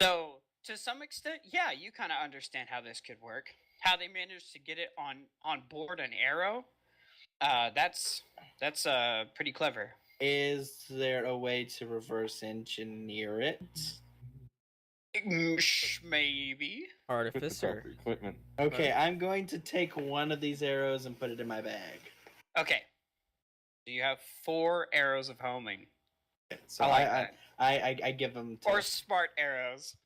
So, to some extent, yeah, you kind of understand how this could work. How they managed to get it on board an arrow, that's pretty clever. Is there a way to reverse engineer it? Maybe. With the Artificer. proper equipment. Okay, I'm going to take one of these arrows and put it in my bag. Okay. So you have 4 arrows of homing. So I like that. I give them to... Or smart arrows.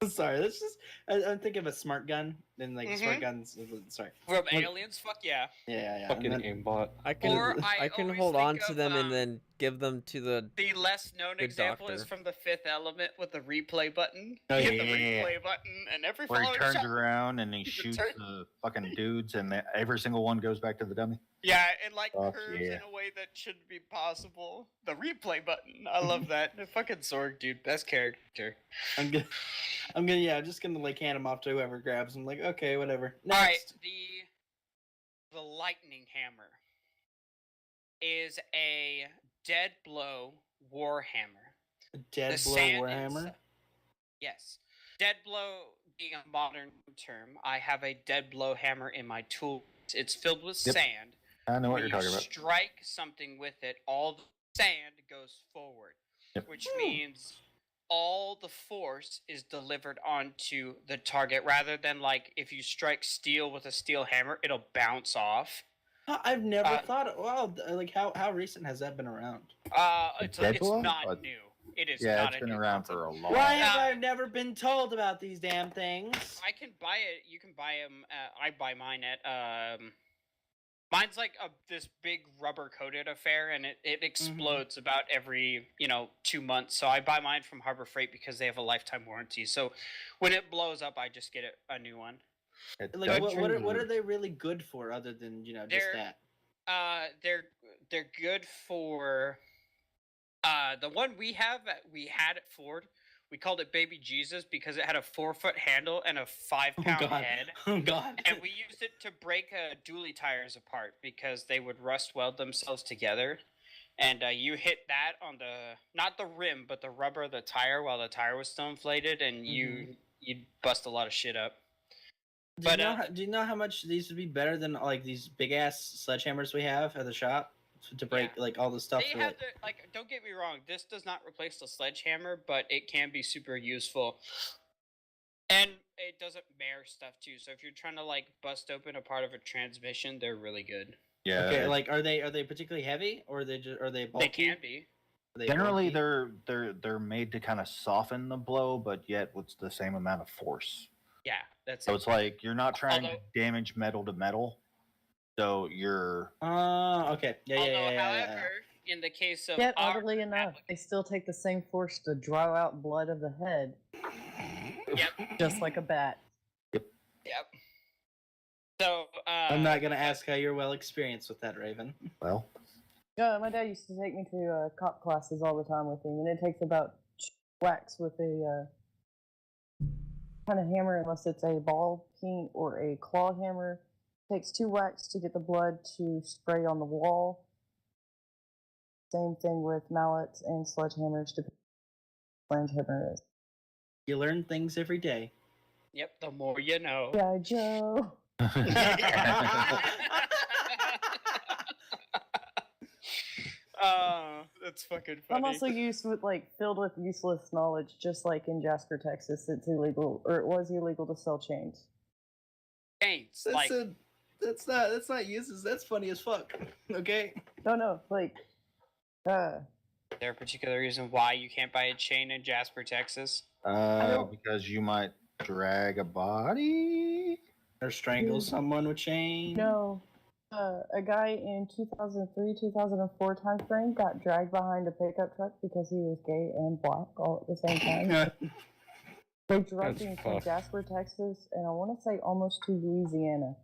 Sorry, that's just... I'm thinking of a smart gun. Then like squirt Mhm. guns. Sorry. From What- aliens, fuck yeah. Yeah. Fucking and then- aimbot. I can Or I can always hold on think to of, them and then give them to the The less known Good example is doctor. from The Fifth Element with the replay button. Oh, You hit the yeah. replay button, and every Where he following turns shot. around and he He shoots turn- the fucking dudes, and every single one goes back to the dummy. Yeah, it like Fuck curves yeah. in a way that shouldn't be possible. The replay button, I love that. The fucking Sorg, dude, best character. I'm just gonna like hand him off to whoever grabs him. Like, okay, whatever. All right, Next. the lightning hammer is a dead blow warhammer. Dead The blow sand warhammer. inside- Yes. Dead blow being a modern term, I have a dead blow hammer in my tool. It's filled with Yep. sand. I know what When you're talking you about. strike something with it, all the sand goes forward, Yep. which means all the force is delivered onto the target rather than like if you strike steel with a steel hammer, it'll bounce off. I've never Uh, thought. Wow, like how recent has that been around? It's Deadpool? not new. It is Yeah, not it's a been new around concept. for a long Why time. have Uh, I never been told about these damn things? I can buy it. You can buy them. I buy mine at mine's like this big rubber coated affair, and it explodes about every 2 months. So I buy mine from Harbor Freight because they have a lifetime warranty. So when it blows up, I just get a new one. It Like, does what change are the- they really good for other than just They're- that? They're good for the one we had at Ford. We called it Baby Jesus because it had a 4-foot handle and a 5-pound God. head. Oh God! And we used it to break dually tires apart because they would rust weld themselves together. And you hit that on not the rim, but the rubber of the tire while the tire was still inflated, and you'd bust a lot of shit up. Do you know how much these would be better than like these big ass sledgehammers we have at the shop to break like all the stuff? They have don't get me wrong, this does not replace the sledgehammer, but it can be super useful. And it doesn't mirror stuff too. So if you're trying to like bust open a part of a transmission, they're really good. Yeah. Okay, like are they particularly heavy or are they bulky? They can be. Are they Generally, bulky? they're made to kind of soften the blow, but yet with the same amount of force. Yeah, that's So it. it's like you're not trying Although- to damage metal to metal. So you're Okay. Although, however, in the case of Yet, our oddly enough, they still take the same force to draw out blood of the head, Yep. just like a bat. Yep. So I'm not gonna ask how you're well experienced with that, Raven. well. Yeah, my dad used to take me to cop classes all the time with him, and it takes about 2 whacks with a kind of hammer, unless it's a ball peen or a claw hammer. It takes 2 whacks to get the blood to spray on the wall. Same thing with mallets and sledgehammers. Sledgehammer is. You learn things every day. Yep, the more you know. Yeah, Joe. That's fucking I'm funny. also filled with useless knowledge, just like in Jasper, Texas. It's illegal, or it was illegal to sell chains. Chains, That's like that's not useless. That's funny as fuck. Okay. No, like, is there a particular reason why you can't buy a chain in Jasper, Texas? don't- Because you might drag a body. Or strangle someone with chain. no. A guy in 2003, 2004 timeframe got dragged behind a pickup truck because he was gay and black all at the same time. They drugged That's him from tough. Jasper, Texas, and I want to say almost to Louisiana.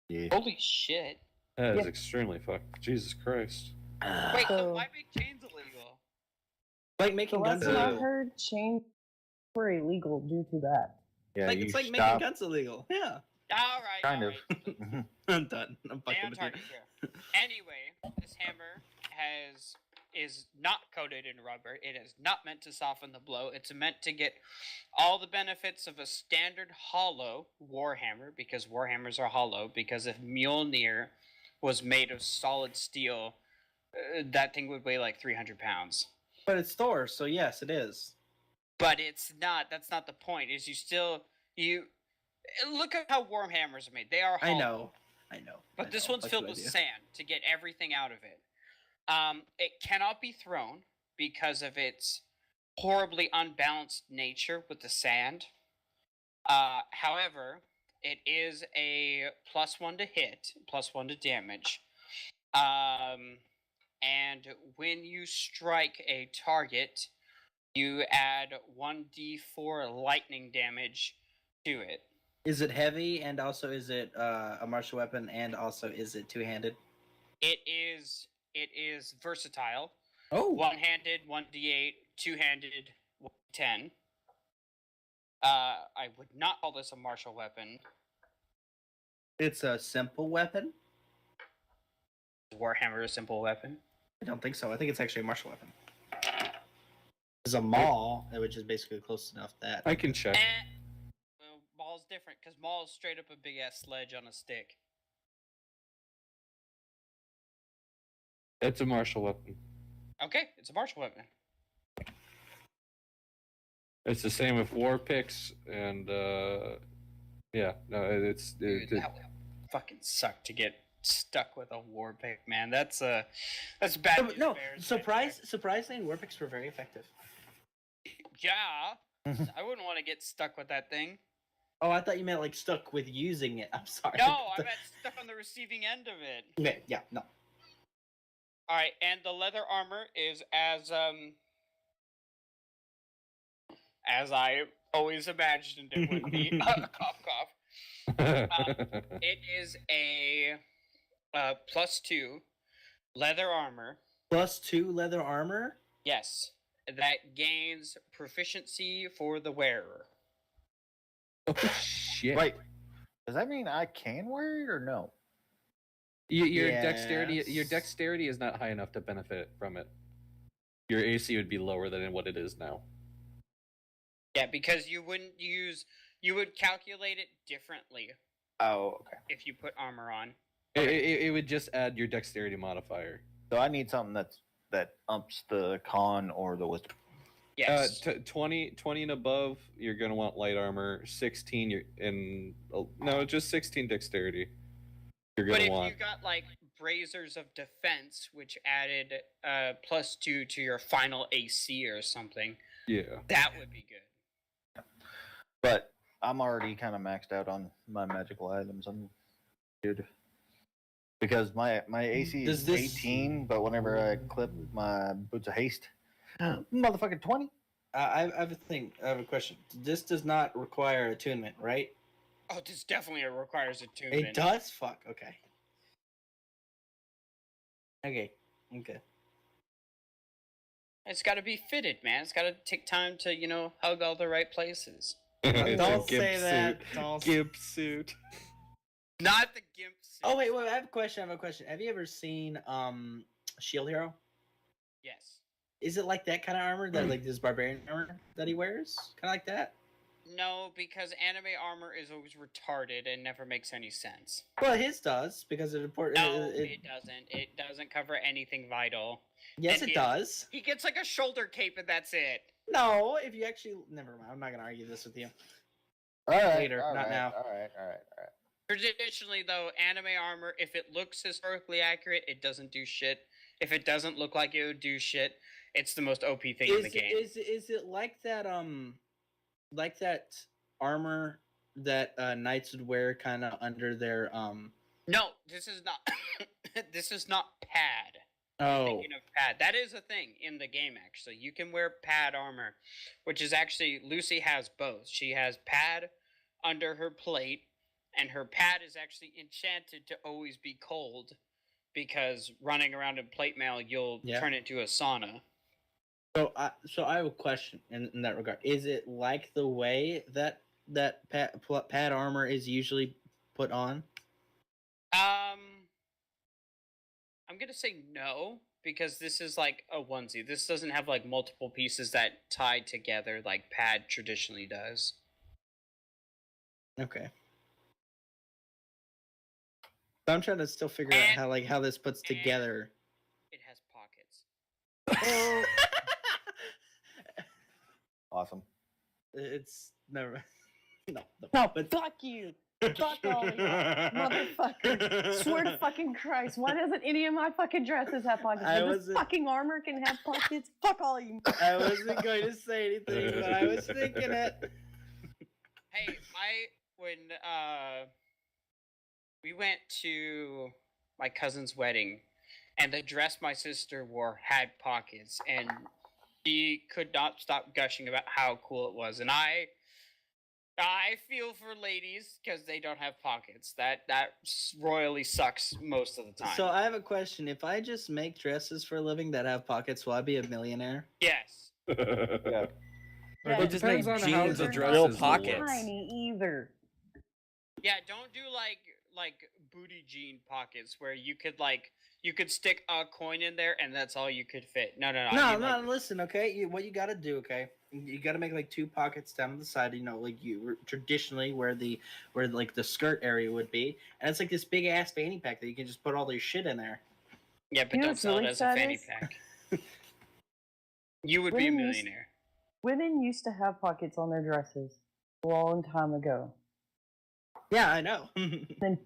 Yeah. Holy shit! That is Yep. extremely fucked. Jesus Christ. Wait, So- why make chains illegal? Like The making last guns time I illegal. heard, chains were illegal due to that. Yeah, Like you it's like making stop. guns illegal. Yeah. All right, Kind all of. right. I'm done. I'm Stay fucking on with target you. here. Anyway, this hammer is not coated in rubber. It is not meant to soften the blow. It's meant to get all the benefits of a standard hollow warhammer, because warhammers are hollow. Because if Mjolnir was made of solid steel, that thing would weigh like 300 pounds. But it's Thor, so yes, it is. But it's not. That's not the point. Is you look at how warhammers are made. They are hollow. I know. But I this know. one's Fuck filled you, with idea. sand to get everything out of it. It cannot be thrown because of its horribly unbalanced nature with the sand. However, It is a +1 to hit, +1 to damage. And when you strike a target, you add 1d4 lightning damage to it. Is it heavy, and also is it a martial weapon, and also is it two-handed? It is versatile. Oh, One-handed, 1d8, two-handed, 1d10. I would not call this a martial weapon. it's a simple weapon. Warhammer a simple weapon? I don't think so. I think it's actually a martial weapon. There's a maul, which is basically close enough that. I can check. Well, Maul's different because Maul is straight up a big ass sledge on a stick. It's a martial weapon. Okay, it's a martial weapon. It's the same with war picks and yeah, no, Dude, that would fucking suck to get stuck with a war pick, man. That's bad. News No, bears surprisingly, war picks were very effective. Yeah, I wouldn't want to get stuck with that thing. Oh, I thought you meant like stuck with using it. I'm sorry. No, I meant stuck on the receiving end of it. Okay, yeah, no. All right, and the leather armor is as I always imagined it would be. Cough, cough. It is a +2 leather armor. +2 leather armor. Yes, that gains proficiency for the wearer. Oh shit! Wait, does that mean I can wear it or no? Your dexterity, your Yes. dexterity is not high enough to benefit from it. Your AC would be lower than what it is now. Yeah, because you would calculate it differently Oh, okay. if you put armor on. It would just add your dexterity modifier. So I need something that umps the con or the wisdom. Yes. 20 and above, you're gonna want light armor. 16, you're in. No, just 16 dexterity. You're But gonna if want. you got like Brazers of Defense, which added +2 to your final AC or something, Yeah. that would be good. But I'm already kind of maxed out on my magical items. I'm good. Because my AC Does is this- 18, but whenever I clip my boots of haste, motherfucking 20. I have a thing. I have a question. This does not require attunement, right? Oh, this definitely requires attunement. It does. Fuck. Okay. Okay. It's got to be fitted, man. It's got to take time to, hug all the right places. It's a Don't gimp say that. suit. Don't. Gimp suit. Not the gimp suit. Oh wait. I have a question. Have you ever seen Shield Hero? Yes. Is it like that kind of armor that like this barbarian armor that he wears? Kind of like that. No, because anime armor is always retarded and never makes any sense. Well, his does because it important. No, it doesn't. It doesn't cover anything vital. Yes, and it does. He gets like a shoulder cape and that's it. No, if you actually never mind. I'm not gonna argue this with you. All right, Later, all not right, now. All right. Traditionally, though, anime armor, if it looks historically accurate, it doesn't do shit. If it doesn't look like it would do shit, it's the most OP thing in the game. Is it like that armor that knights would wear kind of under their No, this is not. This is not pad. Oh, Thinking of pad, that is a thing in the game. Actually, you can wear pad armor, which is actually Lucy has both. She has pad under her plate, and her pad is actually enchanted to always be cold, because running around in plate mail, you'll Yeah. turn it to a sauna. so I have a question in that regard. Is it like the way that pad armor is usually put on? I'm gonna say no, because this is like a onesie. This doesn't have like multiple pieces that tie together like pad traditionally does. Okay. But I'm trying to still figure out how this puts together. It has pockets. Awesome. It's never. No, No, fuck you. Fuck all of you. Motherfucker. Swear to fucking Christ. Why doesn't any of my fucking dresses have pockets? I But this wasn't- fucking armor can have pockets. Fuck all of you. I wasn't going to say anything, but I was thinking it. Hey, when we went to my cousin's wedding, and the dress my sister wore had pockets, and she could not stop gushing about how cool it was. And I feel for ladies because they don't have pockets. That royally sucks most of the time. So I have a question. If I just make dresses for a living that have pockets, will I be a millionaire? yes. Yeah. Or Yeah, you it just depends make on how jeans the with dresses real look. pockets. Tiny either. Yeah, don't do like booty jean pockets where you could stick a coin in there and that's all you could fit. No. I No, mean, no. like, Listen, okay. What you got to do, okay? You got to make like two pockets down the side. You know, like you traditionally where like the skirt area would be, and it's like this big ass fanny pack that you can just put all their shit in there. yeah, but You know don't what's sell it really as a sad fanny is- pack. You would be a Women used- millionaire. Women used to have pockets on their dresses a long time ago. Yeah, I know. Then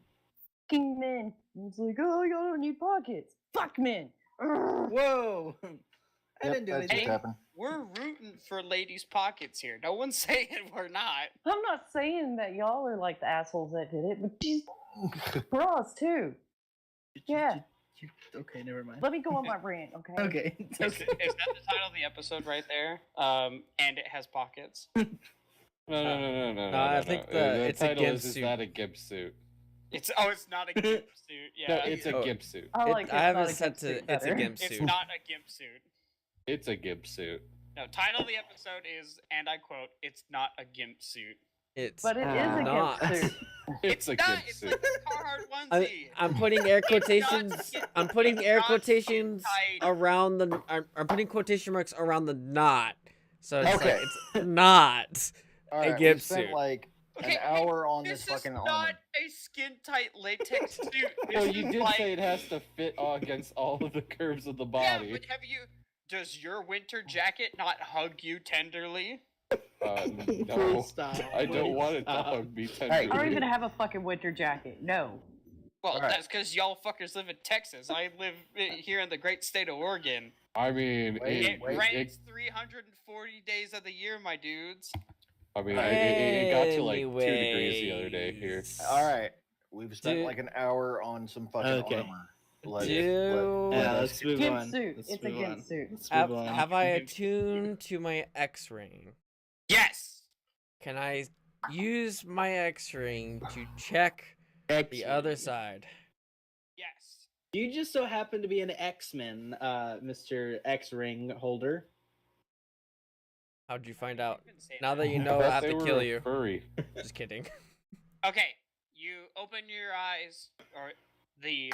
fucking men, it's like, oh, you don't need pockets. Fuck men. Urgh. Whoa! I Yep, didn't do that's anything. just happened. We're rooting for ladies' pockets here. No one's saying we're not. I'm not saying that y'all are like the assholes that did it, but geez, bras too. Yeah. Okay, never mind. Let me go on my rant, okay? Okay. Is that the title of the episode right there? And it has pockets. No. I think it's a title GIMP is suit. that a GIMP suit? It's not a GIMP suit. Yeah, No, it's a Oh. GIMP suit. I like I have not it a set GIMP suit to it's a better. GIMP it's suit. not a GIMP suit. It's a GIMP suit. No, title of the episode is, and I quote, "It's not a GIMP suit." It's But it is a not. GIMP suit. It's a not. GIMP It's suit. like a Carhartt I, onesie. I'm putting air It's not quotations. skin- I'm putting it's air not quotations skin-tight. around the. I'm putting quotation marks around the not. So it's Okay. like it's not. All A right, GIMP we spent suit. like Okay, an hour on this this fucking is armor. not a skin-tight latex suit. Well, This you is did like- say it has to fit against all of the curves of the Yeah, body. but have you? Does your winter jacket not hug you tenderly? No, Please stop. I don't Please want it to stop. hug me Hey. I don't tenderly. even have a fucking winter jacket. No. Well, Alright. that's because y'all fuckers live in Texas. I live here in the great state of Oregon. I mean, Wait, It wait, rains 340 days of the year, my dudes. I mean, it got to like 2 degrees the other day here. Anyways. All right, we've spent Dude. like an hour on some fucking Okay. armor. Let- Dude. let Yeah, us let's move GIMP on. suit. Let's It's a move GIMP on. suit. Let's Have, move on. have I attuned to my X ring? Yes. Can I use my X ring to check the other side? Yes. You just so happen to be an X-Men, Mr. X-Ring holder. How'd you find out? You can say Now that you I know, I thought have they to were kill a you. Furry. Just kidding. Okay, you open your eyes, or the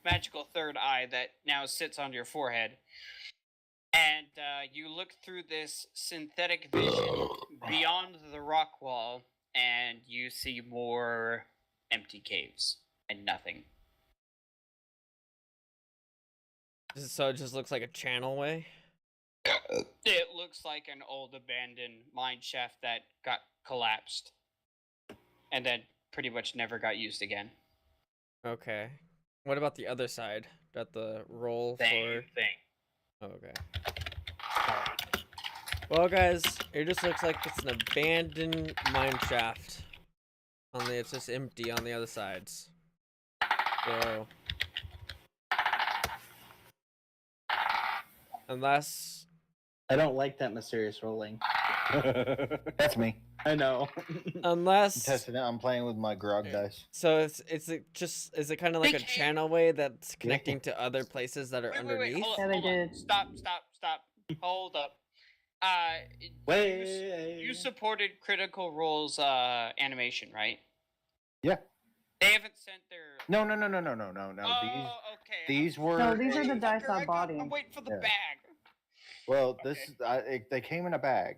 magical third eye that now sits on your forehead, and you look through this synthetic vision beyond the rock wall, and you see more empty caves and nothing. So it just looks like a channel way. It looks like an old abandoned mine shaft that got collapsed, and then pretty much never got used again. Okay. What about the other side? Got the roll Same thing. for. Oh, okay. Well, guys, it just looks like it's an abandoned mine shaft. It's just empty on the other sides. So, unless I don't like that mysterious rolling. That's me. I know. I'm unless testing it. I'm playing with my grog dice. so is it kind of like a Big channel way that's connecting to other places that are Wait, underneath? hold Yeah, on, they hold on. did. Stop. Hold up. You supported Critical Role's animation, right? Yeah. They haven't sent their. No. Oh, okay. These were. No, these are the Motherfucker, dice I got- bought I'm in. waiting for the Yeah. bag. Well, they came in a bag.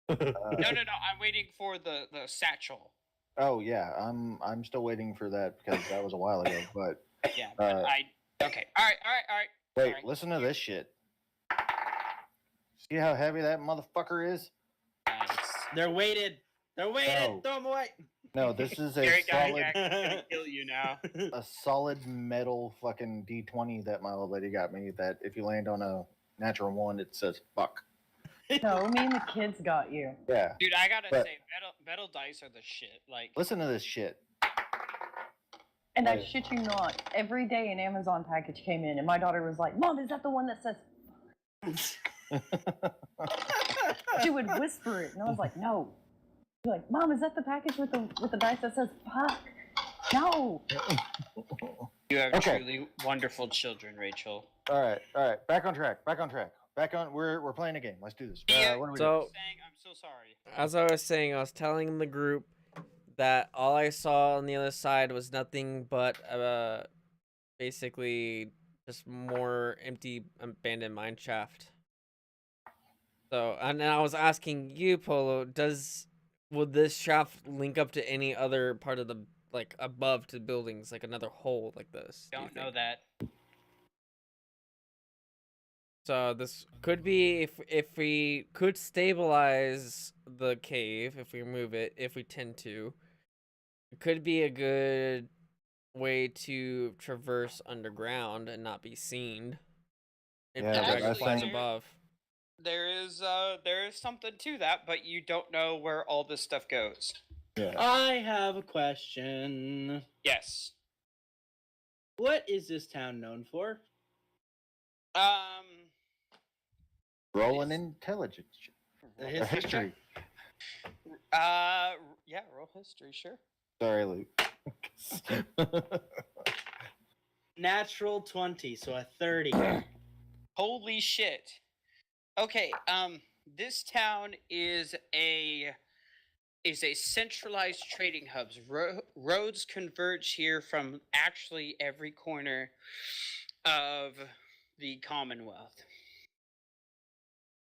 No. I'm waiting for the satchel. Oh yeah, I'm still waiting for that because that was a while ago. But Yeah. But Okay. All right. wait, Alright. listen to this shit. See how heavy that motherfucker is? Nice. They're weighted. They're weighted. No. Throw them away. No, this is a Gary solid, gonna kill you now. a solid metal fucking D20 that my old lady got me. That if you land on a natural one, it says fuck. No, me and the kids got you. Yeah. Dude, I gotta But- say, metal dice are the shit. Like, Listen to this shit. And I Right. shit you not, every day an Amazon package came in, and my daughter was like, "Mom, is that the one that says?" She would whisper it, and I was like, "No." She's like, "Mom, is that the package with the dice that says fuck?" No. you have Okay. truly wonderful children, Rachel. All right. Back on track. We're playing a game. Let's do this. What are we So- doing? Saying, I'm so sorry. As I was saying, I was telling the group that all I saw on the other side was nothing but basically just more empty abandoned mine shaft. So, and then I was asking you, Polo, would this shaft link up to any other part of the, like, above to buildings, like another hole like this? do you Don't know think? that. So this could be if we could stabilize the cave, if we move it, if we tend to, it could be a good way to traverse underground and not be seen. If Yeah, the but dragon that's flies saying- above. There is something to that, but you don't know where all this stuff goes. Yeah. I have a question. Yes. What is this town known for? Rolling intelligence. The Or history. Yeah, roll history, sure. Sorry, Luke. Natural 20, so a 30. Holy shit. Okay, this town is a centralized trading hub. Roads converge here from actually every corner of the Commonwealth.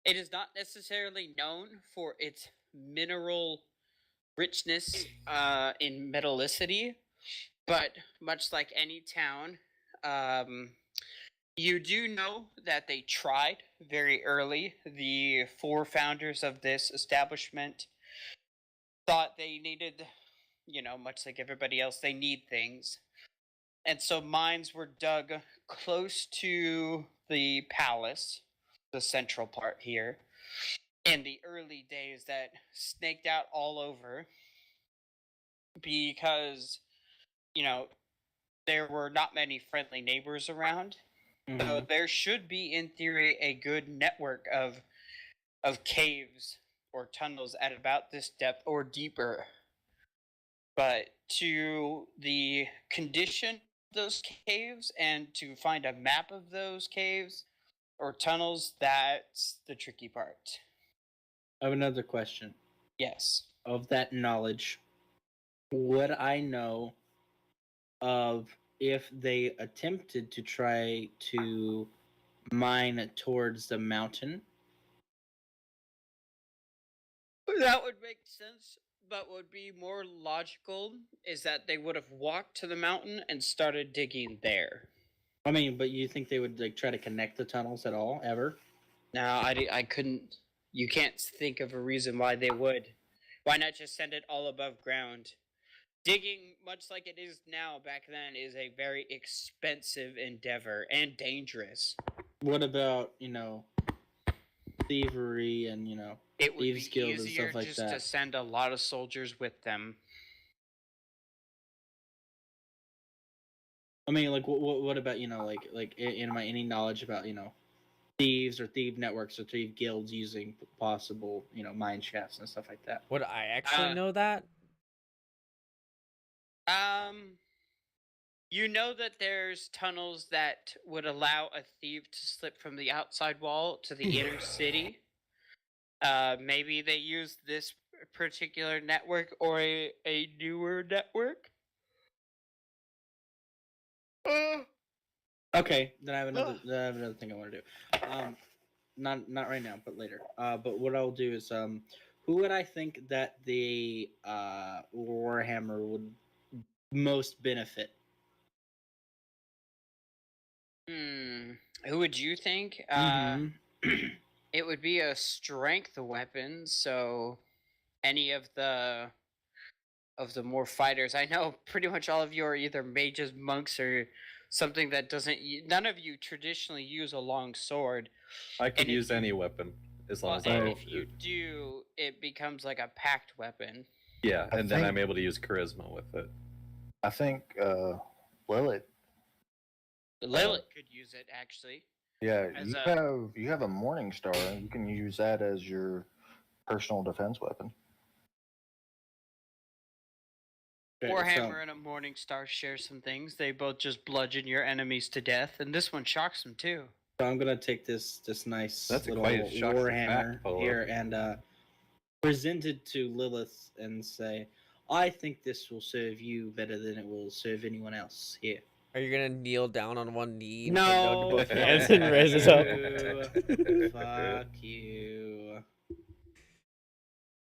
It is not necessarily known for its mineral richness in metallicity, but much like any town, you do know that they tried very early. The 4 founders of this establishment thought they needed, much like everybody else, they need things. And so mines were dug close to the palace, the central part here, in the early days that snaked out all over because, there were not many friendly neighbors around. So there should be, in theory, a good network of caves or tunnels at about this depth or deeper. But to the condition of those caves and to find a map of those caves or tunnels, that's the tricky part. I have another question. Yes. Of that knowledge, would I know of if they attempted to try to mine towards the mountain? That would make sense, but would be more logical is that they would have walked to the mountain and started digging there. I mean, but you think they would try to connect the tunnels at all, ever? No, I couldn't. You can't think of a reason why they would. Why not just send it all above ground? Digging, much like it is now, back then, is a very expensive endeavor and dangerous. What about thievery and It would thieves be guild and easier stuff like just that? to send a lot of soldiers with them. I mean, what about in my any knowledge about thieves or thief networks or thief guilds using possible mine shafts and stuff like that? Would I actually know that? You know that there's tunnels that would allow a thief to slip from the outside wall to the inner city. Maybe they use this particular network or a newer network. Okay, then I have another thing I want to do. Not right now, but later. But what I'll do is who would I think that the Warhammer would most benefit? Who would you think? Mhm. It would be a strength weapon, so any of the more fighters. I know pretty much all of you are either mages, monks, or something that doesn't. None of you traditionally use a long sword. I could And if use any weapon. as long Well, as I and know. if you do, it becomes like a packed weapon. Yeah, I and then think- I'm able to use charisma with it. I think Lilith. Lilith could use it actually. Yeah, As you a- have a Morning Star. You can use that as your personal defense weapon. Warhammer and a Morning Star share some things. They both just bludgeon your enemies to death, and this one shocks them too. So I'm gonna take this nice That's little quite a shocking warhammer fact, Polo. here and present it to Lilith and say, "I think this will serve you better than it will serve anyone else here." Are you gonna kneel down on one knee? And No. put it down to both hands and raise it up. Fuck you.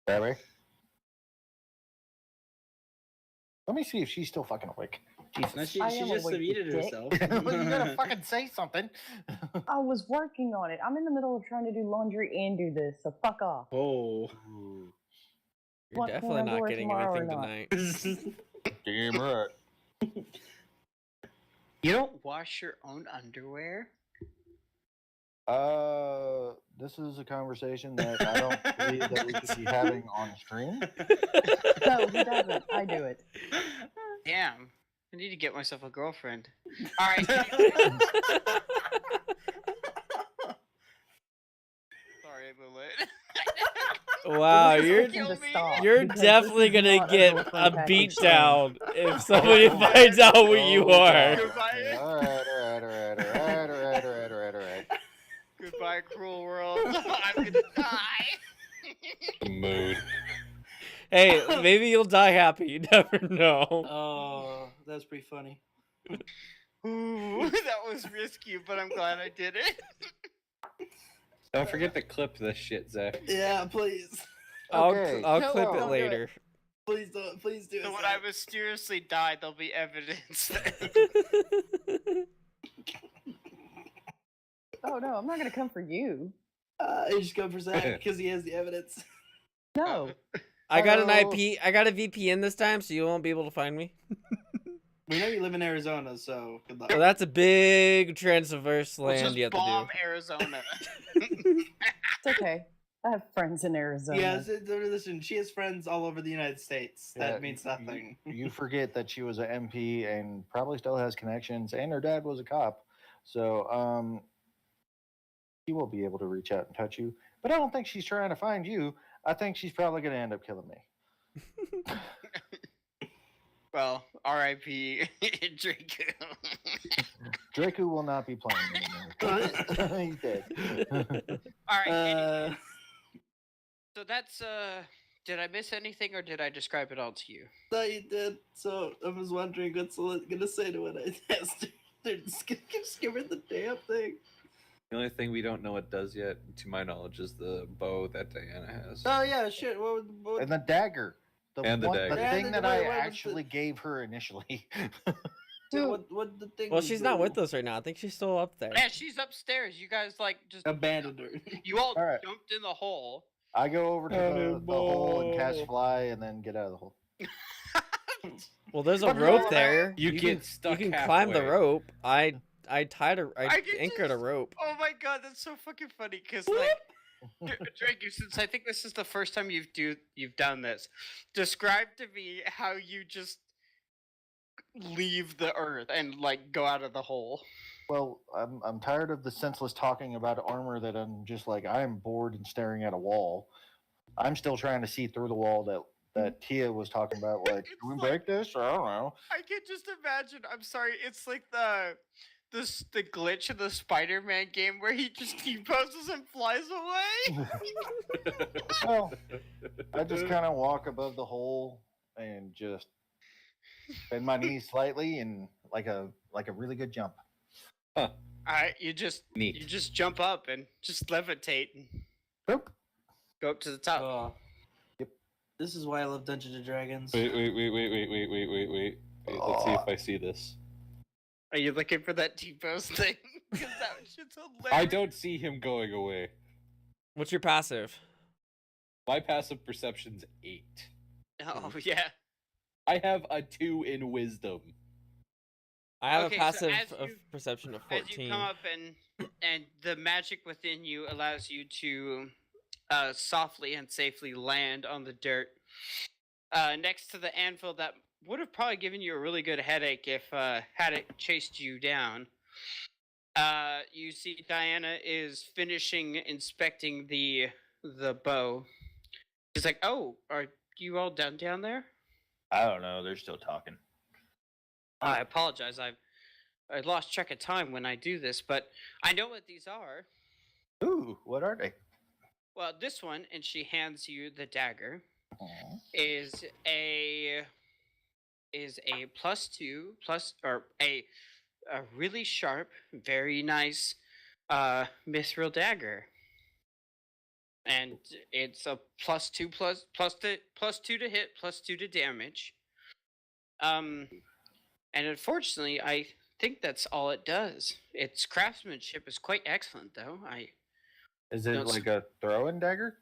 Barry? Let me see if she's still fucking awake. Jesus. No, she I she am just awake, you muted dick. herself. You gotta fucking say something. I was working on it. I'm in the middle of trying to do laundry and do this, so fuck off. Oh. You're What, can definitely I do not it getting tomorrow or anything not? tonight. Damn right. You don't wash your own underwear? This is a conversation that I don't believe that we should be having on stream. No, he doesn't. I do it. Damn. I need to get myself a girlfriend. Alright. Sorry, Lilith. Wow, This is you're something to stop, you're because definitely this is gonna not get girlfriend a package beat thing. down if somebody finds out who you are. Goodbye. Alright. Goodbye, cruel world. I'm gonna die. Mood. Hey, maybe you'll die happy. You never know. Oh, that's pretty funny. Ooh, that was risky, but I'm glad I did it. Don't forget to clip this shit, Zach. Yeah, please. Okay, I'll clip hello. it later. Please don't. Please do it. So when I mysteriously die, there'll be evidence. Oh no, I'm not gonna come for you. I just go for Zach because he has the evidence. No. I got an Hello. IP. I got a VPN this time, so you won't be able to find me. We know you live in Arizona, so good luck. So that's a big transverse We'll land just you have to bomb do. Arizona. It's okay. I have friends in Arizona. Yes, listen, she has friends all over the United States. Yeah, That means nothing. You forget that she was an MP and probably still has connections, and her dad was a cop. So, she will be able to reach out and touch you. But I don't think she's trying to find you. I think she's probably going to end up killing me. Well, R.I.P. Draco. Draco will not be playing anymore. He's dead. All right. Uh, So that's Did I miss anything, or did I describe it all to you? no, you did. So I was wondering what's Lilith gonna say to when I asked her. They're just gonna give her the damn thing. The only thing we don't know what does yet, to my knowledge, is the bow that Diana has. Oh yeah, shit. What And the dagger. And the dagger. The Yeah, thing the- that wait, I what was actually gave her initially. Dude, what the thing? Well, was she's not doing? with us right now. I think she's still up there. Yeah, she's upstairs. You guys just Abandoned her. you all All right. jumped in the hole. I go over to the hole and cast fly and then get out of the hole. Well, there's a But rope no, there. You get can, stuck You can climb the halfway. rope. I tied a. I I can anchored a just- rope. Oh my god, that's so fucking funny. Cause like, Drake, since I think this is the first time you've done this, describe to me how you just leave the earth and like go out of the hole. Well, I'm tired of the senseless talking about armor that I'm just like I'm bored and staring at a wall. I'm still trying to see through the wall that Tia was talking about. Like, It's can we like- break this? I don't know. I can just imagine. I'm sorry. It's like the glitch in the Spider-Man game where he just T-poses and flies away. Well, I just kind of walk above the hole and just bend my knees slightly and like a really good jump. Alright, you just Neat. jump up and just levitate and Boop. go up to the top. Oh. Yep. This is why I love Dungeons and Dragons. Wait. Let's see if I see this. Are you looking for that T-pose thing? Because that shit's hilarious. I don't see him going away. What's your passive? My passive perception's 8. Oh yeah. I have a 2 in wisdom. I have Okay, a so passive as of you- perception of As 14. you come up and the magic within you allows you to softly and safely land on the dirt next to the anvil that would have probably given you a really good headache if had it chased you down. You see Diana is finishing inspecting the bow. She's like, "Oh, are you all done down there?" I don't know. They're still talking. I apologize. I lost track of time when I do this, but I know what these are. Ooh, what are they? Well, this one, and she hands you the dagger, Aw. is a +2 plus or a really sharp, very nice mithril dagger. And it's a +2 +2 to hit, +2 to damage. And unfortunately, I think that's all it does. Its craftsmanship is quite excellent, though. Is it Don't s- like a throwing dagger?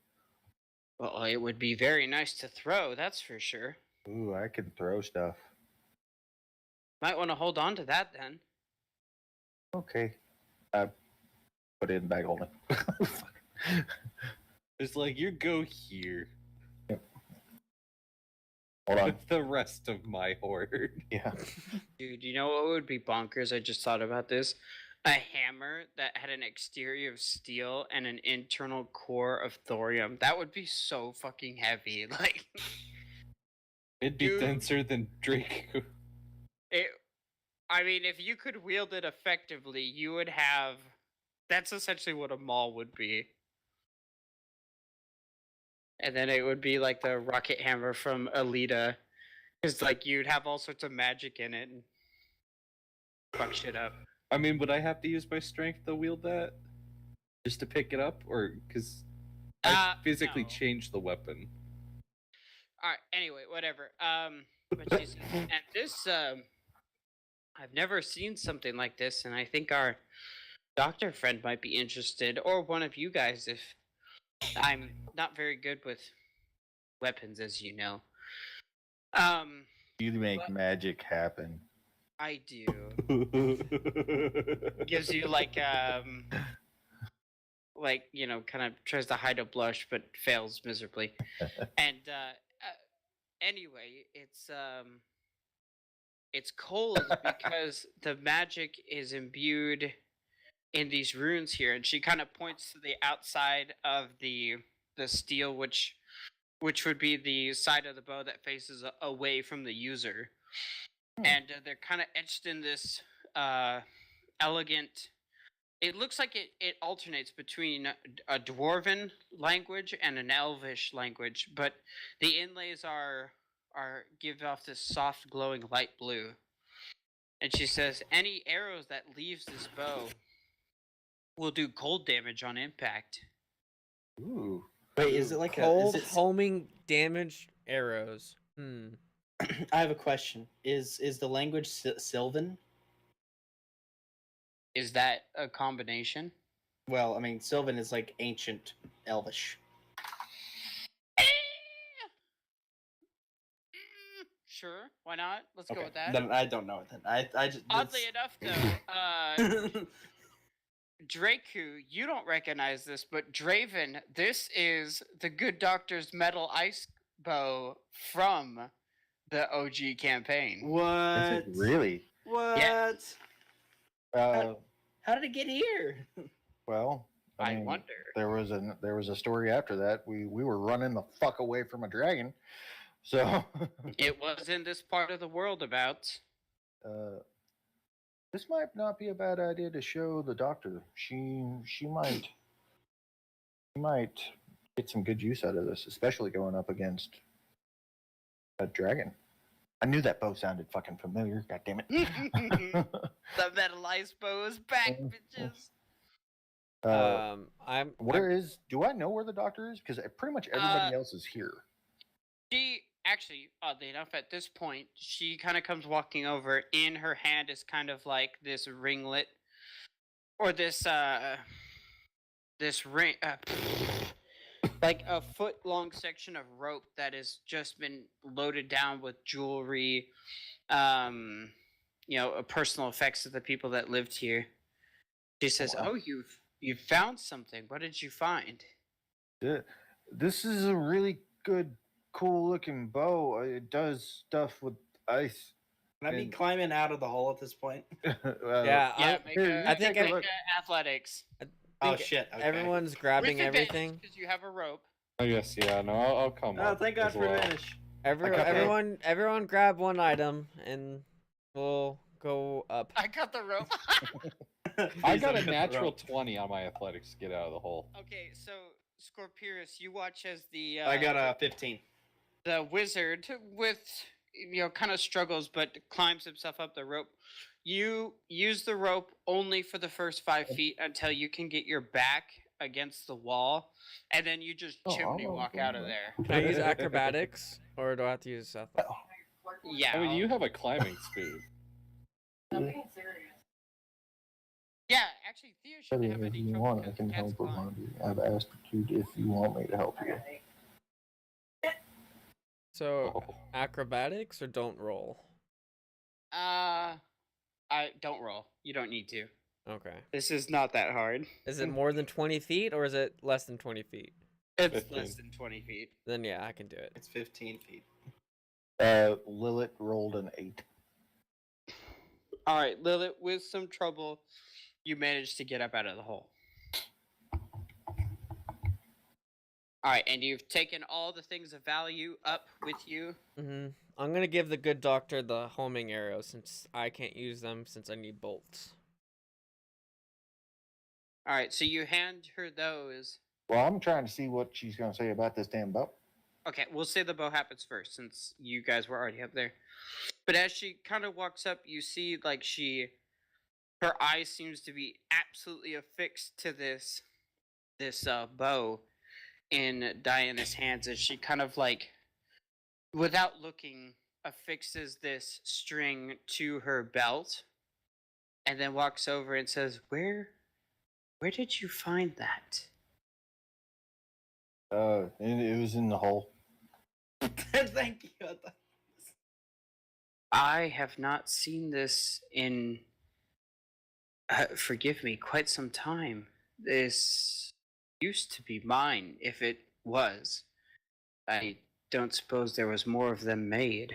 Well, it would be very nice to throw, that's for sure. Ooh, I can throw stuff. Might want to hold on to that then. Okay. Put it in the bag only. It's like you go here Hold on. with the rest of my horde. Yeah. Dude, you know what would be bonkers? I just thought about this. A hammer that had an exterior of steel and an internal core of thorium. That would be so fucking heavy. Like, It'd be Dude. denser than Draco. it. I mean, if you could wield it effectively, you would have. That's essentially what a maul would be. And then it would be like the rocket hammer from Alita. Because, like, you'd have all sorts of magic in it and fuck shit up. I mean, would I have to use my strength to wield that? Just to pick it up? Or because I physically No. changed the weapon? Alright, anyway, whatever. But she's, and this, I've never seen something like this, and I think our doctor friend might be interested, or one of you guys, if I'm not very good with weapons, as you know. You make What? magic happen. I do. Gives you like you know, kind of tries to hide a blush but fails miserably. And anyway, it's cold because the magic is imbued in these runes here, and she kind of points to the outside of the steel, which would be the side of the bow that faces away from the user. And they're kind of etched in this elegant. It looks like it alternates between a dwarven language and an elvish language, but the inlays are give off this soft, glowing light blue. And she says, any arrows that leaves this bow will do cold damage on impact. Ooh. Wait, is it like Cold a? Is it, homing damage arrows. I have a question. Is the language Sylvan? Is that a combination? Well, I mean, Sylvan is like ancient Elvish. Sure, why not? Let's go Okay, with that. then I don't know it. Then I just Oddly enough, though, Draku, you don't recognize this, but Draven, this is the Good Doctor's metal ice bow from the OG campaign. what? Is it really? What? Yeah. How did it get here? Well, I mean, wonder. There was a story after that. We were running the fuck away from a dragon, so It was in this part of the world about. this might not be a bad idea to show the doctor. She might get some good use out of this, especially going up against a dragon. I knew that bow sounded fucking familiar. God damn it! The metal ice bow is back, bitches. Do I know where the doctor is? Because pretty much everybody else is here. She actually, oddly enough, at this point, she kind of comes walking over. In her hand is kind of like this ringlet, or this ring, like a foot long section of rope that has just been loaded down with jewelry, you know, personal effects of the people that lived here. She says, Wow. "Oh, you've found something. What did you find?" This is a really good, cool looking bow. It does stuff with ice. Can I be And- climbing out of the hole at this point? Yeah, Yeah, here, I think take a make look. athletics Oh think shit! Okay. everyone's grabbing with advantage everything. because you have a rope. I guess, yeah, no, I'll come Oh, up. thank God as for well. advantage. Everyone, everyone, grab one item, and we'll go up. I got the rope. I Please got don't a cut the natural rope. 20 on my athletics to get out of the hole. Okay, so Scorpirus, you watch as the I got a 15. the wizard with kind of struggles but climbs himself up the rope. You use the rope only for the first 5 feet until you can get your back against the wall, and then you just Oh, chimney I'll walk go out of with there. Can I use acrobatics, or do I have to use athletics? Yeah. I mean, you have a climbing speed. Yeah, actually, Thea shouldn't have If any you trouble want, I because can cats help climb. remind you. I've asked you if you want me to help you. So Oh. acrobatics or don't roll. I don't roll. You don't need to. Okay. This is not that hard. Is it more than 20 feet or is it less than 20 feet? It's 15. less than 20 feet. Then yeah, I can do it. It's 15 feet. Lilith rolled an 8. All right, Lilith, with some trouble, you managed to get up out of the hole. All right, and you've taken all the things of value up with you. I'm gonna give the good doctor the homing arrows since I can't use them since I need bolts. All right, so you hand her those. Well, I'm trying to see what she's going to say about this damn bow. Okay, we'll say the bow happens first since you guys were already up there. But as she kind of walks up, you see like her eye seems to be absolutely affixed to this bow in Diana's hands as she kind of like, without looking, affixes this string to her belt and then walks over and says, Where did you find that? It was in the hole. Thank you. I have not seen this in, forgive me, quite some time. This used to be mine, if it was. I don't suppose there was more of them made.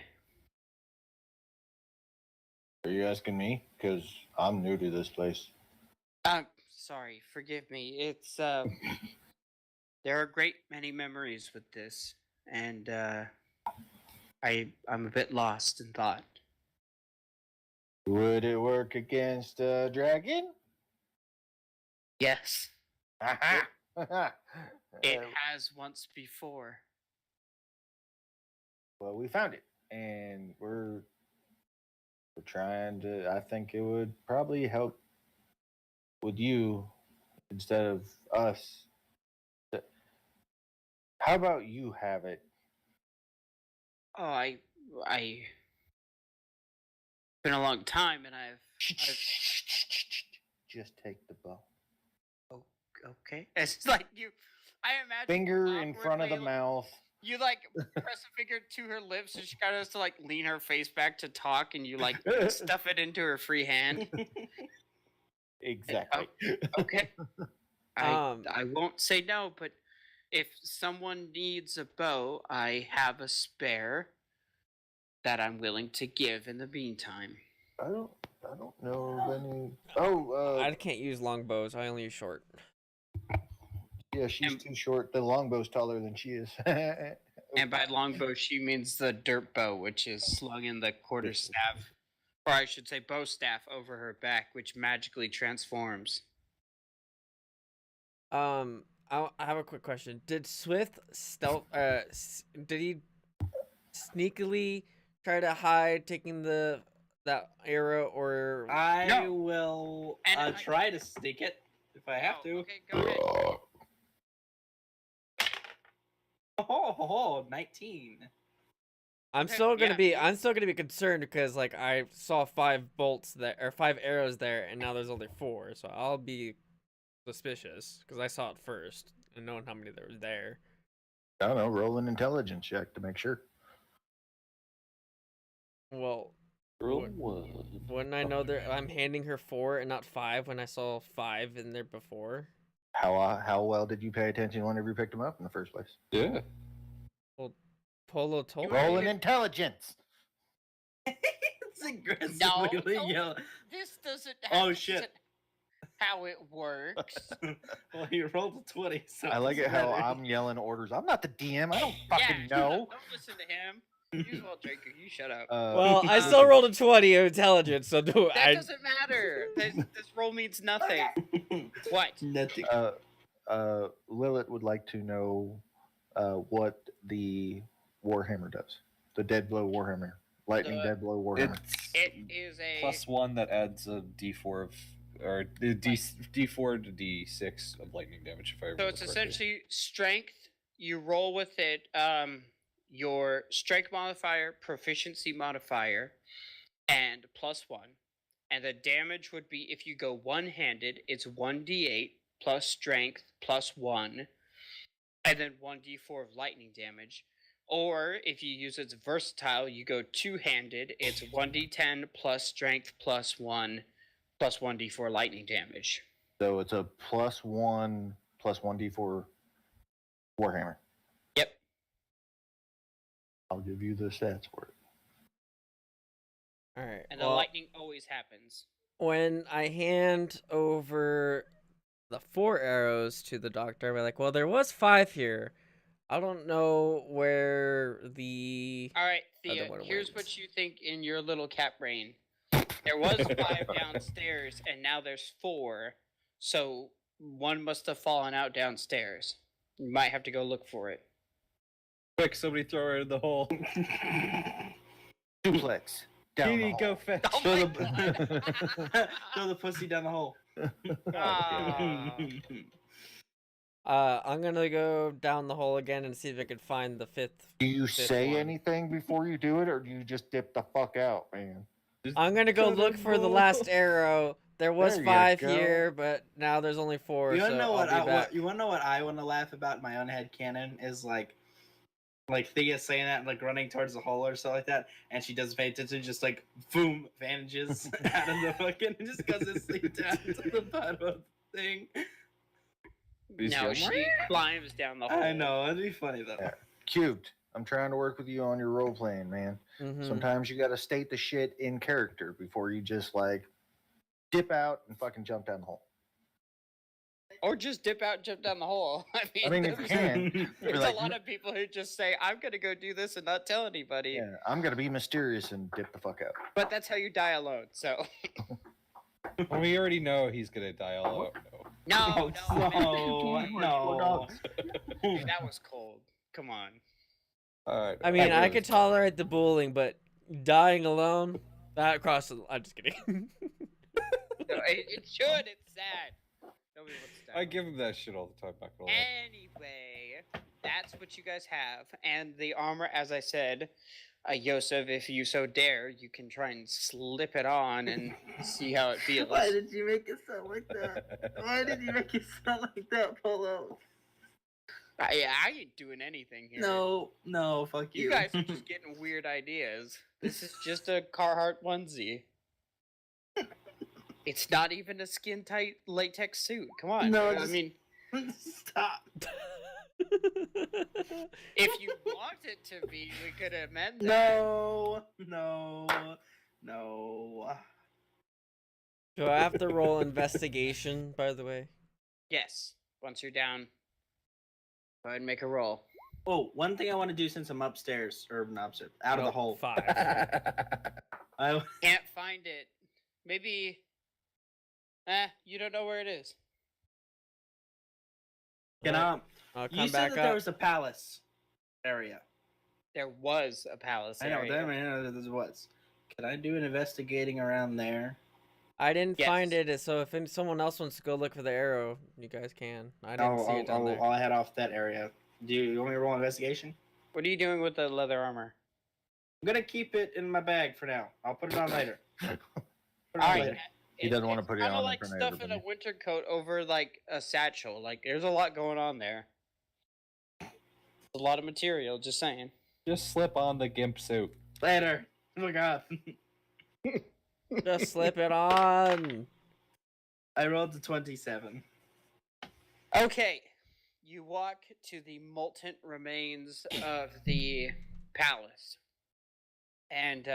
Are you asking me? Because I'm new to this place. Sorry, forgive me. It's, there are a great many memories with this, and, I'm a bit lost in thought. Would it work against a dragon? Yes, Aha! it has once before. Well, we found it, and we're trying to. I think it would probably help with you instead of us. How about you have it? Oh, I been a long time, and I've Just take the bow. okay. It's like I imagine Finger in front of the awkwardly, mouth. You like press a finger to her lips, and she kind of has to like lean her face back to talk, and you like stuff it into her free hand. Exactly. Okay. I won't say no, but if someone needs a bow, I have a spare that I'm willing to give in the meantime. I don't know of any. Oh, I can't use long bows. I only use short. yeah, she's too short. The longbow's taller than she is. And by longbow, she means the dirt bow, which is slung in the quarterstaff, or I should say bow staff over her back, which magically transforms. I have a quick question. Did Swift stealth? Did he sneakily try to hide taking that arrow, or I No. will And try to sneak it if I have to. Okay, go ahead. Oh, 19. I'm Okay, still gonna yeah. be concerned because like I saw 5 bolts there or 5 arrows there, and now there's only 4, so I'll be suspicious because I saw it first and knowing how many there was there. I don't know. Roll an intelligence check to make sure. Well, Roll What- one. wouldn't I know that I'm handing her 4 and not 5 when I saw 5 in there before? How well did you pay attention whenever you picked them up in the first place? Yeah. Polo told Right. Roll me. an intelligence. It's aggressively No, yelling. this doesn't. Oh, this shit. isn't how it works. Well, you rolled a 20. So I like it doesn't how matter. I'm yelling orders. I'm not the DM. I don't Yeah, fucking shut up. know. Don't listen to him. You as well, Draco. You shut up. Well, I still rolled a 20 of intelligence, so do That I. doesn't matter. This roll means nothing. What? Nothing. Lilith would like to know what the Warhammer does. The Dead Blow Warhammer. Lightning The- Dead Blow Warhammer. It's It is a +1 that adds a D4 of, or the D4 to D6 of lightning damage. If I So remember it's correctly. essentially strength. You roll with it your strength modifier, proficiency modifier, and +1. And the damage would be if you go one-handed, it's 1d8 plus strength +1, and then 1d4 of lightning damage. Or if you use it's versatile, you go two-handed, it's 1d10 plus strength +1 plus 1d4 lightning damage. So it's a +1 plus 1d4 Warhammer. Yep. I'll give you the stats for it. All right. And the well, lightning always happens. when I hand over the 4 arrows to the doctor, I'm like, well, there was 5 here. I don't know where the. All right, Other Thea, one here's wins. what you think in your little cat brain. There was 5 downstairs, and now there's 4. So one must have fallen out downstairs. You might have to go look for it. Quick, somebody throw her in the hole. Duplex. Down the Kitty, hall. go fetch. Oh Throw my the, throw the pussy down the hole. Ah. I'm gonna go down the hole again and see if I can find the 5th. Do you Fifth say one. anything before you do it, or do you just dip the fuck out, man? I'm gonna go look for the last arrow. There was There you 5 go. here, but now there's only 4. You wanna so know what? I'll be back. You wanna know what I want to laugh about in my own head canon is like Thea saying that, like running towards the hole or something like that, and she doesn't pay attention, just like boom, vanishes out of the fucking, just goes to sleep down to the bottom of the thing. No, she climbs down the hole. I know, it'd be funny though. Yeah. Cubed. I'm trying to work with you on your role playing, man. Mhm. Sometimes you got to state the shit in character before you just like dip out and fucking jump down the hole. Or just dip out and jump down the hole. I mean, if you can, There's like, a lot of people who just say, I'm going to go do this and not tell anybody. yeah, I'm gonna be mysterious and dip the fuck out. But that's how you die alone, so. Well, we already know he's gonna die all out. No, no, no. Dude, that was cold. Come on. Alright. I mean, I could tolerate the bullying, but dying alone, that crosses. I'm just kidding. No, it should. It's sad. Nobody wants to die. I give him that shit all the time. Not gonna lie. Anyway, that's what you guys have. And the armor, as I said, Yosef, if you so dare, you can try and slip it on and see how it feels. Why did you make it sound like that? Why did you make it sound like that, Polo? I ain't doing anything here. No, fuck you. You guys are just getting weird ideas. This is just a Carhartt onesie. It's not even a skin tight latex suit. Come on. No, I just- mean, Stop. if you want it to be, we could amend that. No. Do I have to roll investigation, by the way? Yes. Once you're down, go ahead and make a roll. Oh, one thing I want to do since I'm upstairs, or not upstairs, out of the Nope, hole. 5. I, Can't find it. Maybe. You don't know where it is. can Alright, I'll you come said back that there up. was a palace area. There was a palace I know, area. I know there was. Can I do an investigating around there? I didn't find Yes. it, so if someone else wants to go look for the arrow, you guys can. I didn't see it down there. I'll head off that area. Do you want me to roll investigation? What are you doing with the leather armor? I'm gonna keep it in my bag for now. I'll put it on later. Put it on All right. later. He doesn't wanna put it Kind on of in like front of stuff in a everybody. winter coat over like a satchel. Like there's a lot going on there. A lot of material. Just saying. Just slip on the GIMP suit. Later. Look up. Just slip it on. I rolled a 27. Okay, you walk to the molten remains of the palace, and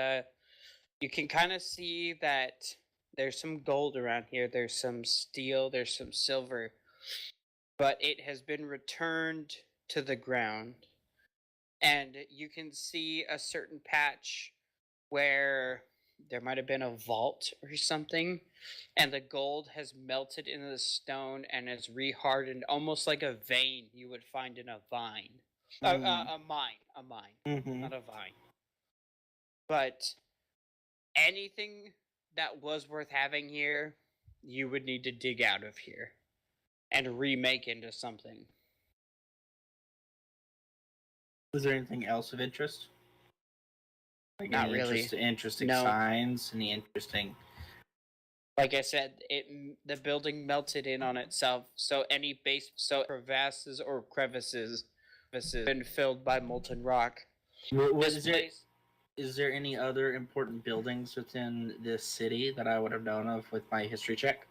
you can kind of see that there's some gold around here, there's some steel, there's some silver, but it has been returned to the ground. And you can see a certain patch where there might have been a vault or something, and the gold has melted into the stone and is rehardened, almost like a vein you would find in a vine, a mine, Mm-hmm. not a vine. But anything that was worth having here, you would need to dig out of here and remake into something. Was there anything else of interest? Like Not any really. interesting No. signs? Any interesting? Like I said, the building melted in on itself, so any crevasses or crevices been filled by molten rock. Is there any other important buildings within this city that I would have known of with my history check?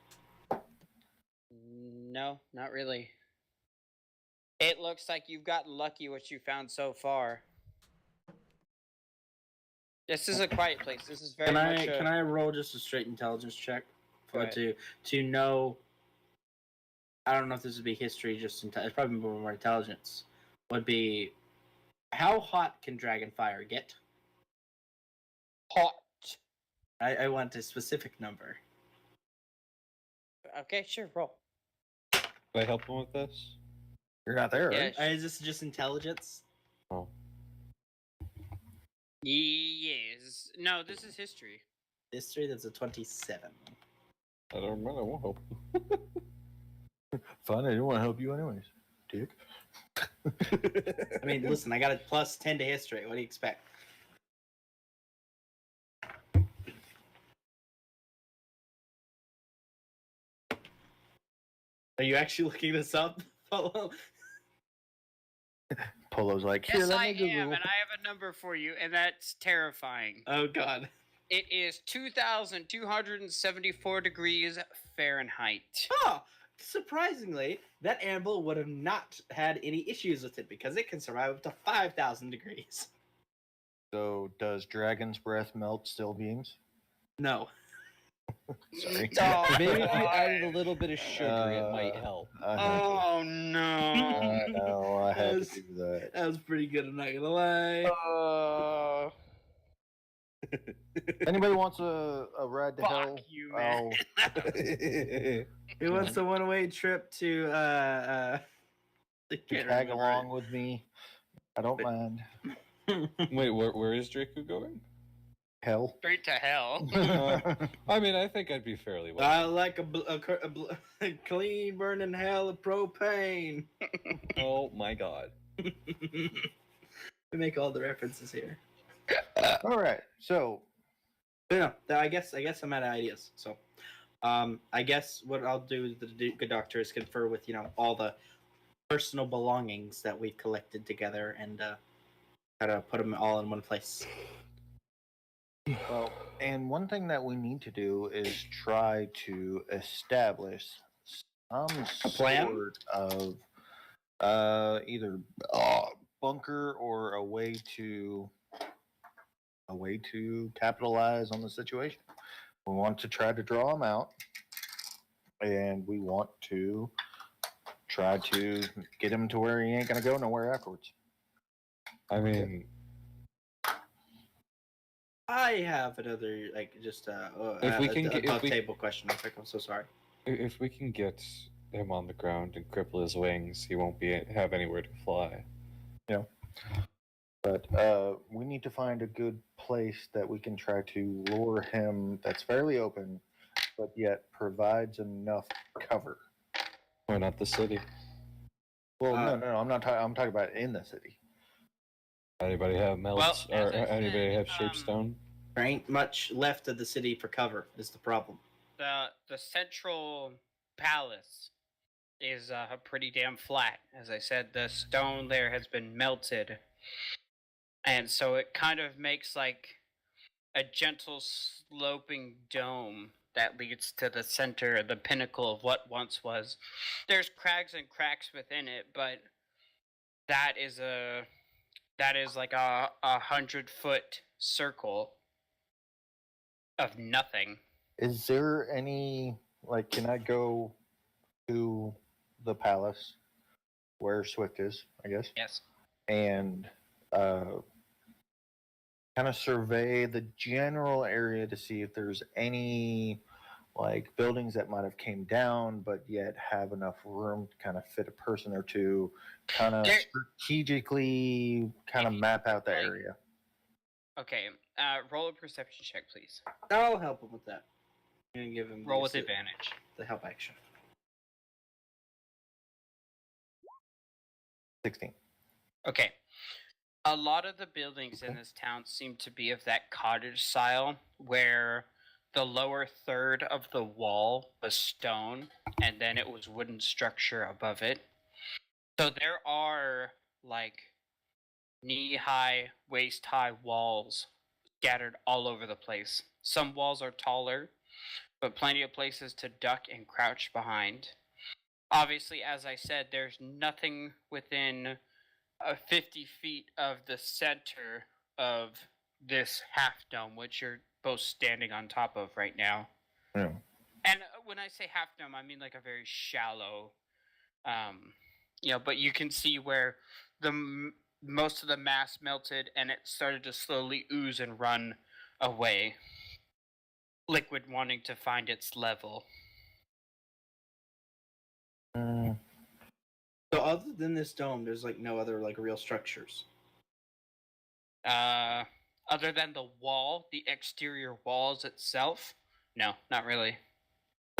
No, not really. It looks like you've gotten lucky what you found so far. This is a quiet place. This is very much. Can I roll just a straight intelligence check Go ahead. to know? I don't know if this would be history. It's probably more intelligence. Would be how hot can dragon fire get? Hot. I want a specific number. Okay, sure, roll. Do I help him with this? You're not there, right? Yeah, Is this just intelligence? Oh. Yes. No, this is history. History. That's a 27. I don't remember. I won't help. Fine, I didn't want to help you anyways, dick. I mean, listen, I got a plus 10 to history. What do you expect? Are you actually looking this up, Polo? Polo's like, here, Yes, let I me Google. am, and I have a number for you, and that's terrifying. Oh, God. It is 2,274 degrees Fahrenheit. Oh, surprisingly, that anvil would have not had any issues with it because it can survive up to 5,000 degrees. So, does dragon's breath melt steel beams? No. Sorry. Oh, Maybe if you God. added a little bit of sugar, it might help. I Oh, no. know, I had to Yes. do that. That was pretty good, I'm not gonna lie. Anybody wants a ride to hell? Fuck you, man. Who wants a one-way trip to To tag along with me. I don't mind. Wait, where is Draco going? Hell. Straight to hell. I mean, I think I'd be fairly well. I like a clean burning hell of propane. Oh my god. We make all the references here. All right. So, But no, I guess I'm out of ideas. So, I guess what I'll do with the good doctor is confer with all the personal belongings that we've collected together and try to put them all in one place. well, and one thing that we need to do is try to establish some plan? sort of either bunker or a way to capitalize on the situation. We want to try to draw them out, and we want to try to get him to where he ain't gonna go nowhere afterwards. I mean, I have another If we can above if we- table question. I'm so sorry. if we can get him on the ground and cripple his wings, he won't have anywhere to fly. But we need to find a good place that we can try to lure him that's fairly open, but yet provides enough cover. Why not the city? Well, no, I'm not. I'm talking about in the city. Anybody have melts Well, or as I anybody said, have shapestone? There ain't much left of the city for cover. Is the problem? The central palace is pretty damn flat. As I said, the stone there has been melted, and so it kind of makes like a gentle sloping dome that leads to the center, the pinnacle of what once was. There's crags and cracks within it, but that is like a 100-foot circle of nothing. Is there any, like, can I go to the palace where Swift is, I guess, Yes. and kind of survey the general area to see if there's any like buildings that might have came down but yet have enough room to kind of fit a person or two, kind of strategically kind of map out the area. Okay. Roll a perception check, please. I'll help him with that. I'm gonna give him Roll with advantage. the help action. 16. Okay. A lot of the buildings in this town seem to be of that cottage style where the lower third of the wall was stone and then it was wooden structure above it. So there are like knee-high, waist-high walls scattered all over the place. Some walls are taller, but plenty of places to duck and crouch behind. Obviously, as I said, there's nothing within 50 feet of the center of this half dome, which you're both standing on top of right now. Yeah. And when I say half dome, I mean like a very shallow, but you can see where most of the mass melted and it started to slowly ooze and run away. Liquid wanting to find its level. So other than this dome, there's like no other like real structures. Other than the wall, the exterior walls itself, no, not really.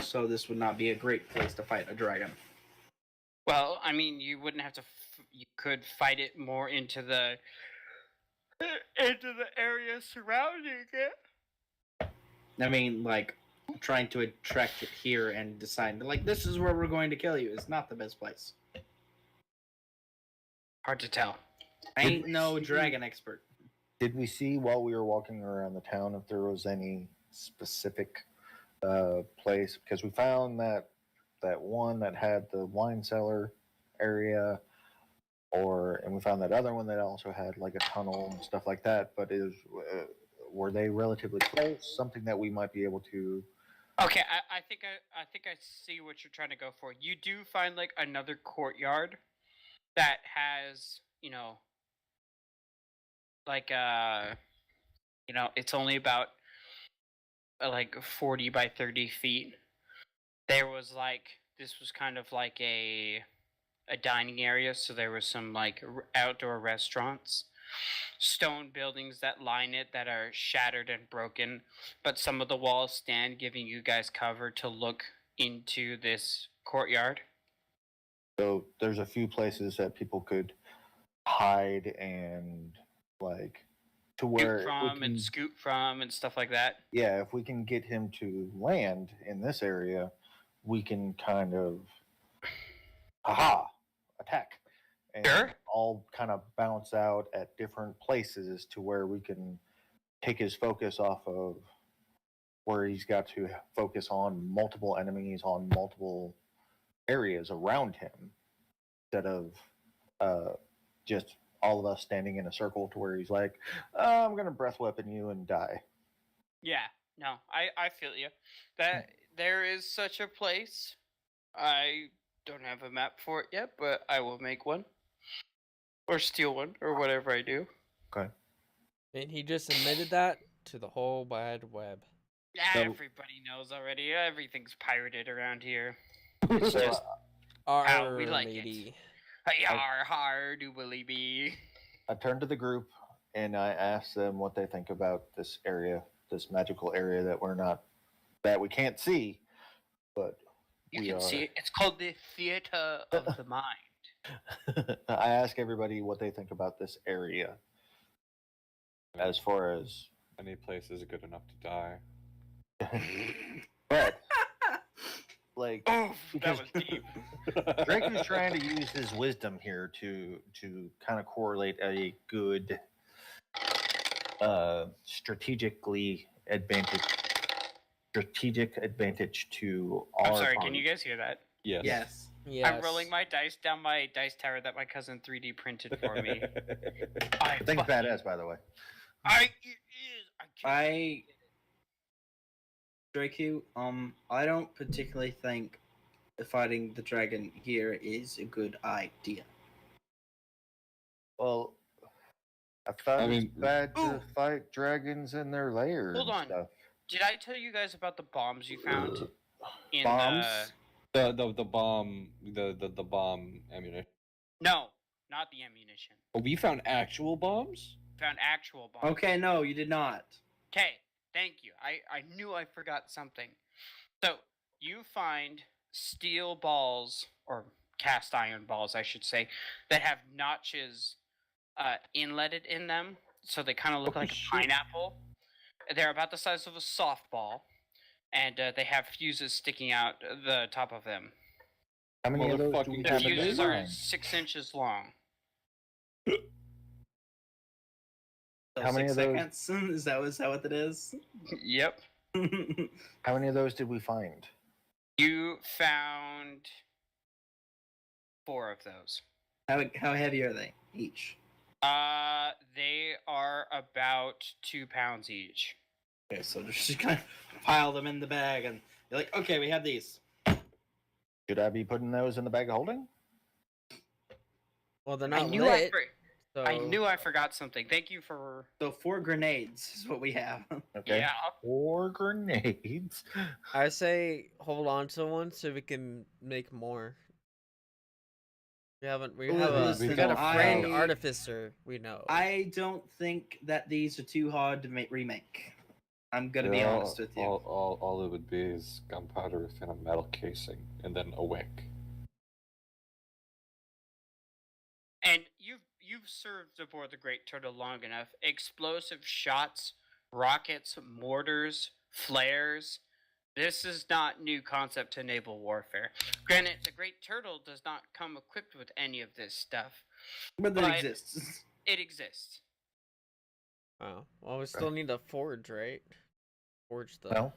So this would not be a great place to fight a dragon. Well, I mean, you wouldn't have to. You could fight it more into the area surrounding it. I mean, like trying to attract it here and decide like this is where we're going to kill you is not the best place. Hard to tell. I ain't no dragon expert. Did we see while we were walking around the town if there was any specific place? Because we found that one that had the wine cellar area, and we found that other one that also had like a tunnel and stuff like that. But were they relatively close? Something that we might be able to. Okay, I think I see what you're trying to go for. You do find like another courtyard that has, like it's only about like 40 by 30 feet. This was kind of like a dining area, so there was some like outdoor restaurants, stone buildings that line it that are shattered and broken, but some of the walls stand, giving you guys cover to look into this courtyard. So there's a few places that people could hide and like to where scoot from and stuff like that. Yeah, if we can get him to land in this area, we can kind of attack. And Sure. all kind of bounce out at different places to where we can take his focus off of where he's got to focus on multiple enemies on multiple areas around him instead of just all of us standing in a circle to where he's like, I'm going to breath weapon you and die. Yeah, no, I feel you. That there is such a place. I don't have a map for it yet, but I will make one. Or steal one, or whatever I do. Okay. And he just admitted that to the whole wide web. Yeah, So- everybody knows already. Everything's pirated around here. It's So, just how we Arr, like matey. it. Yar, har, do willy be. I turned to the group and I asked them what they think about this area, this magical area that we can't see, but You we can are. see it. It's called the theater of the mind. I ask everybody what they think about this area as far as Any place is good enough to die. but like Oh, because that was deep. Drake is trying to use his wisdom here to kind of correlate a good strategically advantage strategic advantage to our I'm sorry, can party. you guys hear that? Yes. Yes. Yes. I'm rolling my dice down my dice tower that my cousin 3D printed for me. I The thing's fucking- badass, by the way. It is. I can't I Draku, I don't particularly think fighting the dragon here is a good idea. Well, I thought I it was mean- bad to Ooh. fight dragons in their lair Hold and on. stuff. Did I tell you guys about the bombs you found in Bombs? the? The bomb the bomb ammunition. No, not the ammunition. Oh, we found actual bombs? Found actual bombs. Okay, no, you did not. Okay, thank you. I knew I forgot something. So you find steel balls or cast iron balls, I should say, that have notches inletted in them, so they kind of look like a pineapple. They're about the size of a softball, and they have fuses sticking out the top of them. How many of those do Motherfucking we The have in fuses the are mine? 6 inches long. So How many 6 of those- seconds? Is that what it is? Yep. How many of those did we find? You found 4 of those. How heavy are they each? They are about 2 pounds each. Okay, so just kind of pile them in the bag, and you're like, okay, we have these. Should I be putting those in the bag of holding? Well, they're I not knew lit. I So I knew I forgot something. Thank you for. So 4 grenades is what we have. Okay. Yeah. 4 grenades. I say hold on to one so we can make more. We haven't. We have a. Listen, We got a friend I- artificer. We know. I don't think that these are too hard to remake. I'm gonna be Yeah, honest with you. All it would be is gunpowder within a metal casing and then a wick. And you've served aboard the Great Turtle long enough. Explosive shots, rockets, mortars, flares. This is not new concept to naval warfare. Granted, the Great Turtle does not come equipped with any of this stuff. But that but- exists. It exists. Oh, well, we still need a forge, right? Forge the. Well,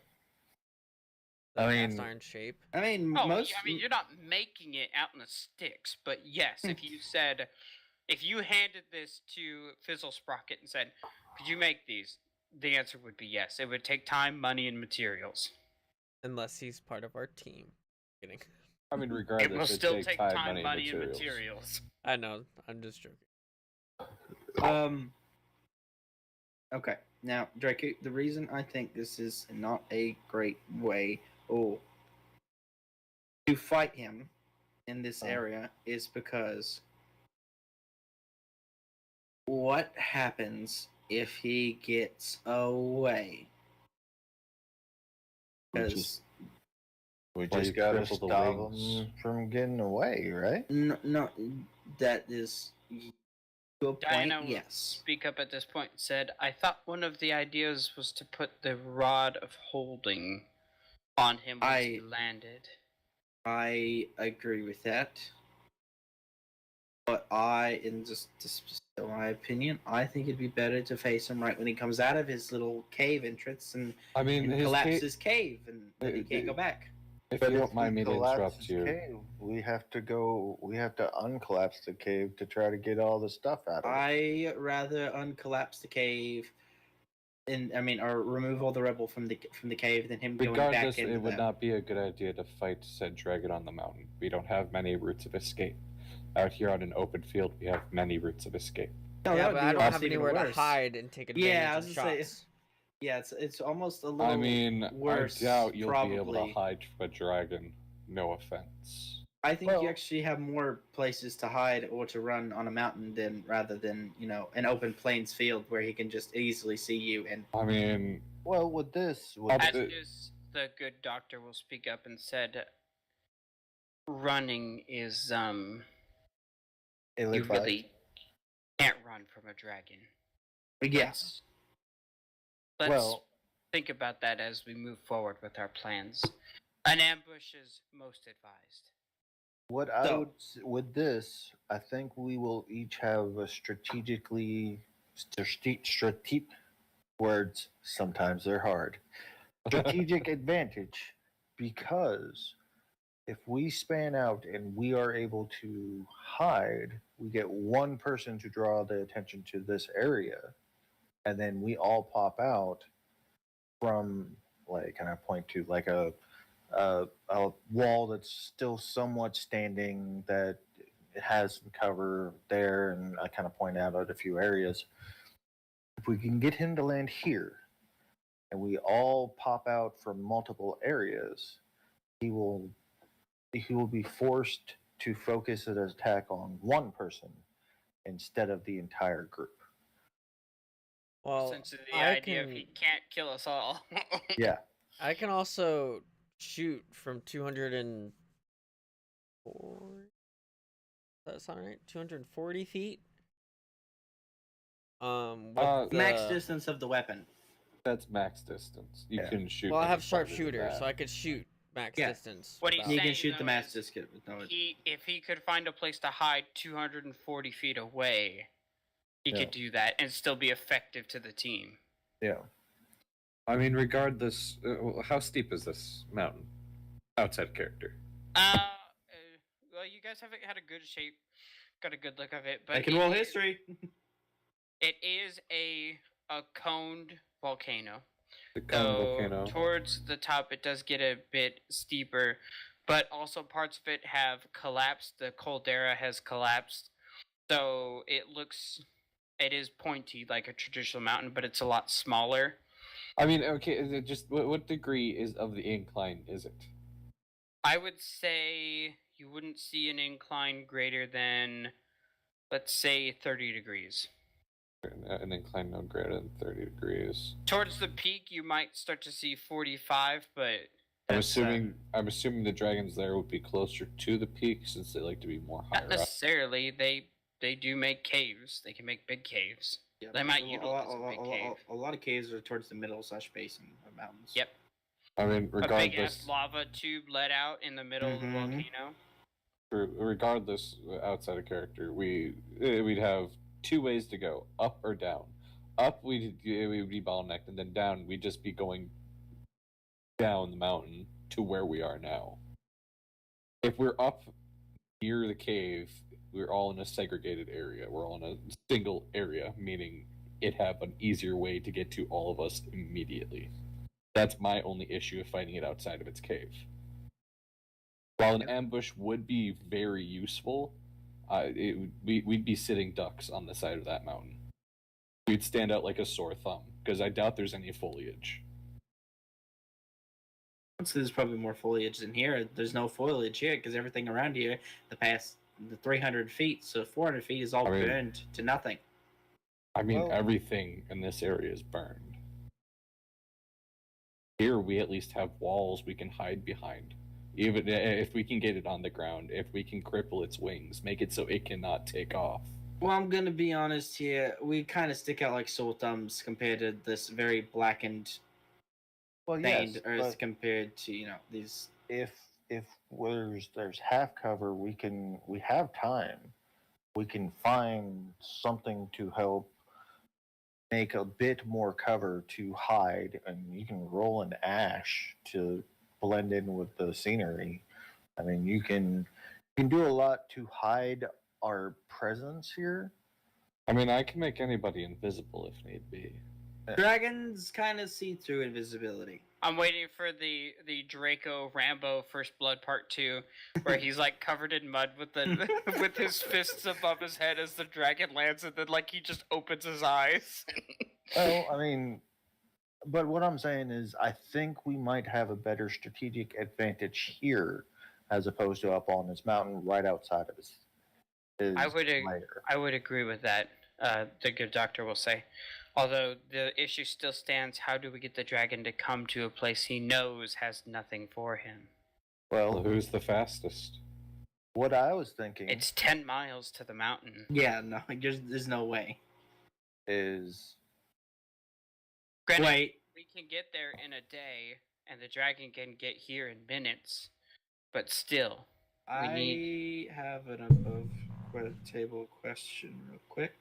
the I cast mean- iron shape. I mean, Oh, most. I mean, you're not making it out in the sticks, but yes, if you said, if you handed this to Fizzle Sprocket and said, "Could you make these?" The answer would be yes. It would take time, money, and materials. Unless he's part of our team. Kidding. I mean, It regardless, will it still takes take time, money, and materials. I know. I'm just joking. Okay, now Draco, the reason I think this is not a great way to fight him in this area is because what happens if he gets away? We 'Cause just, we Well, just you gotta cripple the stop wings. them from getting away, right? no, that is to a point. Diana will Yes, speak up at this point and said, "I thought one of the ideas was to put the rod of holding on him once he landed." I agree with that. But in just my opinion, I think it'd be better to face him right when he comes out of his little cave entrance and, I mean, and his collapse ca- his cave, and then he it- can't go it- back. if But you if don't mind me we to collapse interrupt his you, cave, we have to uncollapse the cave to try to get all the stuff out of it. I rather uncollapse the cave, or remove all the rubble from the cave than him going regardless, back into it would that. not be a good idea to fight said dragon on the mountain. We don't have many routes of escape. Out here on an open field, we have many routes of escape. No, yeah, that would but be I don't almost have even anywhere to worse. hide and take advantage Yeah, I of was gonna say, shots. Yeah, it's almost a little. I mean, worse, I doubt you'll be able probably. to hide from a dragon. No offense. I think Well- you actually have more places to hide or to run on a mountain rather than an open plains field where he can just easily see you. And I mean, Well, with this, I'll- As is, the good doctor will speak up and said, "Running is you really can't run from a dragon." yes, Let's Well- think about that as we move forward with our plans. An ambush is most advised. What I So- would with this, I think we will each have a strategic words. Sometimes they're hard. strategic advantage because if we span out and we are able to hide, we get one person to draw the attention to this area, and then we all pop out from, like, can I point to like a wall that's still somewhat standing that has some cover there, and I kind of point out at a few areas. If we can get him to land here, and we all pop out from multiple areas, he will be forced to focus his attack on one person instead of the entire group. Well, Essentially, the I idea of can he can't kill us all. Yeah. I can also shoot from 204. Does that sound right? 240 feet. With Max the- distance of the weapon. That's max distance. You Yeah. can shoot. Well, I any have farther than sharpshooter, so that. I could shoot max Yeah. distance. What he's without- You saying, can shoot the though, max is distance. No, if he could find a place to hide 240 feet away, he Yeah. could do that and still be effective to the team. Yeah. I mean, regardless, how steep is this mountain? Outside character. Well, you guys have had a good shape, got a good look of it, but I can roll history. It is a coned volcano. The cone So volcano. towards the top, it does get a bit steeper, but also parts of it have collapsed. The caldera has collapsed, so it is pointy like a traditional mountain, but it's a lot smaller. I mean, okay, is it just what degree is of the incline is it? I would say you wouldn't see an incline greater than, let's say, 30 degrees. An incline no greater than 30 degrees. Towards the peak, you might start to see 45, but I'm that's, I'm assuming the dragons there would be closer to the peak since they like to be more higher not up. necessarily. They do make caves. They can make big caves. Yeah, They might a utilize a lot, big cave. a lot of caves are towards the middle / basin of mountains. Yep. I mean, A big ass regardless, lava tube let out in the middle of the Mhm. volcano. regardless, outside of character, we'd have two ways to go: up or down. Up, we'd be bottlenecked, and then down, we'd just be going down the mountain to where we are now. If we're up near the cave, we're all in a segregated area. We're all in a single area, meaning it'd have an easier way to get to all of us immediately. That's my only issue of fighting it outside of its cave. While an ambush would be very useful, we'd be sitting ducks on the side of that mountain. We'd stand out like a sore thumb, because I doubt there's any foliage. So there's probably more foliage than here. There's no foliage here because everything around here, the 300 feet, so 400 feet is all I mean- burned to nothing. I mean, Well- everything in this area is burned. Here, we at least have walls we can hide behind. Even if we can get it on the ground, if we can cripple its wings, make it so it cannot take off. Well, I'm gonna be honest here. We kind of stick out like sore thumbs compared to this very blackened, Well, stained yes, earth but compared to these. if there's half cover, we have time. We can find something to help make a bit more cover to hide, and you can roll an ash to blend in with the scenery. I mean, you can do a lot to hide our presence here. I mean, I can make anybody invisible if need be. Dragons kind of see through invisibility. I'm waiting for the Draco Rambo First Blood Part 2, where he's like covered in mud with the with his fists above his head as the dragon lands, and then like he just opens his eyes. Well, I mean, but what I'm saying is, I think we might have a better strategic advantage here as opposed to up on this mountain right outside of his I would lair. I would agree with that. The good doctor will say. Although the issue still stands, how do we get the dragon to come to a place he knows has nothing for him? Well, Well, who's the fastest? what I was thinking It's 10 miles to the mountain. Yeah, no, there's no way. is Granted, Wait, we can get there in a day, and the dragon can get here in minutes. But still, I have an above table question real quick.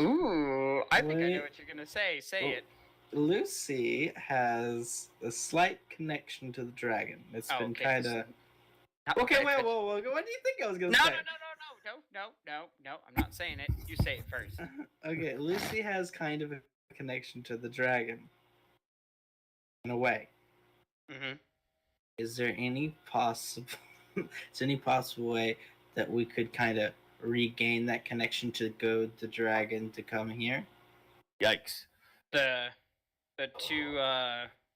ooh, I think I know Wait. what you're gonna say. Say Oh. it. Lucy has a slight connection to the dragon. It's been okay, kind so- of. Okay, wait, whoa. What do you think I was gonna No, say? no. I'm not saying it. You say it first. Okay, Lucy has kind of a connection to the dragon. In a way. Mm-hmm. Is there any possible way that we could kind of regain that connection to goad the dragon to come here? Yikes. The two.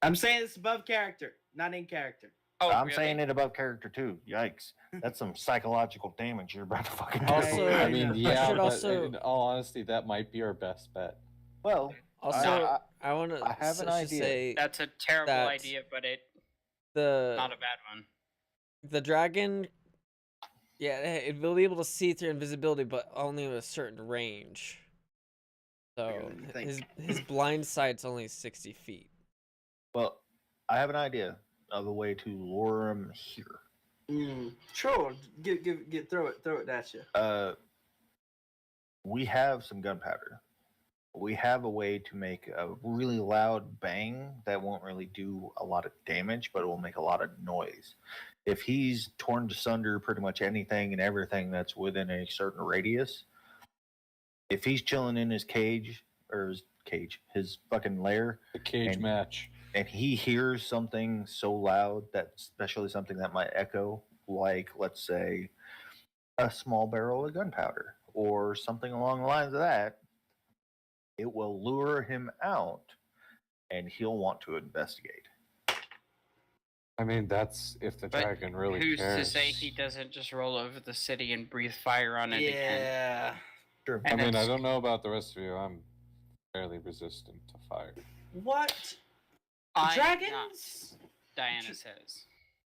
I'm saying it's above character, not in character. Oh, I'm really? saying it above character too. Yikes. That's some psychological damage you're about to fucking do. Also, I mean, I yeah, should but also- in all honesty, that might be our best bet. Well, Also, I want to I have an idea. say That's a terrible that idea, but it's the not a bad one. the dragon, yeah, it will be able to see through invisibility, but only in a certain range. So than you think. his blind sight's only 60 feet. well, I have an idea of a way to lure him here. Sure, throw it at you. We have some gunpowder. We have a way to make a really loud bang that won't really do a lot of damage, but it will make a lot of noise. If he's torn to sunder pretty much anything and everything that's within a certain radius, if he's chilling in his cage, or his fucking lair, The cage And- match. and he hears something so loud that, especially something that might echo, like, let's say, a small barrel of gunpowder or something along the lines of that, it will lure him out and he'll want to investigate. I mean, that's if the But dragon really Who's cares. to say he doesn't just roll over the city and breathe fire on it again? Yeah. Sure. I And mean, I it's- don't know about the rest of you. I'm fairly resistant to fire. What? I'm Dragons? not, Diana says.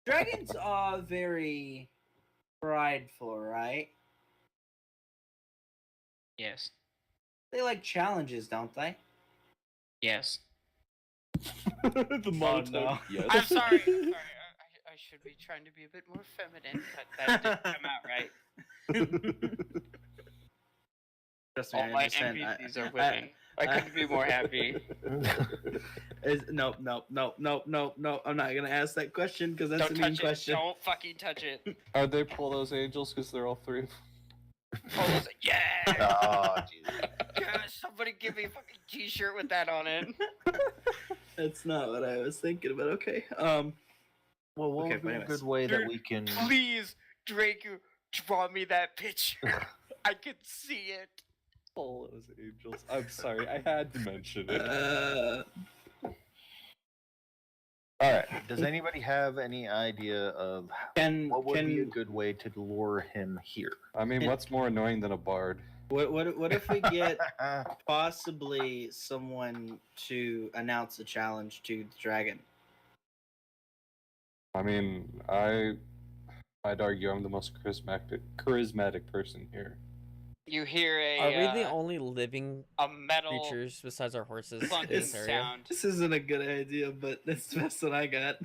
Dragons are very prideful, right? Yes. They like challenges, don't they? Yes. The monotone. no. Yes. I'm sorry. I should be trying to be a bit more feminine, but that didn't come out right. Trust me, All I my understand. NPCs are women. I couldn't be more happy. No. I'm not gonna ask that question because that's Don't a mean touch it. question. Don't fucking touch it. Are they pull those angels because they're all three of them? Oh, it's like, yeah! Oh, Jesus. Yes, somebody give me a fucking t-shirt with that on it. That's not what I was thinking, but okay. Well, what Okay, would but be a anyways. good way that we can... Please, Draco, draw me that picture. I can see it. All those angels. I'm sorry, I had to mention it. All right. Does anybody have any idea of what would be a Can good way to lure him here? I mean, what's more annoying than a bard? what if we get possibly someone to announce a challenge to the dragon? I mean, I'd argue I'm the most charismatic person here. You hear Are we a the only living a metal creatures besides our horses in clunking this area? sound, This isn't a good idea, but that's the best that I got.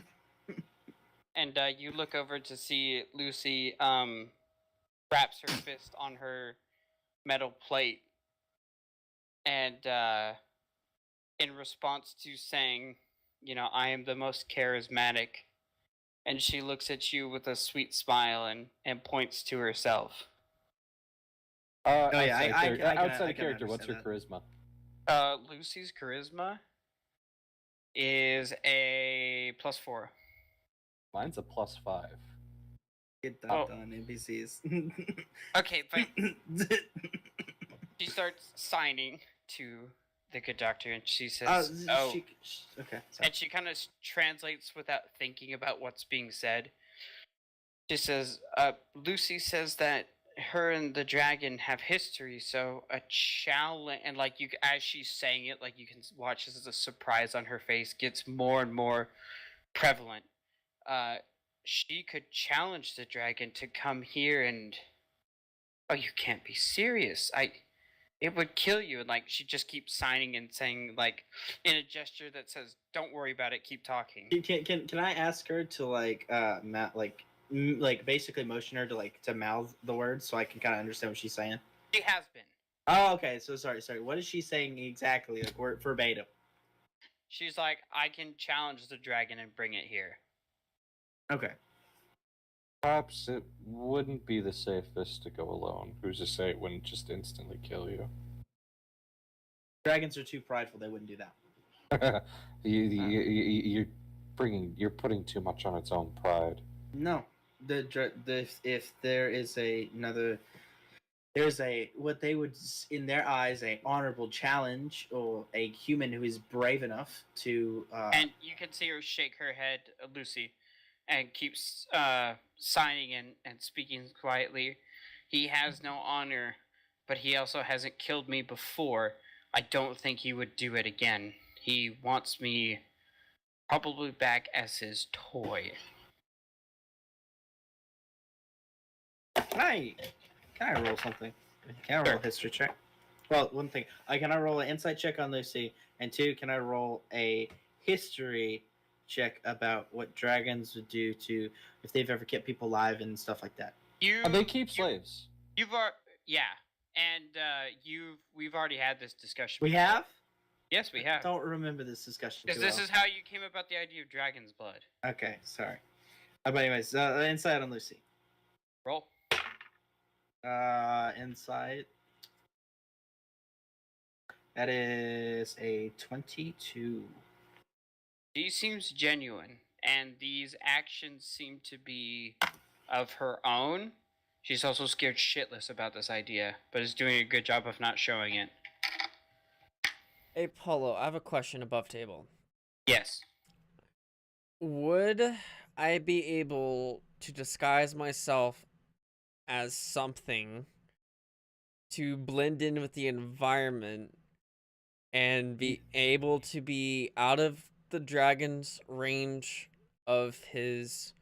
and you look over to see Lucy wraps her fist on her metal plate, and in response to saying, you know, I am the most charismatic, and she looks at you with a sweet smile and points to herself. yeah, Outside I of can character, what's your understand charisma? Lucy's charisma is a +4. Mine's a +5. Get that Oh. done, NPCs. Okay, but she starts signing to the good doctor, and she says, okay. Sorry. and she kind of translates without thinking about what's being said. She says, Lucy says that her and the dragon have history, so a challenge, and like you, as she's saying it, like you can watch this as a surprise on her face gets more and more prevalent. She could challenge the dragon to come here, and oh, you can't be serious. It would kill you. And like she just keeps signing and saying, like, in a gesture that says, "Don't worry about it. Keep talking." Can I ask her to like basically motion her to mouth the words so I can kind of understand what she's saying? She has been. Oh, okay. So sorry. What is she saying exactly? Like word verbatim. she's like, I can challenge the dragon and bring it here. Okay. Perhaps it wouldn't be the safest to go alone. Who's to say it wouldn't just instantly kill you? Dragons are too prideful; they wouldn't do that. You're putting too much on its own pride. No, if there is another, there's a what they would in their eyes a honorable challenge or a human who is brave enough to. And you can see her shake her head, Lucy, and keeps signing and speaking quietly. He has no honor, but he also hasn't killed me before. I don't think he would do it again. He wants me probably back as his toy. Can I roll something? Can I roll a history check? Well, one thing. Can I roll an insight check on Lucy? And two, can I roll a history check about what dragons would do to if they've ever kept people alive and stuff like that? They keep slaves. Yeah, and we've already had this discussion. We have? Yes, we have. I don't remember this discussion. Because this is how you came about the idea of dragon's blood. Okay, sorry. But anyways, insight on Lucy. Roll. Insight. That is a 22. She seems genuine, and these actions seem to be of her own. She's also scared shitless about this idea, but is doing a good job of not showing it. Hey, Paulo, I have a question above table. Yes. Would I be able to disguise myself as something to blend in with the environment and be able to be out of the dragon's range of his,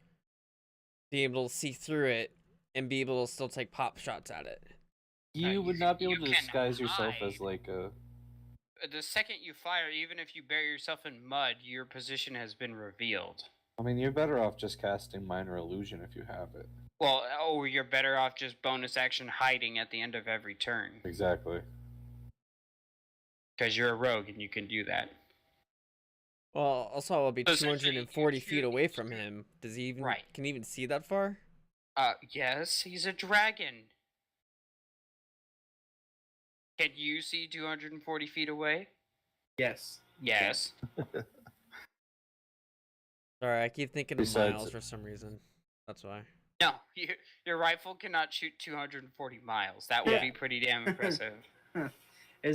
be able to see through it and be able to still take pop shots at it? You would not be able to can disguise yourself as hide. like a. The second you fire, even if you bury yourself in mud, your position has been revealed. I mean, you're better off just casting minor illusion if you have it. Well, you're better off just bonus action hiding at the end of every turn. Exactly. Because you're a rogue and you can do that. Well, also I'll be So essentially, 240 you feet away from him. Does he even can he even see that far? Yes, he's a dragon. Can you see 240 feet away? Yes. Yes. Sorry, I keep thinking of Besides- miles for some reason. That's why. No, your rifle cannot shoot 240 miles. That would be pretty damn impressive. The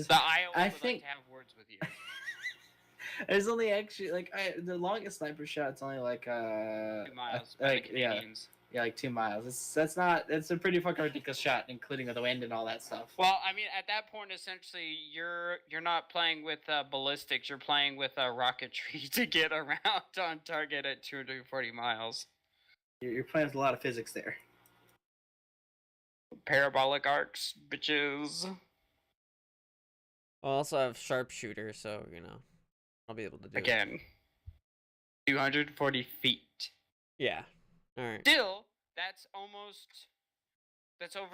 Iowa would like to have words with you. There's only actually the longest sniper shot's only like 2 miles. By the Canadians. Yeah, like 2 miles. That's a pretty fucking ridiculous shot, including with the wind and all that stuff. Well, I mean, at that point, essentially, you're not playing with ballistics. You're playing with rocketry to get around on target at 240 miles. You're playing with a lot of physics there. Parabolic arcs, bitches. I also have sharpshooter, so I'll be able to do it. Again, 240 feet. Yeah. All right. Still, that's over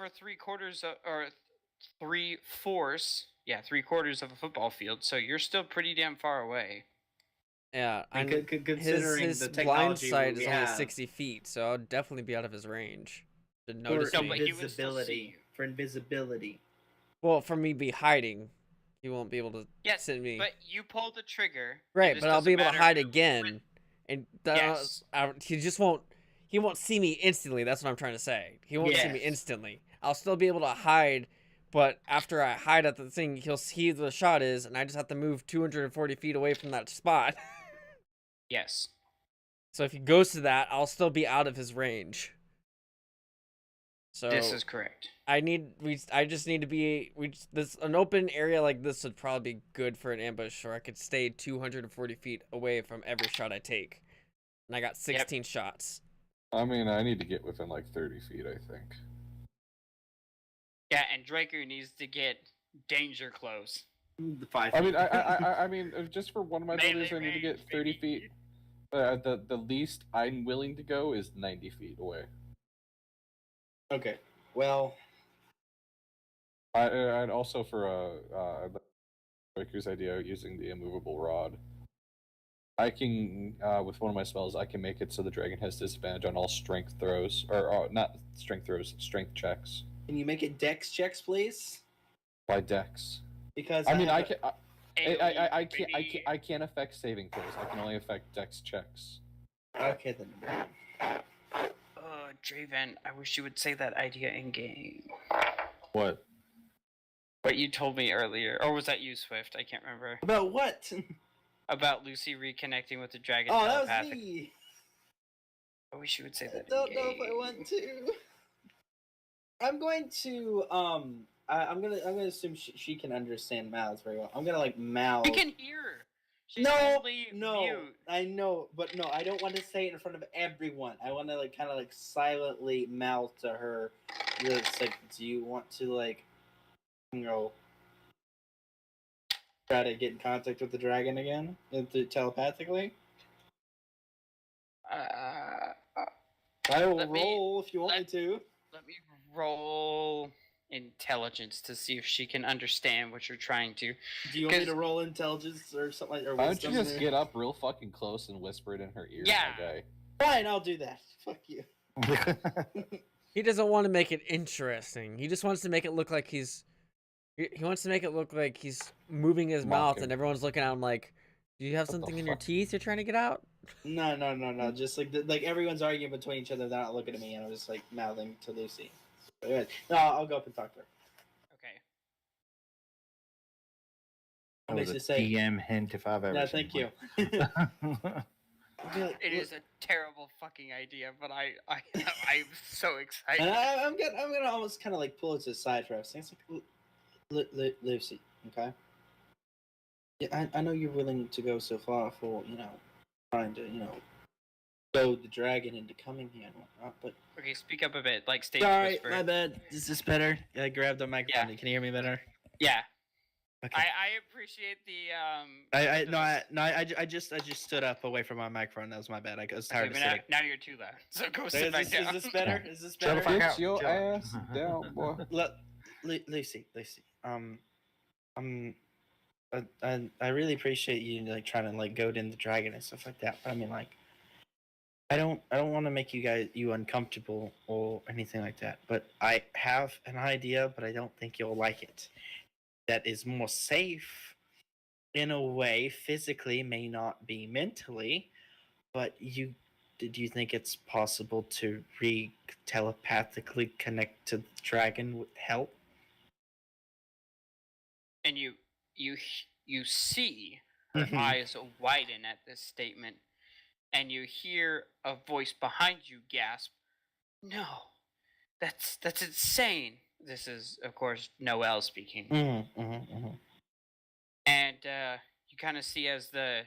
3/4 or 3/4. Yeah, 3/4 of a football field. So you're still pretty damn far away. Yeah, considering his the blind technology sight we is only have. 60 feet, so I'll definitely be out of his range to For notice No, me. but he would still see invisibility. you. For invisibility. Well, for me be hiding, he won't be able to Yes, see me. but you pull the trigger. Right, This but I'll be able to doesn't hide matter. again, and Yes. he just won't. He won't see me instantly. That's what I'm trying to say. He won't see me Yes. instantly. I'll still be able to hide, but after I hide at the thing, he'll see where the shot is, and I just have to move 240 feet away from that spot. Yes. So if he goes to that, I'll still be out of his range. So This is correct. I just need to be an open area like this would probably be good for an ambush, or I could stay 240 feet away from every shot I take. And I got 16 shots. I mean, I need to get within like 30 feet, I think. Yeah, and Draco needs to get danger close. The 5 I feet. mean, I mean, just for one of my Melee abilities, I need to get range, 30 baby. feet. The least I'm willing to go is 90 feet away. Okay. Well, And also for Riku's idea of using the immovable rod. I can, with one of my spells, I can make it so the dragon has disadvantage on all strength throws, or not strength throws, strength checks. Can you make it dex checks, please? By dex. Because I mean, I have can. AoE, I can't affect saving throws. I can only affect dex checks. Okay then. Draven, I wish you would say that idea in game. What? What you told me earlier, or was that you, Swift? I can't remember. About what? About Lucy reconnecting with the dragon Oh, that was telepathically. me. I wish you would say that. I don't know if I want to. I'm going to I'm gonna assume she can understand mouths very well. I'm gonna like mouth. We can hear. She's No, only no, mute. I know, but no, I don't want to say it in front of everyone. I want to like kind of like silently mouth to her. It's like, do you want to like, you know, try to get in contact with the dragon again, telepathically? I will Let me- roll if you want me to. Let me roll intelligence to see if she can understand what you're trying to. Do you want me 'Cause- to roll intelligence or something like or Why don't you wisdom just or- get up real fucking close and whisper it in her ear? Yeah. Okay. Fine, I'll do that. Fuck you. He doesn't want to make it interesting. He just wants to make it look like he's. He wants to make it look like he's moving his mouth, Mocking. and everyone's looking at him like, "Do you have What the something in your fuck? teeth you're trying to get out?" No. Just like everyone's arguing between each other. They're not looking at me, and I'm just like mouthing to Lucy. But anyway, no, I'll go up and talk to her. Okay. What That makes was it a say? DM hint if I've ever No, seen thank you. one. I'll be like, It is a terrible fucking idea, but I'm so excited. And I'm gonna almost kind of like pull it to the side for us. It's like, Lucy, okay? Yeah, I know you're willing to go so far for trying to goad the dragon into coming here and whatnot, but Okay, speak up a bit, like stage sorry, whisper. my bad. Is this better? I grabbed the microphone. Yeah. Can you hear me better? Yeah, Okay. I appreciate the I just stood up away from my microphone. That was my bad. I was tired Okay, of but sitting. now you're too loud. So go Is sit back this, down. is this better? Is this Shut the better? fuck Sit out. your Joe. ass down, boy. Look, Lucy. I really appreciate you like trying to like goad in the dragon and stuff like that. But I mean, like, I don't want to make you uncomfortable or anything like that. But I have an idea, but I don't think you'll like it. That is more safe, in a way. Physically, may not be mentally, but do you think it's possible to telepathically connect to the dragon with help? And you see her Mhm. eyes widen at this statement, and you hear a voice behind you gasp, "No, that's insane." This is, of course, Noelle speaking, and you kind of see as the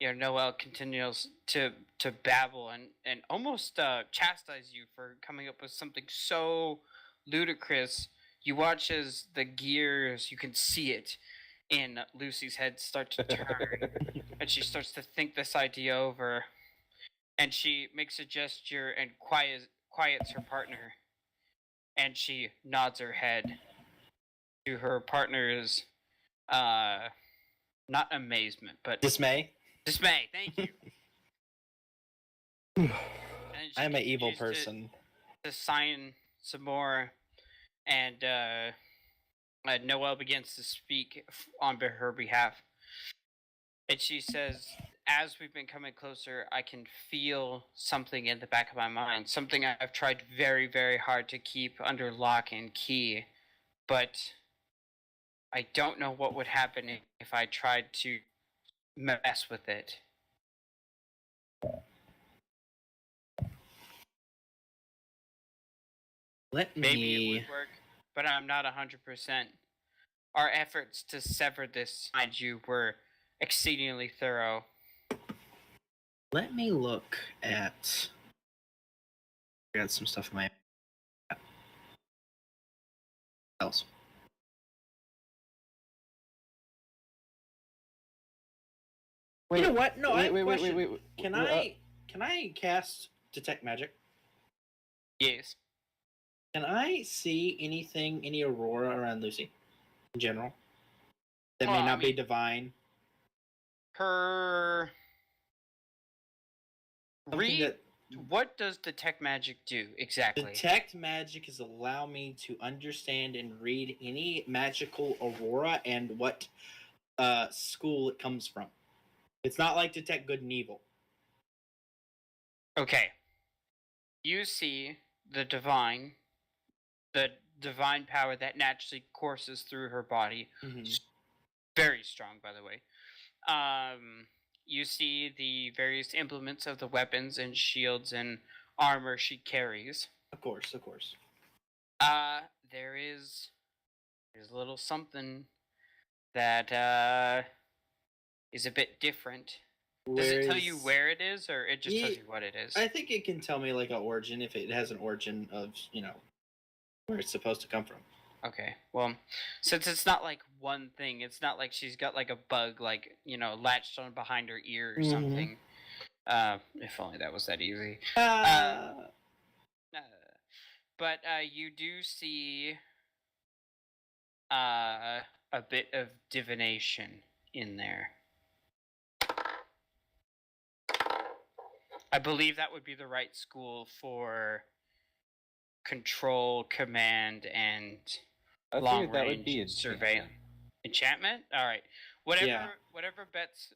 Noelle continues to babble and almost chastise you for coming up with something so ludicrous. You watch as the gears, you can see it in Lucy's head start to turn, and she starts to think this idea over, and she makes a gesture and quiets her partner, and she nods her head to her partner's not amazement, but Dismay. dismay. Thank you. And she I'm an evil continues person. to sign some more, and Noelle begins to speak on her behalf. And she says, as we've been coming closer, I can feel something in the back of my mind. Something I've tried very, very hard to keep under lock and key. But I don't know what would happen if I tried to mess with it. Let Maybe it me. would work, but I'm not 100%. Our efforts to sever this, mind you, were exceedingly thorough. Let me look at. I got some stuff in my. Else. You know what? No, I have a question. Can I cast detect magic? Yes. Can I see any aurora around Lucy in general that may Well, I not be mean- divine? Her Something Read. that What does detect magic do exactly? detect magic is allow me to understand and read any magical aurora and what school it comes from. It's not like detect good and evil. Okay. You see the divine power that naturally courses through her body. Mhm. Very strong, by the way. You see the various implements of the weapons and shields and armor she carries. Of course, of course. There's a little something that is a bit different. Does it tell you where it is, or it just tells you what it is? I think it can tell me like an origin if it has an origin of where it's supposed to come from. Okay, well, since it's not like one thing, it's not like she's got like a bug, like latched on behind her ear or Mhm. something. If only that was that easy. But you do see a bit of divination in there. I believe that would be the right school for control, command, and I long figured that would range be surveillance. enchantment. Enchantment? All right. Whatever. Yeah. Whatever best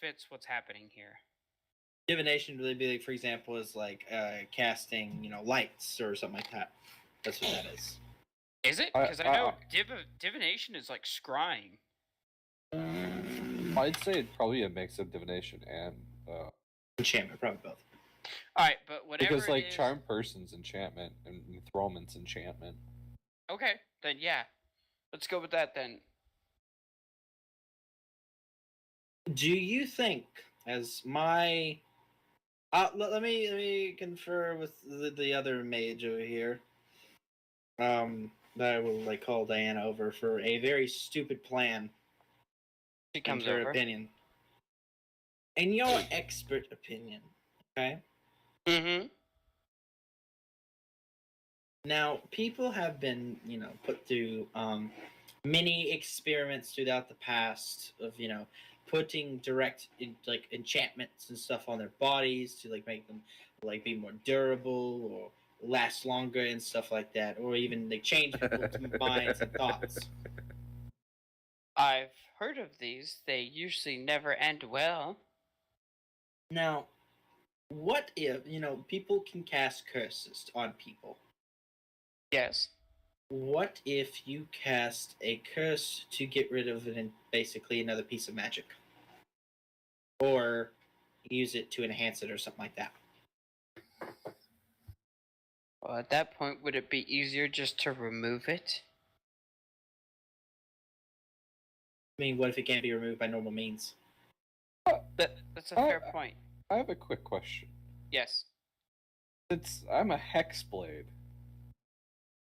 fits what's happening here. Divination would be like, for example, is like casting, lights or something like that. That's what that is. Is it? Because I know divination is like scrying. I'd say it's probably a mix of divination and Enchantment, probably both. All right, but whatever. because like it is, charm person's enchantment and enthrallment's enchantment. Okay, then yeah, let's go with that then. Do you think, as my, let me confer with the other mage over here, that I will call Diana over for a very stupid plan. She comes in her over. opinion. In your expert opinion, okay? Mm-hmm. Now, people have been, put through many experiments throughout the past of, putting direct enchantments and stuff on their bodies to make them be more durable or last longer and stuff like that, or even they change people's minds and thoughts. I've heard of these. They usually never end well. Now, what if people can cast curses on people? Yes. What if you cast a curse to get rid of basically another piece of magic? Or use it to enhance it or something like that? Well, at that point, would it be easier just to remove it? I mean, what if it can't be removed by normal means? That's a fair point. I have a quick question. Yes. Since I'm a hexblade,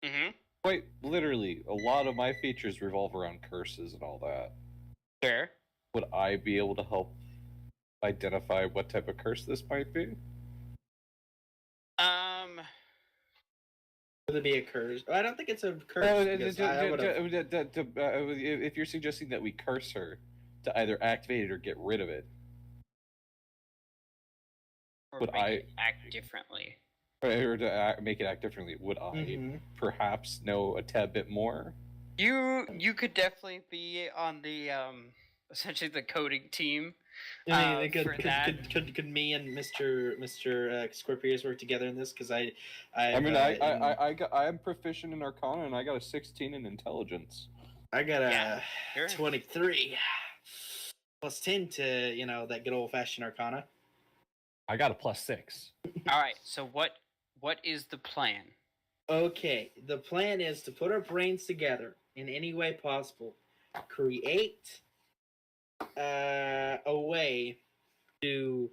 Mm-hmm. quite literally, a lot of my features revolve around curses and all that. Sure. Would I be able to help identify what type of curse this might be? Would it be a curse? I don't think it's a curse. If you're suggesting that we curse her to either activate it or get rid of it, Or would make I it act differently? or to make it act differently, would I perhaps know a tad bit more? You could definitely be on the essentially the coding team. I mean, could me and Mr. Scorpius work together in this? Because I am proficient in Arcana and I got a 16 in Intelligence. I got a 23 plus 10 to that good old fashioned Arcana. I got a +6. All right. So what is the plan? Okay, the plan is to put our brains together in any way possible, create a way to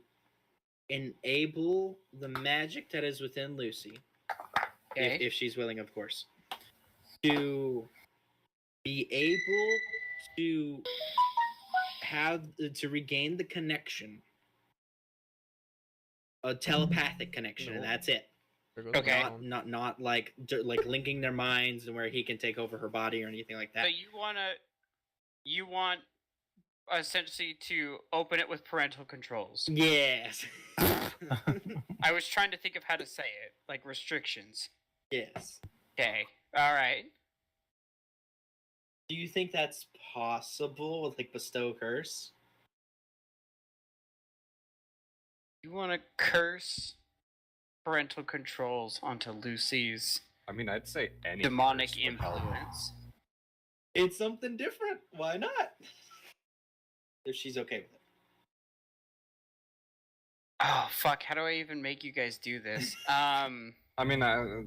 enable the magic that is within Lucy, if she's willing, of course, to be able to regain the connection, a telepathic connection, and that's it. Okay. Not like linking their minds and where he can take over her body or anything like that. So you want essentially to open it with parental controls. Yes. I was trying to think of how to say it, like restrictions. Yes. Okay, all right. Do you think that's possible with like bestow curse? You want to curse parental controls onto Lucy's I mean, I'd say any demonic curse would help. influence. It's something different. Why not? If she's okay with it. Oh fuck! How do I even make you guys do this? I mean, I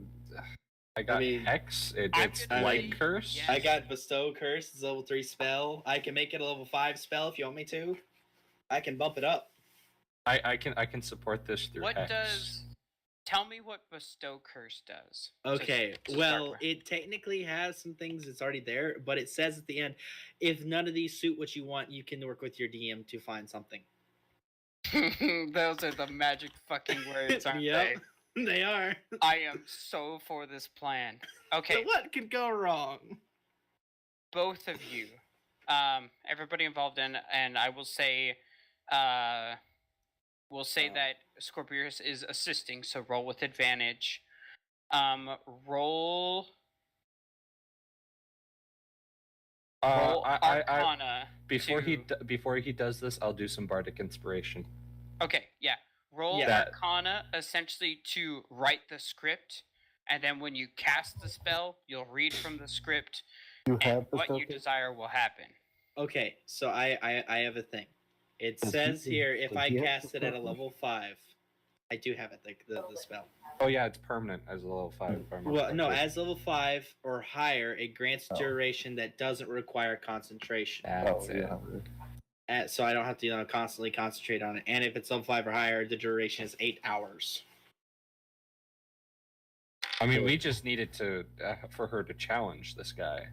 got mean, hex. I'm It's gonna like say curse. yes. I got bestow curse. It's a level 3 spell. I can make it a level 5 spell if you want me to. I can bump it up. I can support this through What hex. does? Tell me what bestow curse does. Okay, to start well, with. it technically has some things that's already there, but it says at the end, if none of these suit what you want, you can work with your DM to find something. Those are the magic fucking words, aren't Yep, they are. they? I am so for this plan. Okay, So what could go wrong? both of you, everybody involved in, and I will say, we'll say that Scorpius is assisting, so roll with advantage. Roll Arcana. Before to- before he does this, I'll do some bardic inspiration. Okay, yeah. Roll Yeah. Arcana essentially to write the script, and then when you cast the spell, you'll read from the script, You and have what bestow you curse? desire will happen. Okay, so I have a thing. It Does says he- here if does I he have cast it at a bestow curse? level 5, I do have it, the spell. Oh yeah, it's permanent as a level 5. If I remember Well, no, correctly. as level 5 or higher, it grants Oh. duration that doesn't require concentration. That's Oh, it. yeah. So I don't have to constantly concentrate on it. And if it's level 5 or higher, the duration is 8 hours. I mean, we just needed to for her to challenge this guy.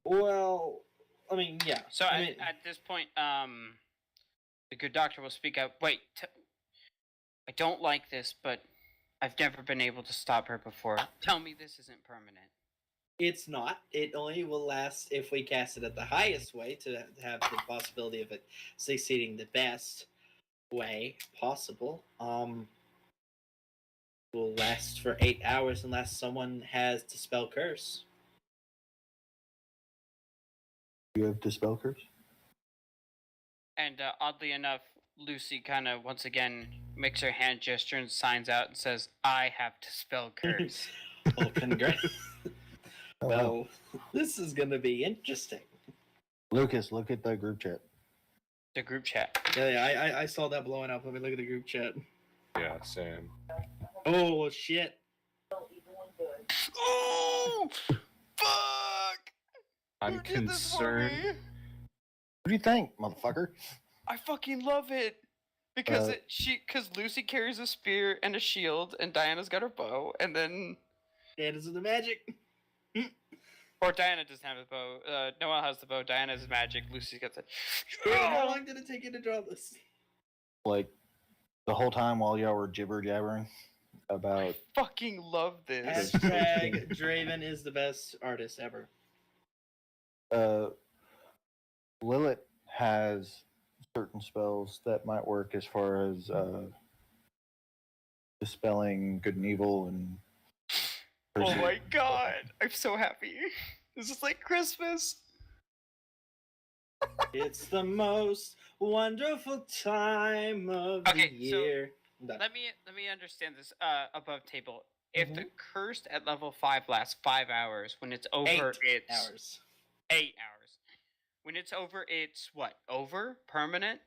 Well, I mean, yeah. So I mean, at this point, the good doctor will speak up. Wait, I don't like this, but I've never been able to stop her before. Tell me this isn't permanent. it's not. It only will last if we cast it at the highest way to have the possibility of it succeeding the best way possible. Will last for 8 hours unless someone has Dispel Curse. You have dispel curse? And oddly enough, Lucy kind of once again makes her hand gesture and signs out and says, "I have to spell curse." Well, congrats. Oh, wow. Well, this is going to be interesting. Lucas, look at the group chat. The group chat. Yeah, I saw that blowing up. Let me look at the group chat. Yeah, same. Oh, shit. Oh, fuck! I'm Who did this for concerned. me? What do you think, motherfucker? I fucking love it because Uh, because Lucy carries a spear and a shield, and Diana's got her bow, and then And is it the magic? or Diana doesn't have a bow. Noelle has the bow. Diana has magic. Lucy's got the. How long did it take you to draw this? Like, the whole time while y'all were jibber jabbering about. Fucking love this. Hashtag Draven is the best artist ever. Lilith has certain spells that might work as far as dispelling good and evil and. Oh my god! I'm so happy. This is like Christmas. It's the most wonderful time of Okay, the so year. Done. Let me understand this above table. If the cursed at level 5 lasts 5 hours, when it's over, 8 it's hours. 8 hours. When it's over, it's what? Over? Permanent?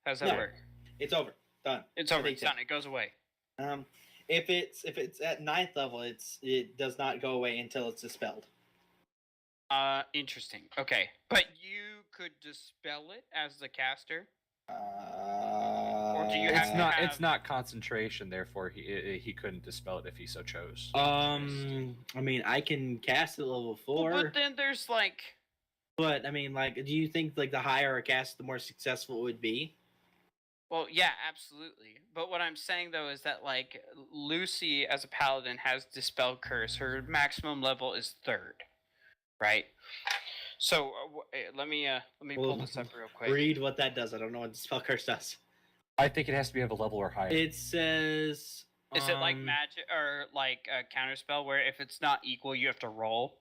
How does that No. work? It's over. Done. It's over. think It's so. done. It goes away. If it's at 9th level, it does not go away until it's dispelled. Interesting. Okay, but you could dispel it as the caster. Or do you have It's to not. have- It's not concentration. Therefore, he couldn't dispel it if he so chose. I mean, I can cast it at level 4, Well, but then there's like. but I mean, like, do you think like the higher a cast, the more successful it would be? Well, yeah, absolutely. But what I'm saying though is that like Lucy as a paladin has dispel curse. Her maximum level is 3rd, right? So let me pull Well, this up real quick. Read what that does. I don't know what Dispel Curse does. I think it has to be of a level or higher. It says. Is it like magic or like a counterspell where if it's not equal, you have to roll?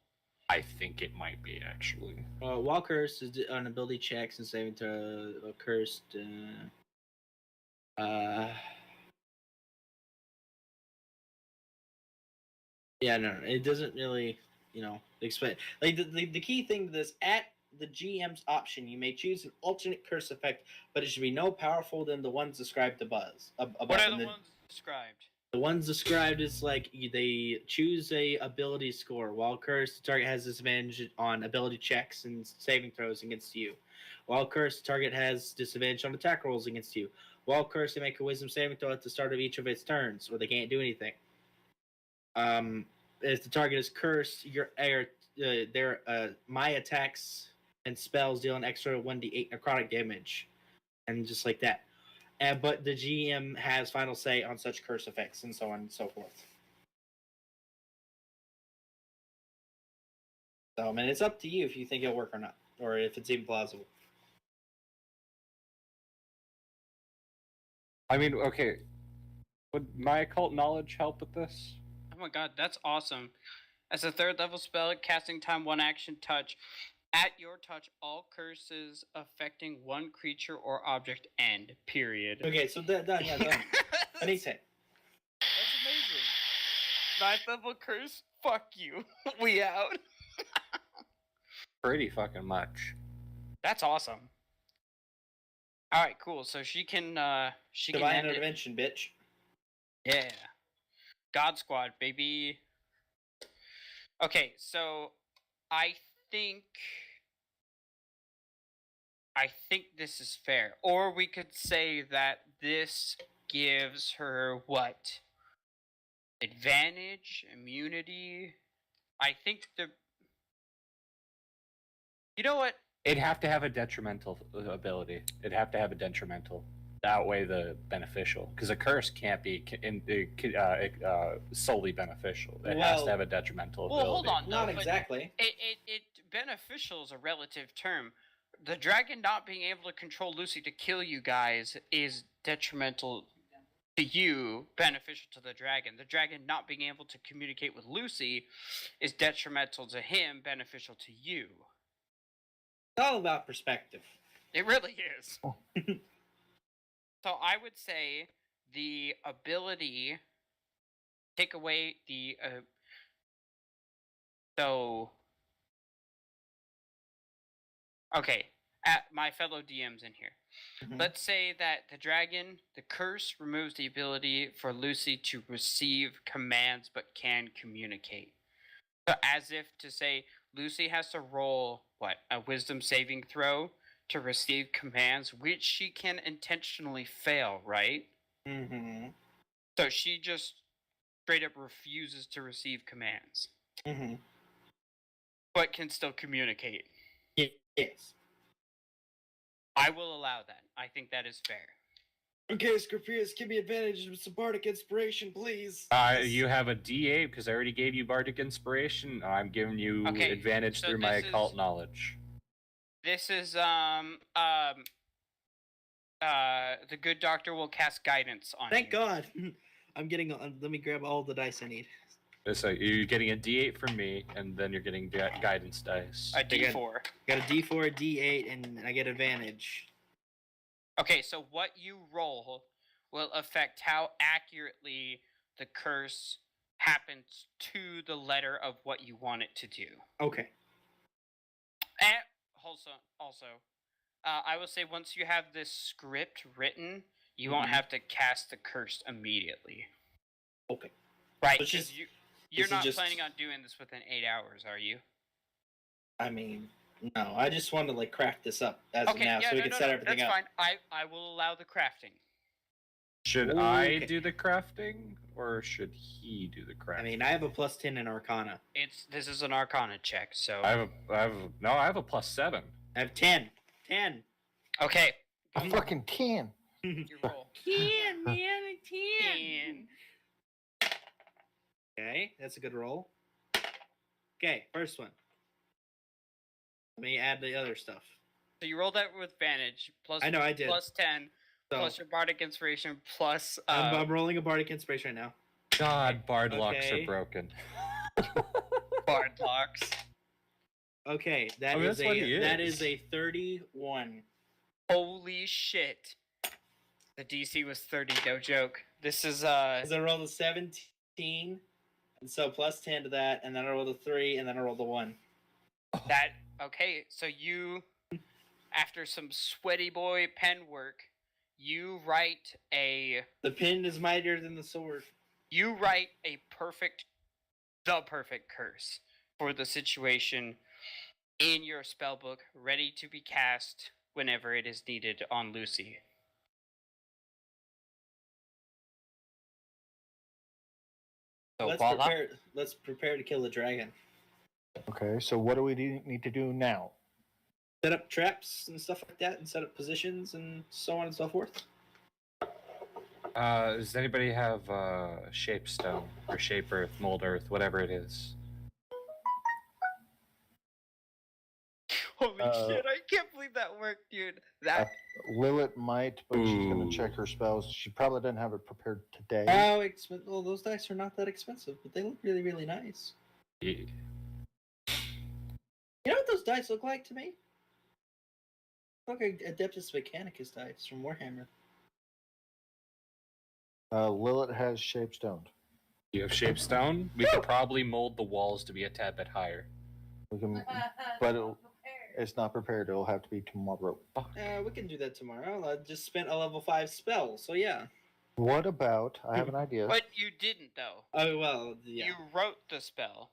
I think it might be actually. While cursed is on ability checks and saving throw cursed. Yeah, no, it doesn't really, explain. Like the key thing to this, at the GM's option, you may choose an alternate curse effect, but it should be no powerful than the ones described above. What are the ones described? The ones described is like they choose a ability score. While cursed, the target has disadvantage on ability checks and saving throws against you. While cursed, the target has disadvantage on attack rolls against you. While cursed, they make a wisdom saving throw at the start of each of its turns, or they can't do anything. If the target is cursed, my attacks and spells deal an extra 1d8 necrotic damage, and just like that. But the GM has final say on such curse effects, and so on and so forth. So, I mean, it's up to you if you think it'll work or not, or if it's even plausible. I mean, okay. Would my occult knowledge help with this? Oh my god, that's awesome. As a 3rd level spell, casting time 1 action touch. At your touch, all curses affecting one creature or object end. Period. Okay, so done. Yeah, done. Anything. That's amazing. 9th level curse. Fuck you. We out. Pretty fucking much. That's awesome. All right, cool. So she can Divine intervention, bitch. Yeah. God Squad, baby. Okay, so I think this is fair. Or we could say that this gives her what? Advantage, immunity. I think you know what? It'd have to have a detrimental ability. It'd have to have a detrimental to outweigh the beneficial, because a curse can't be solely beneficial. It has to have a detrimental ability. Well, hold on. Not exactly. It beneficial is a relative term. The dragon not being able to control Lucy to kill you guys is detrimental to you, beneficial to the dragon. The dragon not being able to communicate with Lucy is detrimental to him, beneficial to you. It's all about perspective. It really is. So I would say the ability take away the okay, at my fellow DMs in here. Mhm. Let's say that the curse removes the ability for Lucy to receive commands but can communicate. So as if to say Lucy has to roll a wisdom saving throw to receive commands, which she can intentionally fail, right? Mm-hmm. So she just straight up refuses to receive commands, Mm-hmm. but can still communicate. Yes. I will allow that. I think that is fair. Okay, Scorpius, give me advantage with some bardic inspiration, please. You have a D8 because I already gave you bardic inspiration. I'm giving you advantage so through my this occult is- knowledge. This is the good doctor will cast guidance on Thank you. God. I'm getting. Let me grab all the dice I need. So you're getting a D8 from me, and then you're getting guidance dice. A D4. Got a D4, a D8, and I get advantage. Okay, so what you roll will affect how accurately the curse happens to the letter of what you want it to do. Okay. And also, I will say once you have this script written, you won't have to cast the curse immediately. Okay. Right, Which because is- you're this is not just- planning on doing this within 8 hours, are you? I mean, no. I just wanted to craft this up as of now, so we can set everything that's up. fine. I will allow the crafting. Should I Okay. do the crafting, or should he do the crafting? I mean, I have a +10 in Arcana. This is an Arcana check, so I have a +7. I have 10. 10. okay. A fucking 10. You roll. 10, man. A 10. Okay, that's a good roll. Okay, first one. Let me add the other stuff. So you rolled that with advantage. Plus, I know I did. Plus 10. So plus your bardic inspiration plus I'm rolling a bardic inspiration right now. God, bard locks Okay. are broken. bard locks. Okay, I mean, that's what he that is. is a 31. Holy shit. The DC was 30, no joke. This is Because I rolled a 17, and so plus 10 to that, and then I rolled a 3, and then I rolled a 1. that okay, so you after some sweaty boy pen work, you write a The pen is mightier than the sword. the perfect curse for the situation in your spellbook, ready to be cast whenever it is needed on Lucy. So voila. Let's prepare to kill the dragon. Okay, so what do we need to do now? Set up traps and stuff like that, and set up positions and so on and so forth. Does anybody have shape stone or shape earth, mold earth, whatever it is? Holy shit, I can't believe that worked, dude. That Lilith might, but she's going Ooh. to check her spells. She probably didn't have it prepared today. Well, those dice are not that expensive, but they look really, really nice. Yeah. You know what those dice look like to me? Look like Adeptus Mechanicus dice from Warhammer. Lilith has shape stoned. You have shape stone? We could probably mold the walls to be a tad bit higher. We can, but it's not prepared. It'll have to be tomorrow. We can do that tomorrow. I just spent a level 5 spell, so yeah. What about? I have an idea. But you didn't though. Oh well, yeah. You wrote the spell.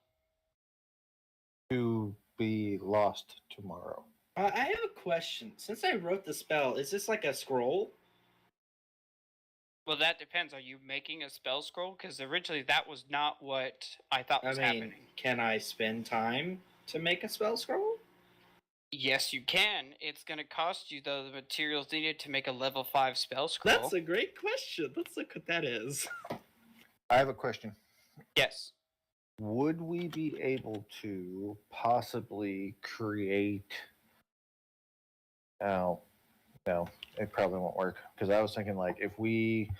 To be lost tomorrow. I have a question. Since I wrote the spell, is this like a scroll? Well, that depends. Are you making a spell scroll? Because originally that was not what I thought was happening. Can I spend time to make a spell scroll? Yes, you can. It's going to cost you, though, the materials needed to make a level 5 spell scroll. That's a great question. Let's look what that is. I have a question. Yes. Would we be able to possibly create? Oh, no, it probably won't work because I was thinking like if we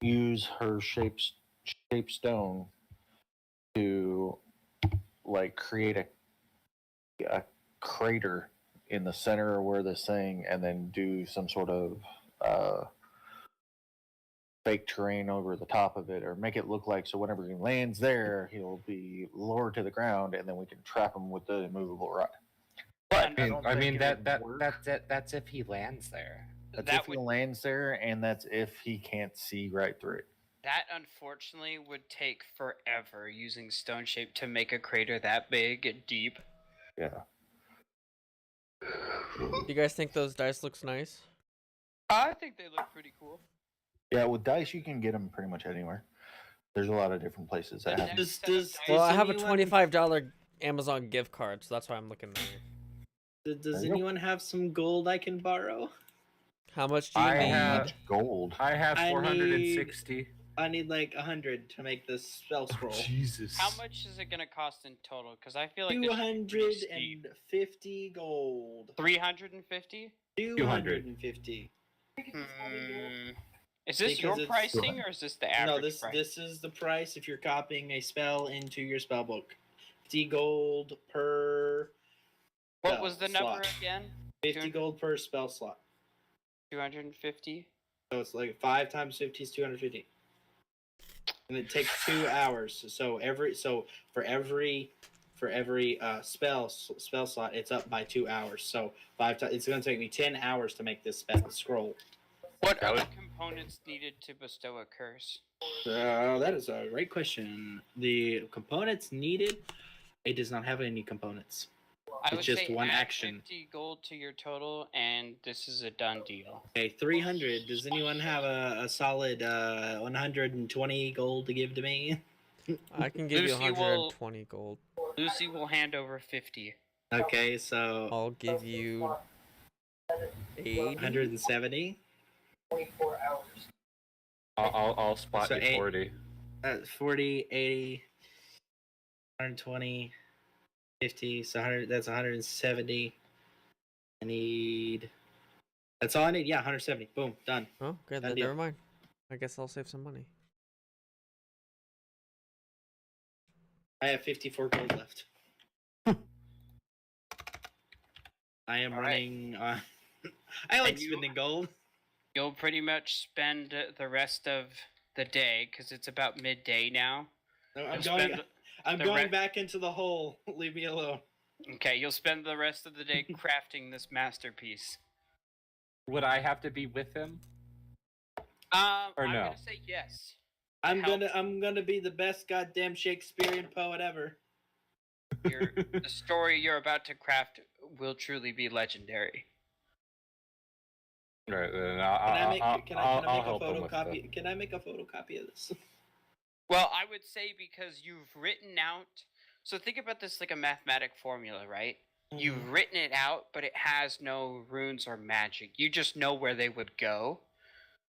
use her shape stone to like create a crater in the center of where this thing, and then do some sort of fake terrain over the top of it, or make it look like so whenever he lands there, he'll be lowered to the ground, and then we can trap him with the immovable rod. But I mean that's if he lands there. That's That if he lands there, and that's if he can't see right through it. That, unfortunately, would take forever using stone shape to make a crater that big and deep. Yeah. Do you guys think those dice looks nice? I think they look pretty cool. Yeah, with dice, you can get them pretty much anywhere. There's a lot of different places that have them. Well, I have a $25 Amazon gift card, so that's why I'm looking there. Does anyone have some gold I can borrow? How much do you I need? have gold. I have 460. I need like 100 to make this spell scroll. Jesus. How much is it going to cost in total? Because I feel like this should be pretty steep. 250 gold. 350? 250. Is this Because your it's- pricing or is this the average No, this price? this is the price if you're copying a spell into your spell book. 50 gold per. What spell was the number slot. again? 50 gold per spell slot. 250? So it's like 5 times 50 is 250. And it takes 2 hours. So for every spell slot, it's up by 2 hours. So it's going to take me 10 hours to make this spell scroll. What other components needed to bestow a curse? That is a great question. The components needed, it does not have any components. I would It's just say one add action. 50 gold to your total, and this is a done deal. Okay, 300. Does anyone have a solid 120 gold to give to me? I can give you Lucy will- 120 gold. Lucy will hand over 50. Okay, so I'll give you 80. 170. I'll spot So you eight- 40. 40, 80, 120, 50. So 100. That's 170. I need That's all I need. Yeah, 170. Boom, done. Oh, okay, Done then deal. never mind. I guess I'll save some money. I have 54 gold left. I am All right. running. I like And you- spending gold. You'll pretty much spend the rest of the day because it's about midday now. No, I'm You'll going. spend I'm the going re- back into the hole. Leave me alone. Okay, you'll spend the rest of the day crafting this masterpiece. Would I have to be with him? Or I'm no? gonna say yes. I'm Help. gonna be the best goddamn Shakespearean poet ever. The story you're about to craft will truly be legendary. Right, then Can I make I'll a help him with that. photocopy? Can I make a photocopy of this? Well, I would say because you've written out. So think about this like a mathematic formula, right? You've written it out, but it has no runes or magic. You just know where they would go.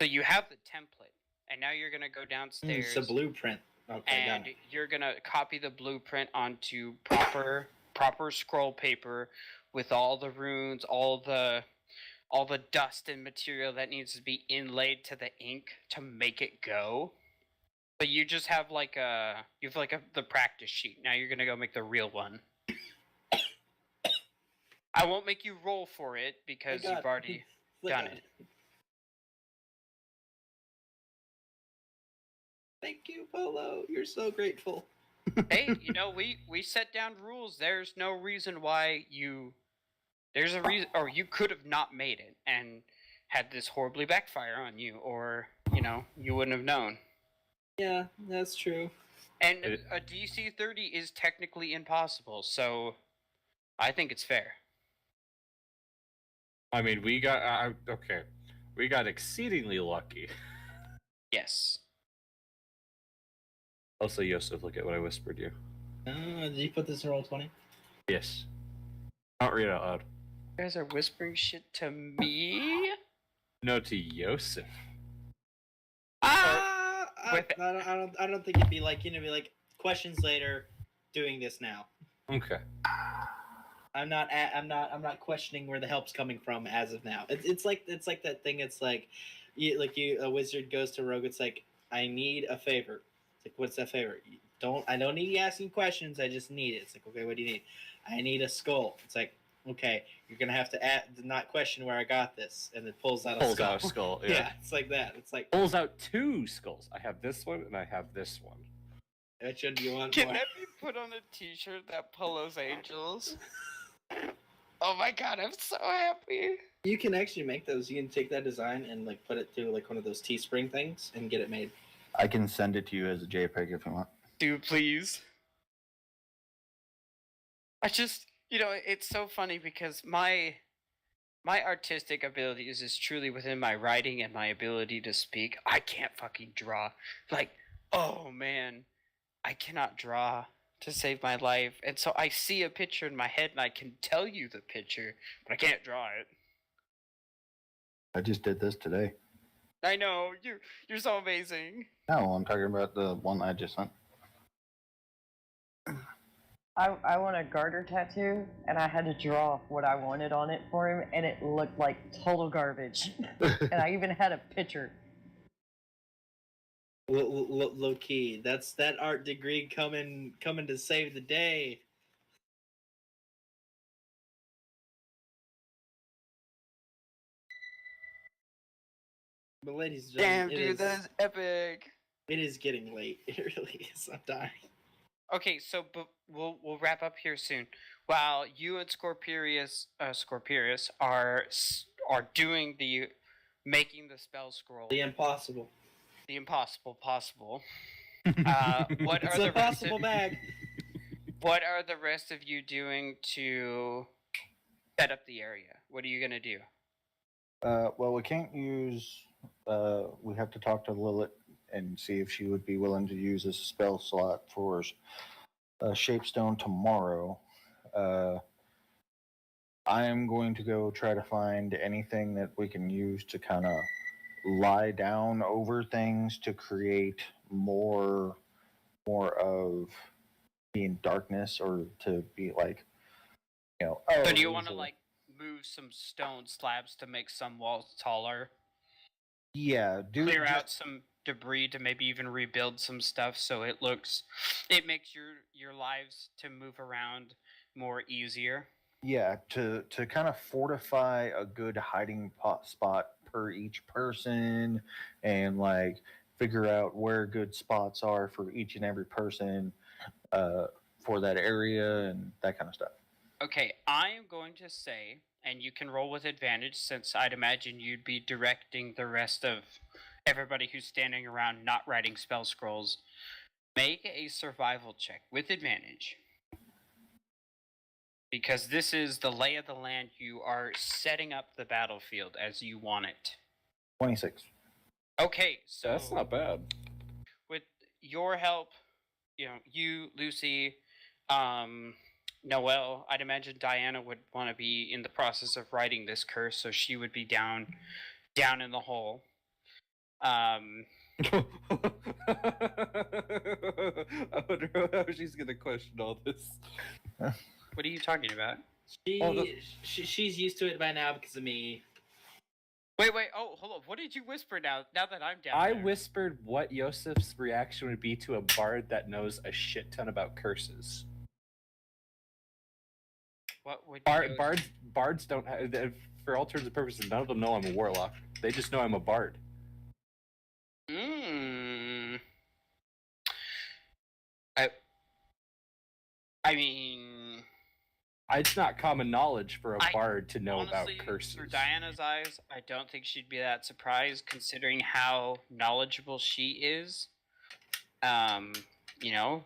So you have the template, and now you're gonna go downstairs. It's a blueprint. Okay, and done. you're gonna copy the blueprint onto proper scroll paper with all the runes, all the dust and material that needs to be inlaid to the ink to make it go. But you just have the practice sheet. Now you're gonna go make the real one. I won't make you roll for it because got you've already done it. Thank you, Polo. You're so grateful. Hey, we set down rules. There's no reason why there's a reason, or you could have not made it and had this horribly backfire on you, or you wouldn't have known. Yeah, that's true. And a DC 30 is technically impossible, so I think it's fair. I mean, we got okay. We got exceedingly lucky. Yes. Also, Yosef, look at what I whispered you. Did you put this in roll 20? Yes. Not read it out loud. You guys are whispering shit to me? No, to Yosef. I don't think it'd be like be like questions later, doing this now. Okay. I'm not questioning where the help's coming from as of now. It's like that thing. It's like, a wizard goes to rogue. It's like, I need a favor. It's like, what's that favor? I don't need you asking questions. I just need it. It's like, okay, what do you need? I need a skull. It's like, okay, you're gonna have to not question where I got this, and it pulls out a skull. Out a skull. Yeah. Yeah, it's like that. It's like, Pulls out two skulls. I have this one and I have this one. which one do you want? Can more? that be put on a t-shirt that Polo's Angels? Oh my god, I'm so happy. You can actually make those. You can take that design and like put it through like one of those Teespring things and get it made. I can send it to you as a JPEG if you want. Do please. I just, it's so funny because my artistic abilities is truly within my writing and my ability to speak. I can't fucking draw. Like, oh man, I cannot draw to save my life. And so I see a picture in my head and I can tell you the picture, but I can't draw it. I just did this today. I know, you're so amazing. No, I'm talking about the one I just sent. I want a garter tattoo, and I had to draw what I wanted on it for him, and it looked like total garbage. And I even had a picture. Low key, that's that art degree coming to save the day. But ladies and Damn, gentlemen, dude, that is epic. it is getting late. It really is. I'm dying. Okay, so but we'll wrap up here soon. While you and Scorpirius are doing making the spell scroll, The impossible. the impossible possible. What It's are an the rest impossible of, bag. What are the rest of you doing to set up the area? What are you gonna do? Well, we can't use. We have to talk to Lilith and see if she would be willing to use this spell slot for Shapestone tomorrow. I am going to go try to find anything that we can use to kind of lie down over things to create more of being darkness, or to be like, So do you oh, want to there's a- like move some stone slabs to make some walls taller. Yeah, Clear out some debris to maybe even rebuild some stuff so it makes your lives to move around more easier. Yeah, to kind of fortify a good hiding spot per each person, and like figure out where good spots are for each and every person for that area and that kind of stuff. Okay, I am going to say, and you can roll with advantage since I'd imagine you'd be directing the rest of everybody who's standing around not writing spell scrolls. Make a survival check with advantage. Because this is the lay of the land. You are setting up the battlefield as you want it. 26. Okay, so That's not bad. with your help, you, Lucy, Noelle, I'd imagine Diana would want to be in the process of writing this curse, so she would be down in the hole. I wonder how she's gonna question all this. What are you talking about? She's used to it by now because of me. Wait, oh, hold on. What did you whisper now that I'm down I there? whispered what Yosef's reaction would be to a bard that knows a shit ton about curses. What would Bards don't have, for all intents and purposes, none of them know I'm a warlock. They just know I'm a bard. I mean, it's not common knowledge for a bard to know honestly, about curses. Through Diana's eyes, I don't think she'd be that surprised, considering how knowledgeable she is.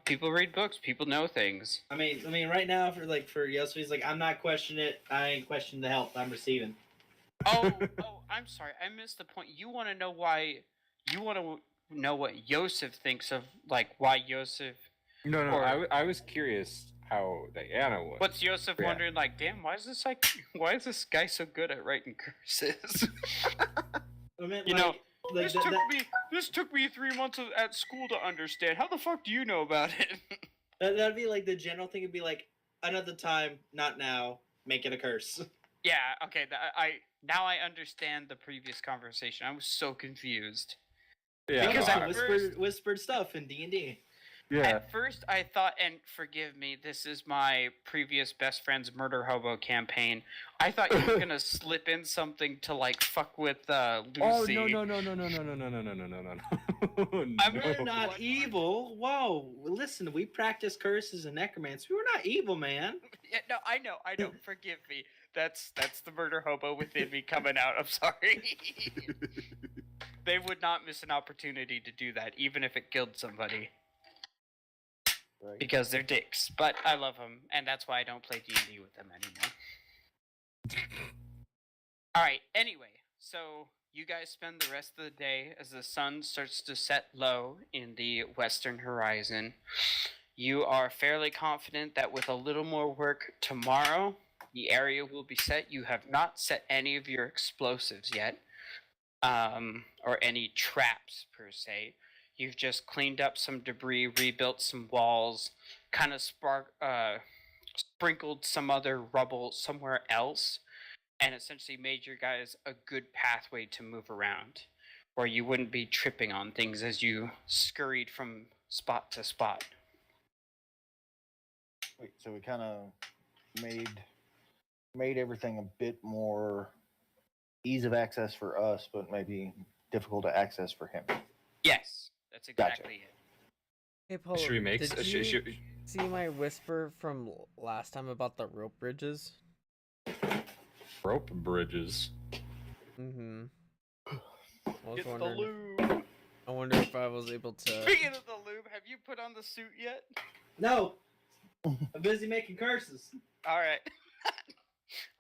People read books, people know things. I mean, right now for Yosef, he's like, I'm not questioning it. I ain't questioning the help I'm receiving. Oh, I'm sorry, I missed the point. You want to know why? You want to know what Yosef thinks of, like, why Yosef? No, I was curious how Diana would. What's Yosef wondering? Like, damn, why is this guy so good at writing curses? I mean, this took me 3 months at school to understand. How the fuck do you know about it? That'd be like the general thing. Would be like, another time, not now. Make it a curse. Yeah. Okay. Now I understand the previous conversation. I was so confused. Yeah, because I whispered stuff in D&D. Yeah. At first, I thought, and forgive me, this is my previous best friend's murder hobo campaign. I thought you were gonna slip in something to like fuck with Lucy. Oh no! We're not evil. Whoa! Listen, we practice curses and necromancy. We're not evil, man. Yeah, no, I know. Forgive me. That's the murder hobo within me coming out. I'm sorry. They would not miss an opportunity to do that, even if it killed somebody. Right. Because they're dicks, but I love them, and that's why I don't play D&D with them anymore. All right. Anyway, so you guys spend the rest of the day as the sun starts to set low in the western horizon. You are fairly confident that with a little more work tomorrow, the area will be set. You have not set any of your explosives yet, or any traps per se. You've just cleaned up some debris, rebuilt some walls, kind of sprinkled some other rubble somewhere else, and essentially made your guys a good pathway to move around, where you wouldn't be tripping on things as you scurried from spot to spot. Wait, so we kind of made everything a bit more ease of access for us, but maybe difficult to access for him. Yes, that's exactly it. Hey, Paul, Should we make? did you see my whisper from last time about the rope bridges? Rope bridges. Mm-hmm. I was Get the wondering. lube. I wonder if I was able to. Speaking of the lube, have you put on the suit yet? No. I'm busy making curses. All right.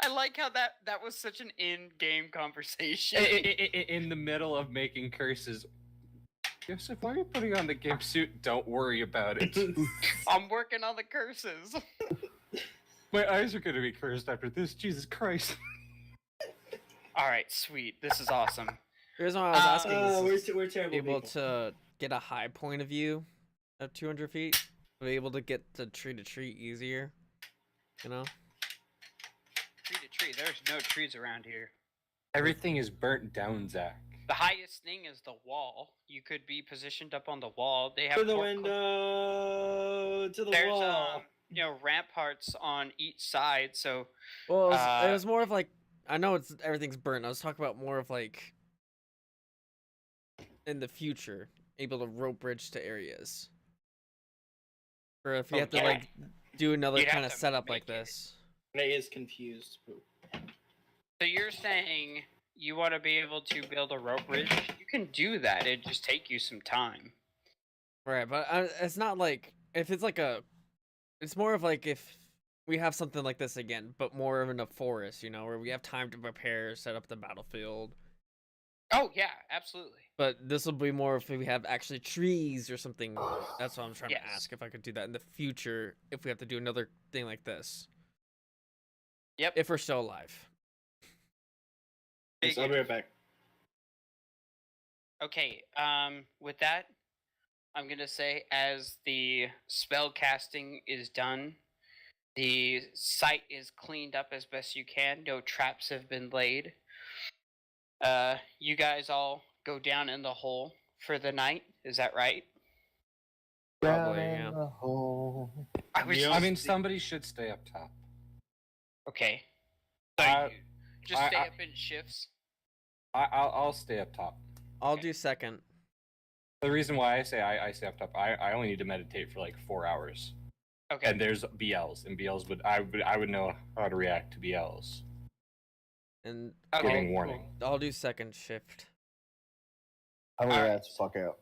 I like how that was such an in-game conversation. In the middle of making curses. Joseph, why are you putting on the GIMP suit? Don't worry about it. I'm working on the curses. My eyes are going to be cursed after this. Jesus Christ. All right, sweet. This is awesome. The reason why I was asking is we're terrible able people. to get a high point of view of 200 feet. Be able to get to tree easier. You know? Tree to tree. There's no trees around here. Everything is burnt down, Zach. The highest thing is the wall. You could be positioned up on the wall. They have To the pork- window, to the There's wall. ramparts on each side. So Well, it was more of like, I know it's everything's burnt. I was talking about more of like in the future, able to rope bridge to areas. Or if you have to yeah. like do another You'd have kind of to setup make like it. this. Ray is confused. So you're saying you want to be able to build a rope bridge? You can do that. It'd just take you some time. Right, but it's not like if it's like it's more of like if we have something like this again, but more of in a forest, where we have time to prepare, set up the battlefield. Oh yeah, absolutely. But this will be more if we have actually trees or something. That's what I'm trying Yes. to ask, if I could do that in the future if we have to do another thing like this. Yep. If we're still alive. Yes, I'll be right back. Okay, with that, I'm gonna say as the spell casting is done, the site is cleaned up as best you can. No traps have been laid. You guys all go down in the hole for the night. Is that right? Probably, Down in yeah. the hole. I mean, somebody should stay up top. Okay. So I- you just I- stay I- up in shifts. I'll stay up top. I'll Okay. do second. The reason why I say I stay up top, I only need to meditate for like 4 hours, Okay. and there's BLs, and BLs I would know how to react to BLs. And Okay, Giving cool. warning. I'll do second shift. I'm All gonna right. ass the fuck out.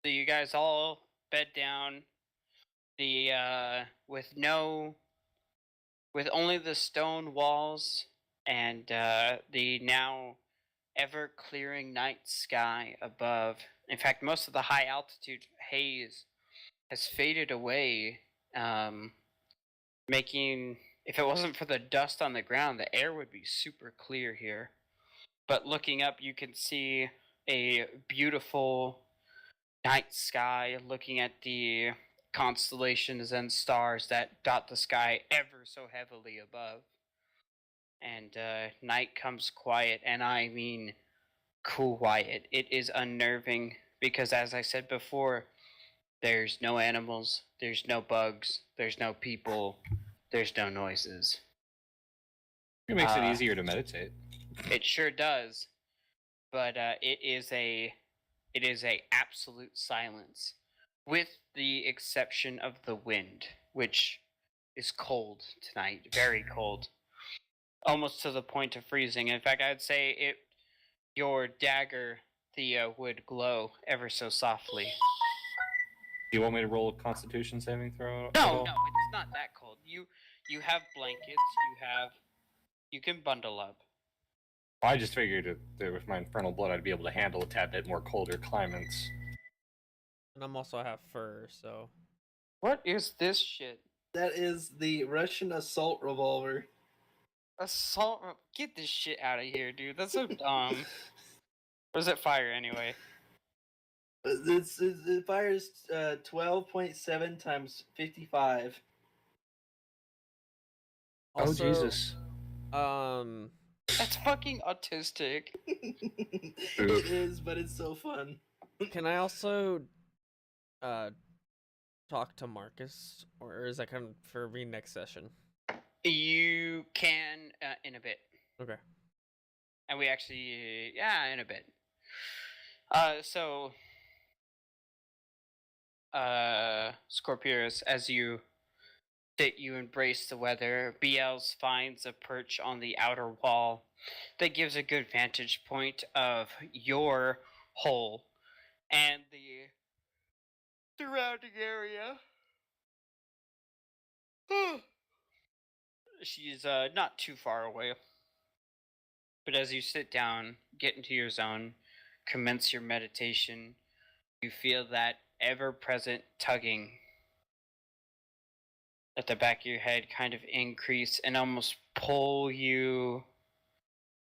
So you guys all bed down. With only the stone walls and the now ever clearing night sky above. In fact, most of the high altitude haze has faded away, making, if it wasn't for the dust on the ground, the air would be super clear here. But looking up, you can see a beautiful night sky, looking at the constellations and stars that dot the sky ever so heavily above. And night comes quiet, and I mean quiet. It is unnerving because, as I said before, there's no animals, there's no bugs, there's no people, there's no noises. It makes it easier to meditate. It sure does, but it is a absolute silence, with the exception of the wind, which is cold tonight, very cold, almost to the point of freezing. In fact, I'd say your dagger, Theo, would glow ever so softly. Do you want me to roll a Constitution saving throw? at No, all? no, it's not that cold. You have blankets. You can bundle up. I just figured that with my infernal blood, I'd be able to handle a tad bit more colder climates. And I'm also have fur, so. What is this shit? That is the Russian assault revolver. Assault? Get this shit out of here, dude. That's so dumb. What does it fire anyway? It fires 12.7 times 55. Also, Oh Jesus! That's fucking autistic. It is, but it's so fun. Can I also talk to Marcus, or is that kind of for me next session? You can in a bit. Okay. And we actually, in a bit. So, Scorpius, as you embrace the weather, BLs finds a perch on the outer wall that gives a good vantage point of your hole and the surrounding area. She's not too far away. But as you sit down, get into your zone, commence your meditation, you feel that ever-present tugging at the back of your head kind of increase and almost pull you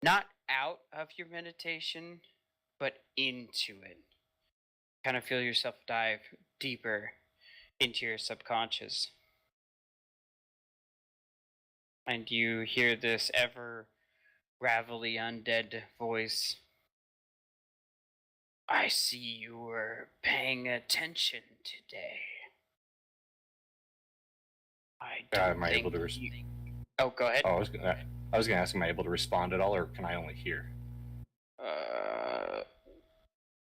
not out of your meditation, but into it. Kind of feel yourself dive deeper into your subconscious. And you hear this ever gravelly undead voice. I see you were paying attention today. I don't Am I think able to Oh, go ahead. Oh, I was gonna ask, am I able to respond at all, or can I only hear?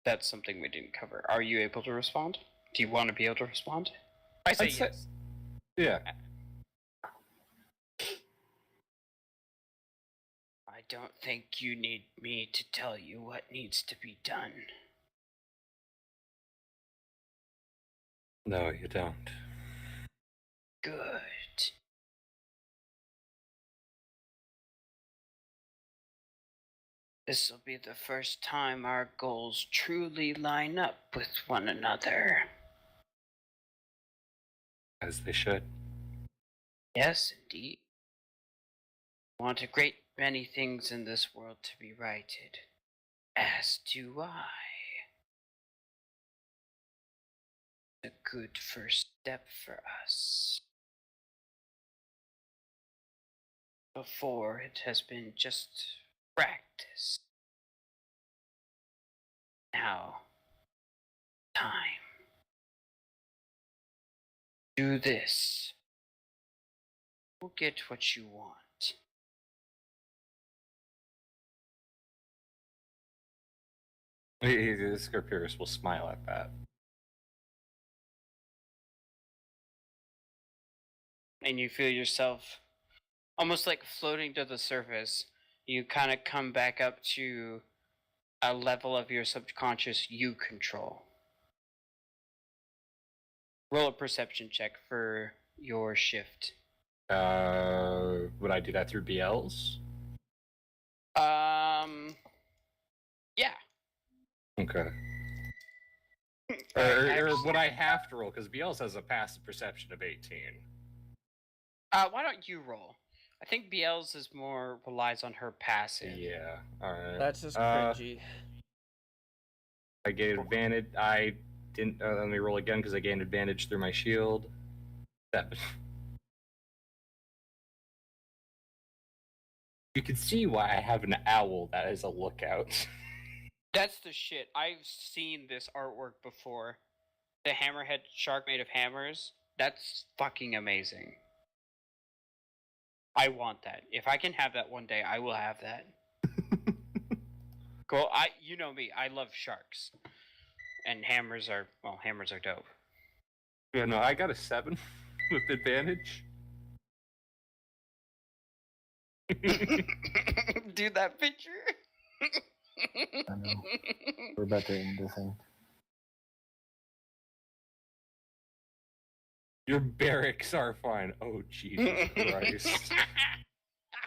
That's something we didn't cover. Are you able to respond? Do you want to be able to respond? I say I'd say- yes. Yeah. I don't think you need me to tell you what needs to be done. No, you don't. Good. This will be the first time our goals truly line up with one another. As they should. Yes, indeed. I want a great many things in this world to be righted. As do I. A good first step for us. Before, it has been just practice. Now, time. Do this. You'll get what you want. The Scorpius will smile at that. And you feel yourself almost like floating to the surface. You kind of come back up to a level of your subconscious you control. Roll a perception check for your shift. Would I do that through BLs? Yeah. Okay. Right, Or would I have to roll? Because BLs has a passive perception of 18. Why don't you roll? I think BL's is more relies on her passive. Yeah. Alright. That's just cringy. I gained advantage. I didn't. Let me roll again because I gained advantage through my shield. 7. You can see why I have an owl that is a lookout. That's the shit. I've seen this artwork before. The hammerhead shark made of hammers. That's fucking amazing. I want that. If I can have that one day, I will have that. Cool. You know me. I love sharks. And hammers are dope. Yeah, no, I got a 7 with advantage. Do that picture. I know. We're about to end the thing. Your barracks are fine. Oh, Jesus Christ.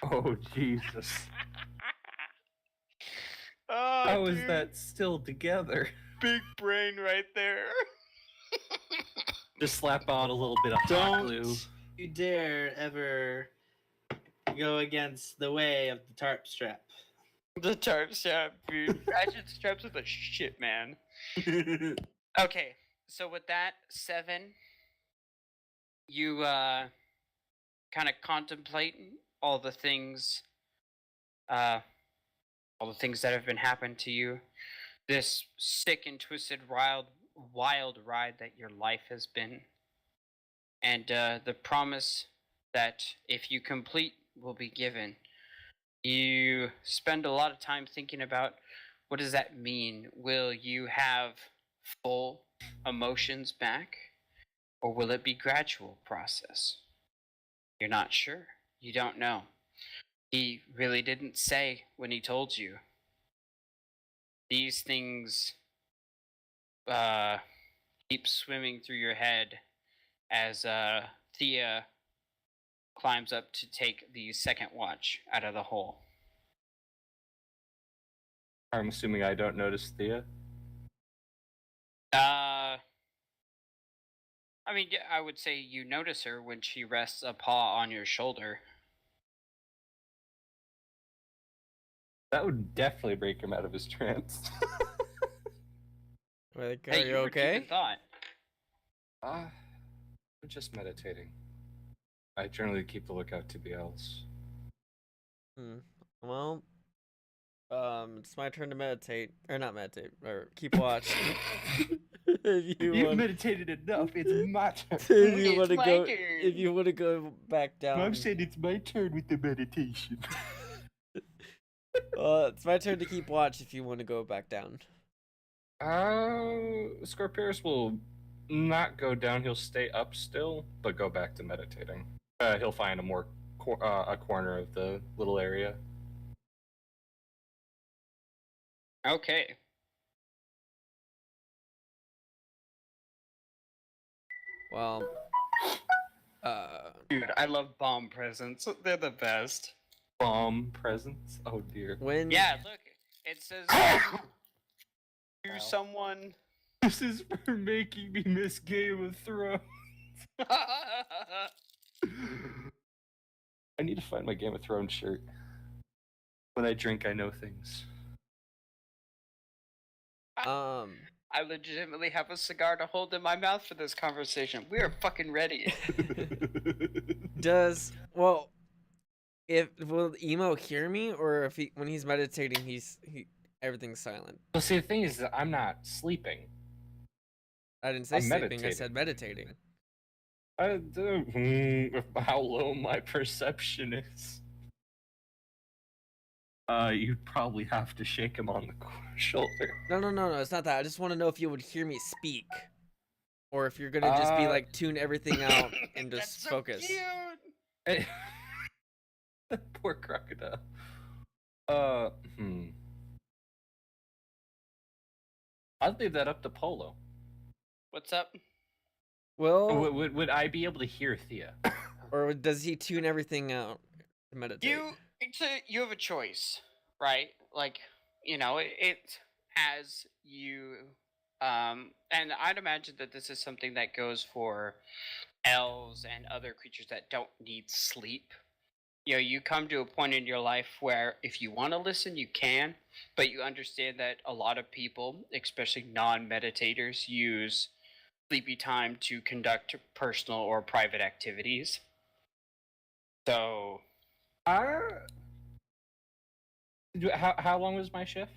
Oh, Jesus. Oh, How is dude. that still together? Big brain right there. Just slap on a little bit of hot glue. You dare ever go against the way of the tarp strap. The tarp strap, dude. Ratchet straps are the shit, man. Okay, so with that, 7, you kind of contemplate all the things that have been happened to you. This sick and twisted, wild ride that your life has been. And the promise that if you complete will be given. You spend a lot of time thinking about what does that mean? Will you have full emotions back? Or will it be gradual process? You're not sure. You don't know. He really didn't say when he told you. These things keep swimming through your head as Thea climbs up to take the second watch out of the hole. I'm assuming I don't notice Thea. I mean, yeah, I would say you notice her when she rests a paw on your shoulder. That would definitely break him out of his trance. Like, are Hey, you were okay? deep in thought. I'm just meditating. I generally keep the lookout to be else. Well, it's my turn to meditate, or not meditate, or keep watch. If you You've want, meditated enough. It's my turn. if you It's want to my go, turn. if you want to go back down. Mom said it's my turn with the meditation. It's my turn to keep watch. If you want to go back down. Scorpius will not go down. He'll stay up still, but go back to meditating. He'll find a more a corner of the little area. Okay. Well, Dude, I love bomb presents. They're the best. Bomb presents. Oh dear. when Yeah, look. It says to someone. This is for making me miss Game of Thrones. I need to find my Game of Thrones shirt. When I drink, I know things. I legitimately have a cigar to hold in my mouth for this conversation. We are fucking ready. will emo hear me, or if when he's meditating, everything's silent? Well, see, the thing is that I'm not sleeping. I didn't say I'm sleeping. I said meditating. I don't how low my perception is. You'd probably have to shake him on the shoulder. No. It's not that. I just want to know if you would hear me speak, or if you're gonna just be like tune everything out and That's just so focus. cute. Poor crocodile. I'd leave that up to Polo. What's up? Well, Would I be able to hear Thea? or does he tune everything out to meditate? You have a choice, right? Like, it has you. And I'd imagine that this is something that goes for elves and other creatures that don't need sleep. You come to a point in your life where if you want to listen, you can, but you understand that a lot of people, especially non-meditators, use sleepy time to conduct personal or private activities. So, How long was my shift?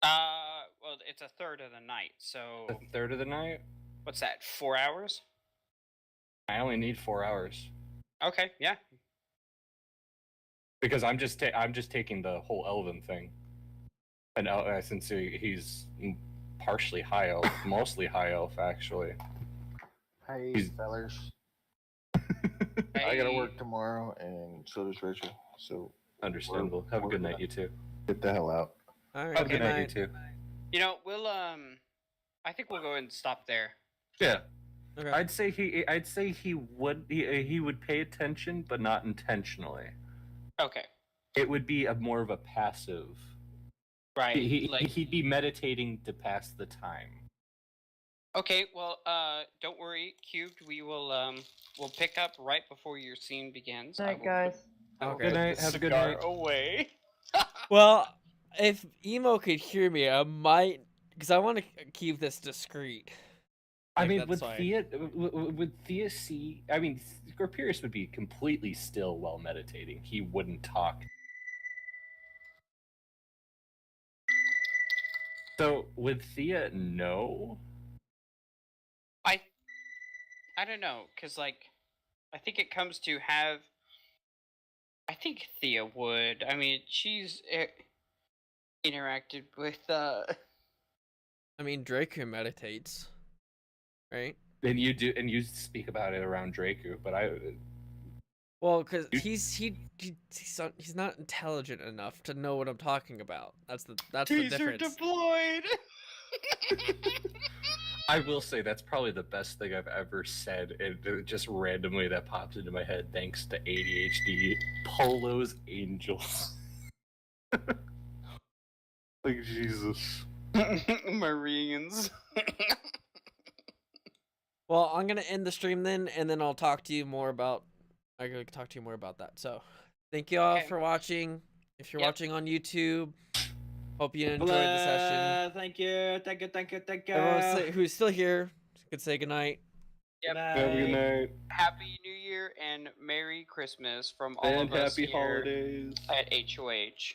well, it's a third of the night, so A third of the night? what's that, 4 hours? I only need 4 hours. Okay, yeah. Because I'm just taking the whole elven thing. And since he's partially high elf, mostly high elf actually. Hey, fellers. I gotta work tomorrow, and so does Rachel. So Understandable. Have a good night, you two. get the hell out. All right. Have a good night, you two. We'll I think we'll go ahead and stop there. Yeah. Okay. I'd say he would pay attention, but not intentionally. Okay. It would be more of a passive. Right. He'd be meditating to pass the time. Okay, well, don't worry, Cubed. We'll pick up right before your scene begins. Night, guys. Okay. Good night. Have a good night. Away. Well, if emo could hear me, I might, because I want to keep this discreet. I Like, mean, that's why. would Thea see? I mean, Scorpius would be completely still while meditating. He wouldn't talk. So would Thea know? I don't know, cause I think it comes to have. I think Thea would. I mean, she's interacted with. I mean, Draco meditates, right? And you do, and you speak about it around Draco, but Well, because he's not intelligent enough to know what I'm talking about. That's the difference. deployed. I will say that's probably the best thing I've ever said, and just randomly that popped into my head thanks to ADHD. Polo's Angels. Like Jesus. Marines. Well, I'm gonna end the stream then, and then I'll talk to you more about. I can talk to you more about that. So, thank you all Okay. for watching. If you're Yep. watching on YouTube, hope you enjoyed the session. Thank you. Everyone who's still here, could say goodnight. Yep. Good Have a good night. night. Happy New Year and Merry Christmas from all And of us happy here holidays. at HOH.